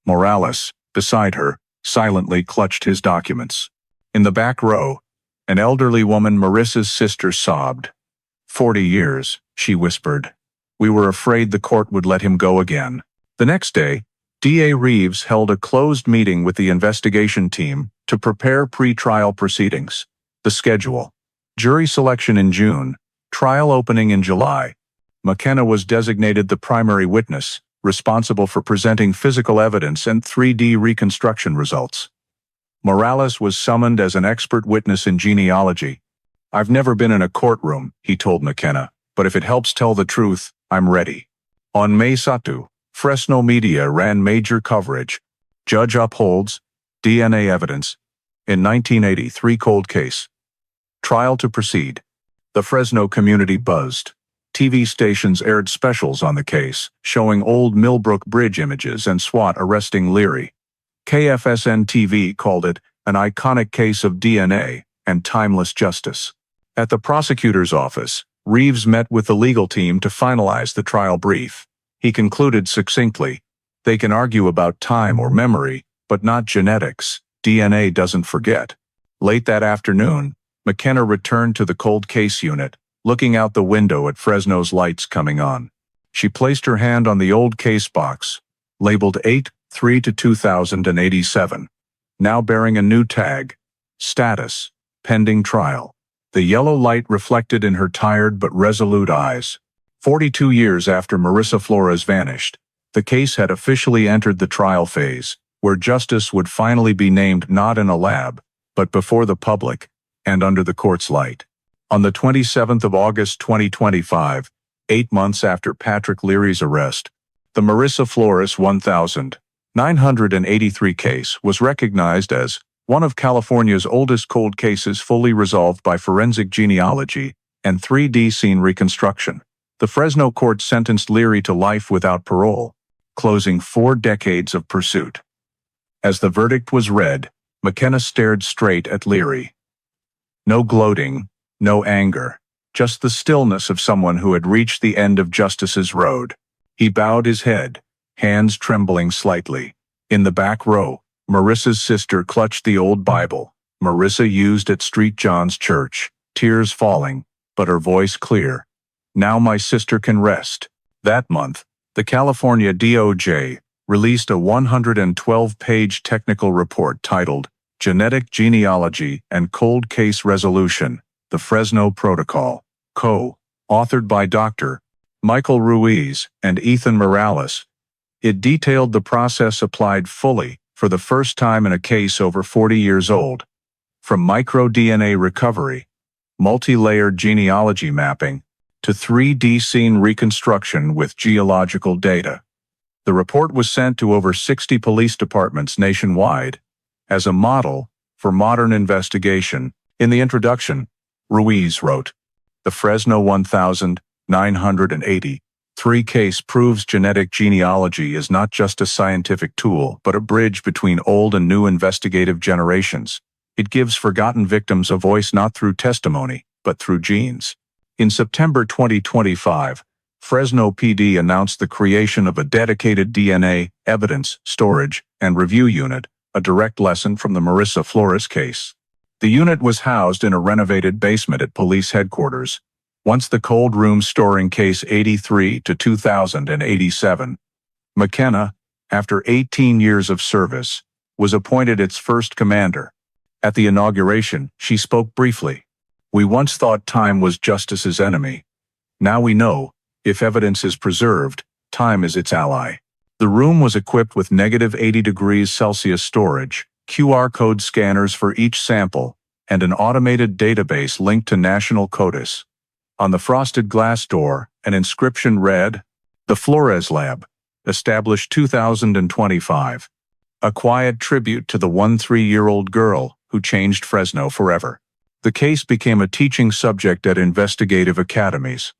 Morales, beside her, silently clutched his documents. In the back row, an elderly woman, Marissa's sister, sobbed. 40 years, she whispered. "We were afraid the court would let him go again." The next day, DA Reeves held a closed meeting with the investigation team to prepare pre-trial proceedings. The schedule: jury selection in June, trial opening in July. McKenna was designated the primary witness, responsible for presenting physical evidence and 3D reconstruction results. Morales was summoned as an expert witness in genealogy. "I've never been in a courtroom," he told McKenna, "but if it helps tell the truth, I'm ready." On May 2, Fresno media ran major coverage. Judge upholds DNA evidence in 1983 cold case. Trial to proceed. The Fresno community buzzed. TV stations aired specials on the case, showing old Millbrook Bridge images and SWAT arresting Leary. KFSN-TV called it an iconic case of DNA and timeless justice. At the prosecutor's office, Reeves met with the legal team to finalize the trial brief. He concluded succinctly, "They can argue about time or memory, but not genetics. DNA doesn't forget." Late that afternoon, McKenna returned to the cold case unit, looking out the window at Fresno's lights coming on. She placed her hand on the old case box, labeled 8-3-2087, now bearing a new tag, status, pending trial. The yellow light reflected in her tired but resolute eyes. 42 years after Marissa Flores vanished, the case had officially entered the trial phase, where justice would finally be named not in a lab, but before the public, and under the court's light. On the 27th of August 2025, 8 months after Patrick Leary's arrest, the Marissa Flores 1983 case was recognized as one of California's oldest cold cases fully resolved by forensic genealogy and 3D scene reconstruction. The Fresno court sentenced Leary to life without parole, closing 4 decades of pursuit. As the verdict was read, McKenna stared straight at Leary. No gloating, no anger, just the stillness of someone who had reached the end of justice's road. He bowed his head, hands trembling slightly. In the back row, Marissa's sister clutched the old Bible Marissa used at St. John's Church, tears falling, but her voice clear. "Now my sister can rest." That month, the California DOJ released a 112-page technical report titled Genetic Genealogy and Cold Case Resolution, the Fresno Protocol, co-authored by Dr. Michael Ruiz and Ethan Morales. It detailed the process applied fully for the first time in a case over 40 years old. From micro-DNA recovery, multi-layered genealogy mapping, to 3D scene reconstruction with geological data. The report was sent to over 60 police departments nationwide as a model for modern investigation. In the introduction, Ruiz wrote, "The Fresno 1983 case proves genetic genealogy is not just a scientific tool, but a bridge between old and new investigative generations. It gives forgotten victims a voice not through testimony, but through genes." In September 2025, Fresno PD announced the creation of a dedicated DNA evidence storage and review unit, a direct lesson from the Marissa Flores case. The unit was housed in a renovated basement at police headquarters, once the cold room storing case 83-2087. McKenna, after 18 years of service, was appointed its first commander. At the inauguration, she spoke briefly. "We once thought time was justice's enemy. Now we know, if evidence is preserved, time is its ally." The room was equipped with -80 degrees Celsius storage, QR code scanners for each sample, and an automated database linked to national CODIS. On the frosted glass door, an inscription read, "The Flores Lab, established 2025. A quiet tribute to the 13-year-old girl who changed Fresno forever." The case became a teaching subject at investigative academies.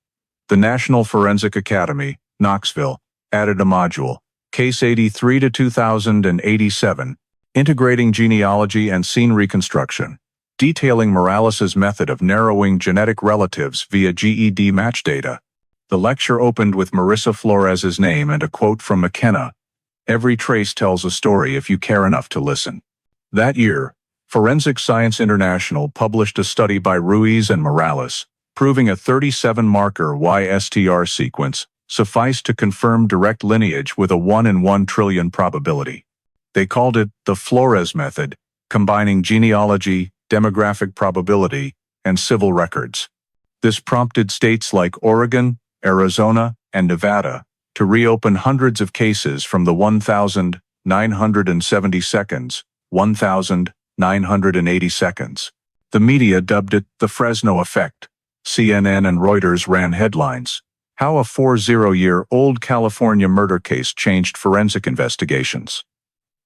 The National Forensic Academy, Knoxville, added a module, Case 83 to 2087, integrating genealogy and scene reconstruction, detailing Morales's method of narrowing genetic relatives via GED match data. The lecture opened with Marissa Flores's name and a quote from McKenna, "Every trace tells a story if you care enough to listen." That year, Forensic Science International published a study by Ruiz and Morales, proving a 37-marker YSTR sequence sufficed to confirm direct lineage with a 1 in 1 trillion probability. They called it the Flores method, combining genealogy, demographic probability, and civil records. This prompted states like Oregon, Arizona, and Nevada to reopen hundreds of cases from the 1,970 seconds, 1,980 seconds. The media dubbed it the Fresno effect. CNN and Reuters ran headlines, "How a 40-year-old California murder case changed forensic investigations."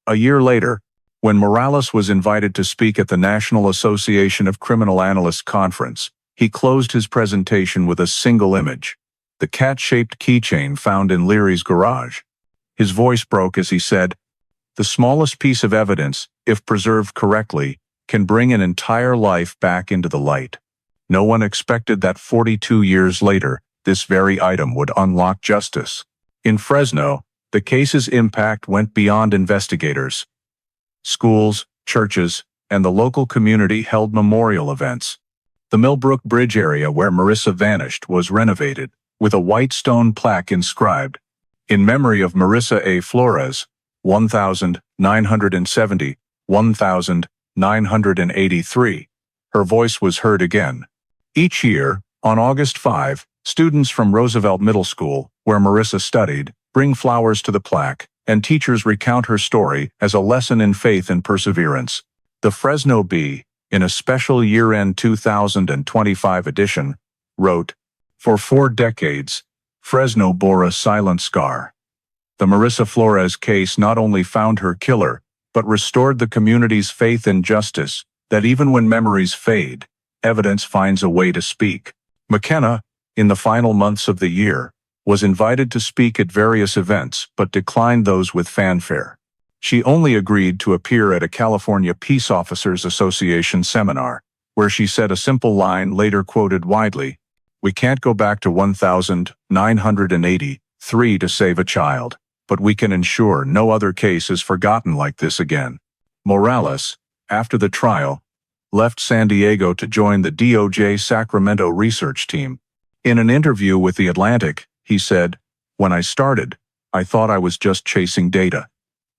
A year later, when Morales was invited to speak at the National Association of Criminal Analysts conference, he closed his presentation with a single image, the cat-shaped keychain found in Leary's garage. His voice broke as he said, "The smallest piece of evidence, if preserved correctly, can bring an entire life back into the light." No one expected that 42 years later, this very item would unlock justice. In Fresno, the case's impact went beyond investigators. Schools, churches, and the local community held memorial events. The Millbrook Bridge area where Marissa vanished was renovated, with a white stone plaque inscribed, "In memory of Marissa A. Flores, 1970, 1983. Her voice was heard again. Each year, on August 5, students from Roosevelt Middle School, where Marissa studied, bring flowers to the plaque, and teachers recount her story as a lesson in faith and perseverance. The Fresno Bee, in a special year-end 2025 edition, wrote, "For 4 decades, Fresno bore a silent scar." The Marissa Flores case not only found her killer, but restored the community's faith in justice, that even when memories fade, evidence finds a way to speak. McKenna, in the final months of the year, was invited to speak at various events but declined those with fanfare. She only agreed to appear at a California Peace Officers Association seminar, where she said a simple line later quoted widely, "We can't go back to 1983 to save a child, but we can ensure no other case is forgotten like this again." Morales, after the trial, left San Diego to join the DOJ Sacramento research team. In an interview with The Atlantic, he said, "When I started, I thought I was just chasing data.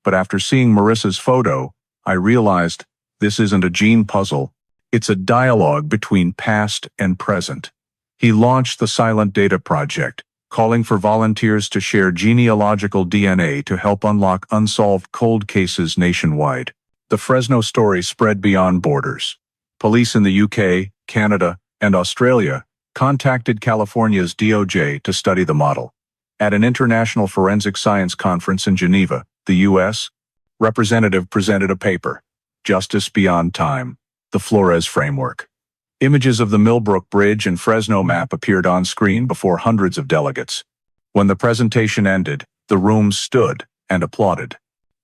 But after seeing Marissa's photo, I realized this isn't a gene puzzle. It's a dialogue between past and present." He launched the Silent Data Project, calling for volunteers to share genealogical DNA to help unlock unsolved cold cases nationwide. The Fresno story spread beyond borders. Police in the UK, Canada, and Australia contacted California's DOJ to study the model. At an international forensic science conference in Geneva, the US, representative presented a paper, "Justice Beyond Time, the Flores Framework." Images of the Millbrook Bridge and Fresno map appeared on screen before hundreds of delegates. When the presentation ended, the room stood and applauded.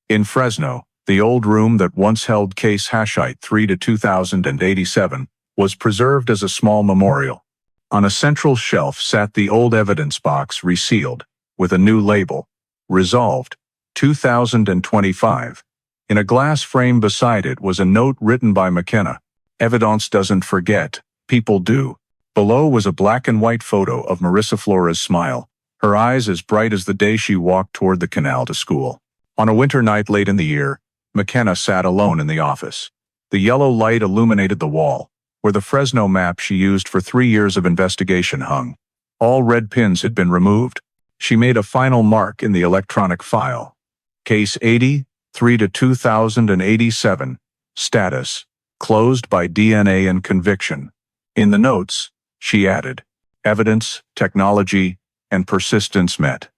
In Fresno, the old room that once held case Hashite 3 to 2087 was preserved as a small memorial. On a central shelf sat the old evidence box resealed, with a new label, "Resolved, 2025. In a glass frame beside it was a note written by McKenna, "Evidence doesn't forget, people do." Below was a black and white photo of Marissa Flores' smile, her eyes as bright as the day she walked toward the canal to school. On a winter night late in the year, McKenna sat alone in the office. The yellow light illuminated the wall, where the Fresno map she used for 3 years of investigation hung. All red pins had been removed. she made a final mark in the electronic file. Case 83 to 2087. Status: closed by DNA and conviction. In the notes, she added, evidence, technology, and persistence met.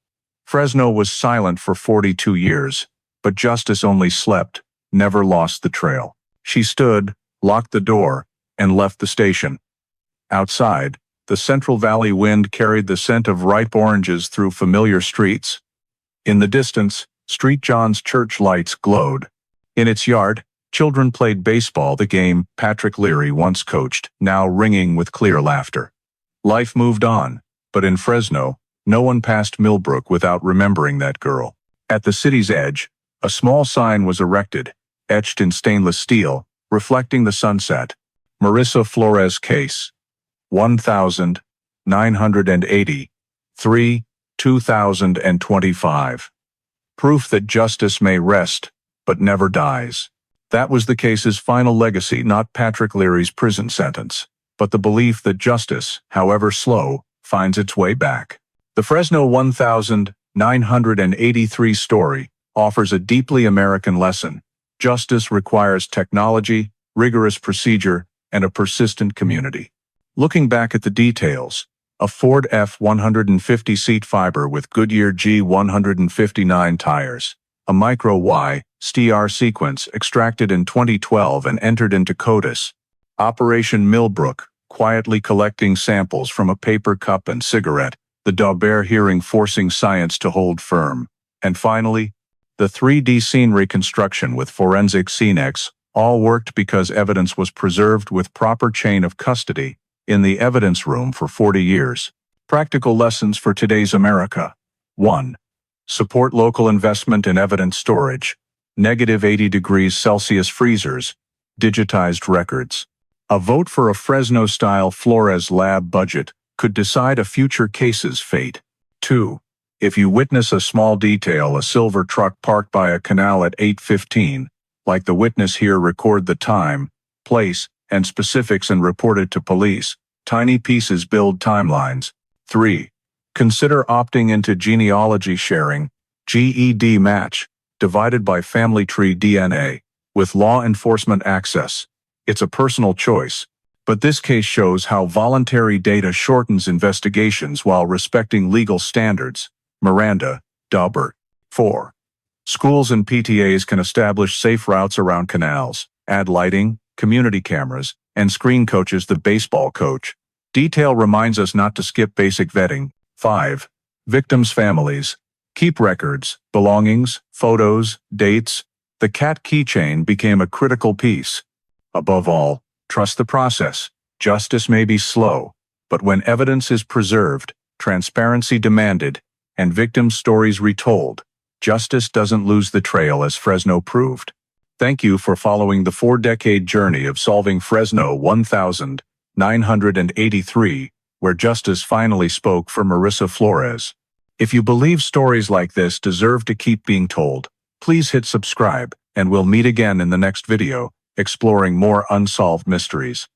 Fresno was silent for 42 years, but justice only slept, never lost the trail. She stood, locked the door, and left the station. Outside, the Central Valley wind carried the scent of ripe oranges through familiar streets. In the distance, St. John's Church lights glowed. In its yard, children played baseball, the game Patrick Leary once coached, now ringing with clear laughter. Life moved on, but in Fresno, no one passed Millbrook without remembering that girl. At the city's edge, a small sign was erected, etched in stainless steel, reflecting the sunset. Marissa Flores case. 1983, 2025. Proof that justice may rest, but never dies. That was the case's final legacy, not Patrick Leary's prison sentence, but the belief that justice, however slow, finds its way back. The Fresno 1983 story offers a deeply American lesson. Justice requires technology, rigorous procedure, and a persistent community. Looking back at the details, a Ford F-150 seat fiber with Goodyear G159 tires, a micro Y STR sequence extracted in 2012 and entered into CODIS. Operation Millbrook, quietly collecting samples from a paper cup and cigarette, the Daubert hearing forcing science to hold firm. And finally, the 3D scene reconstruction with forensic CNEX, all worked because evidence was preserved with proper chain of custody in the evidence room for 40 years. Practical lessons for today's America. 1. Support local investment in evidence storage. -80°C freezers. Digitized records. A vote for a Fresno-style Flores lab budget could decide a future case's fate. 2. If you witness a small detail, a silver truck parked by a canal at 8:15, like the witness here, record the time, place, and specifics and report it to police. Tiny pieces build timelines. 3. Consider opting into genealogy sharing, GED match, divided by family tree DNA, with law enforcement access. It's a personal choice, but this case shows how voluntary data shortens investigations while respecting legal standards. Miranda, Daubert. 4. Schools and PTAs can establish safe routes around canals, add lighting, community cameras, and screen coaches. The baseball coach. Detail reminds us not to skip basic vetting. 5. Victims' families. Keep records, belongings, photos, dates. The cat keychain became a critical piece. Above all, trust the process. Justice may be slow, but when evidence is preserved, transparency demanded, and victim stories retold, justice doesn't lose the trail, as Fresno proved. Thank you for following the 4-decade journey of solving Fresno 1983, where justice finally spoke for Marissa Flores. If you believe stories like this deserve to keep being told, please hit subscribe, and we'll meet again in the next video, exploring more unsolved mysteries.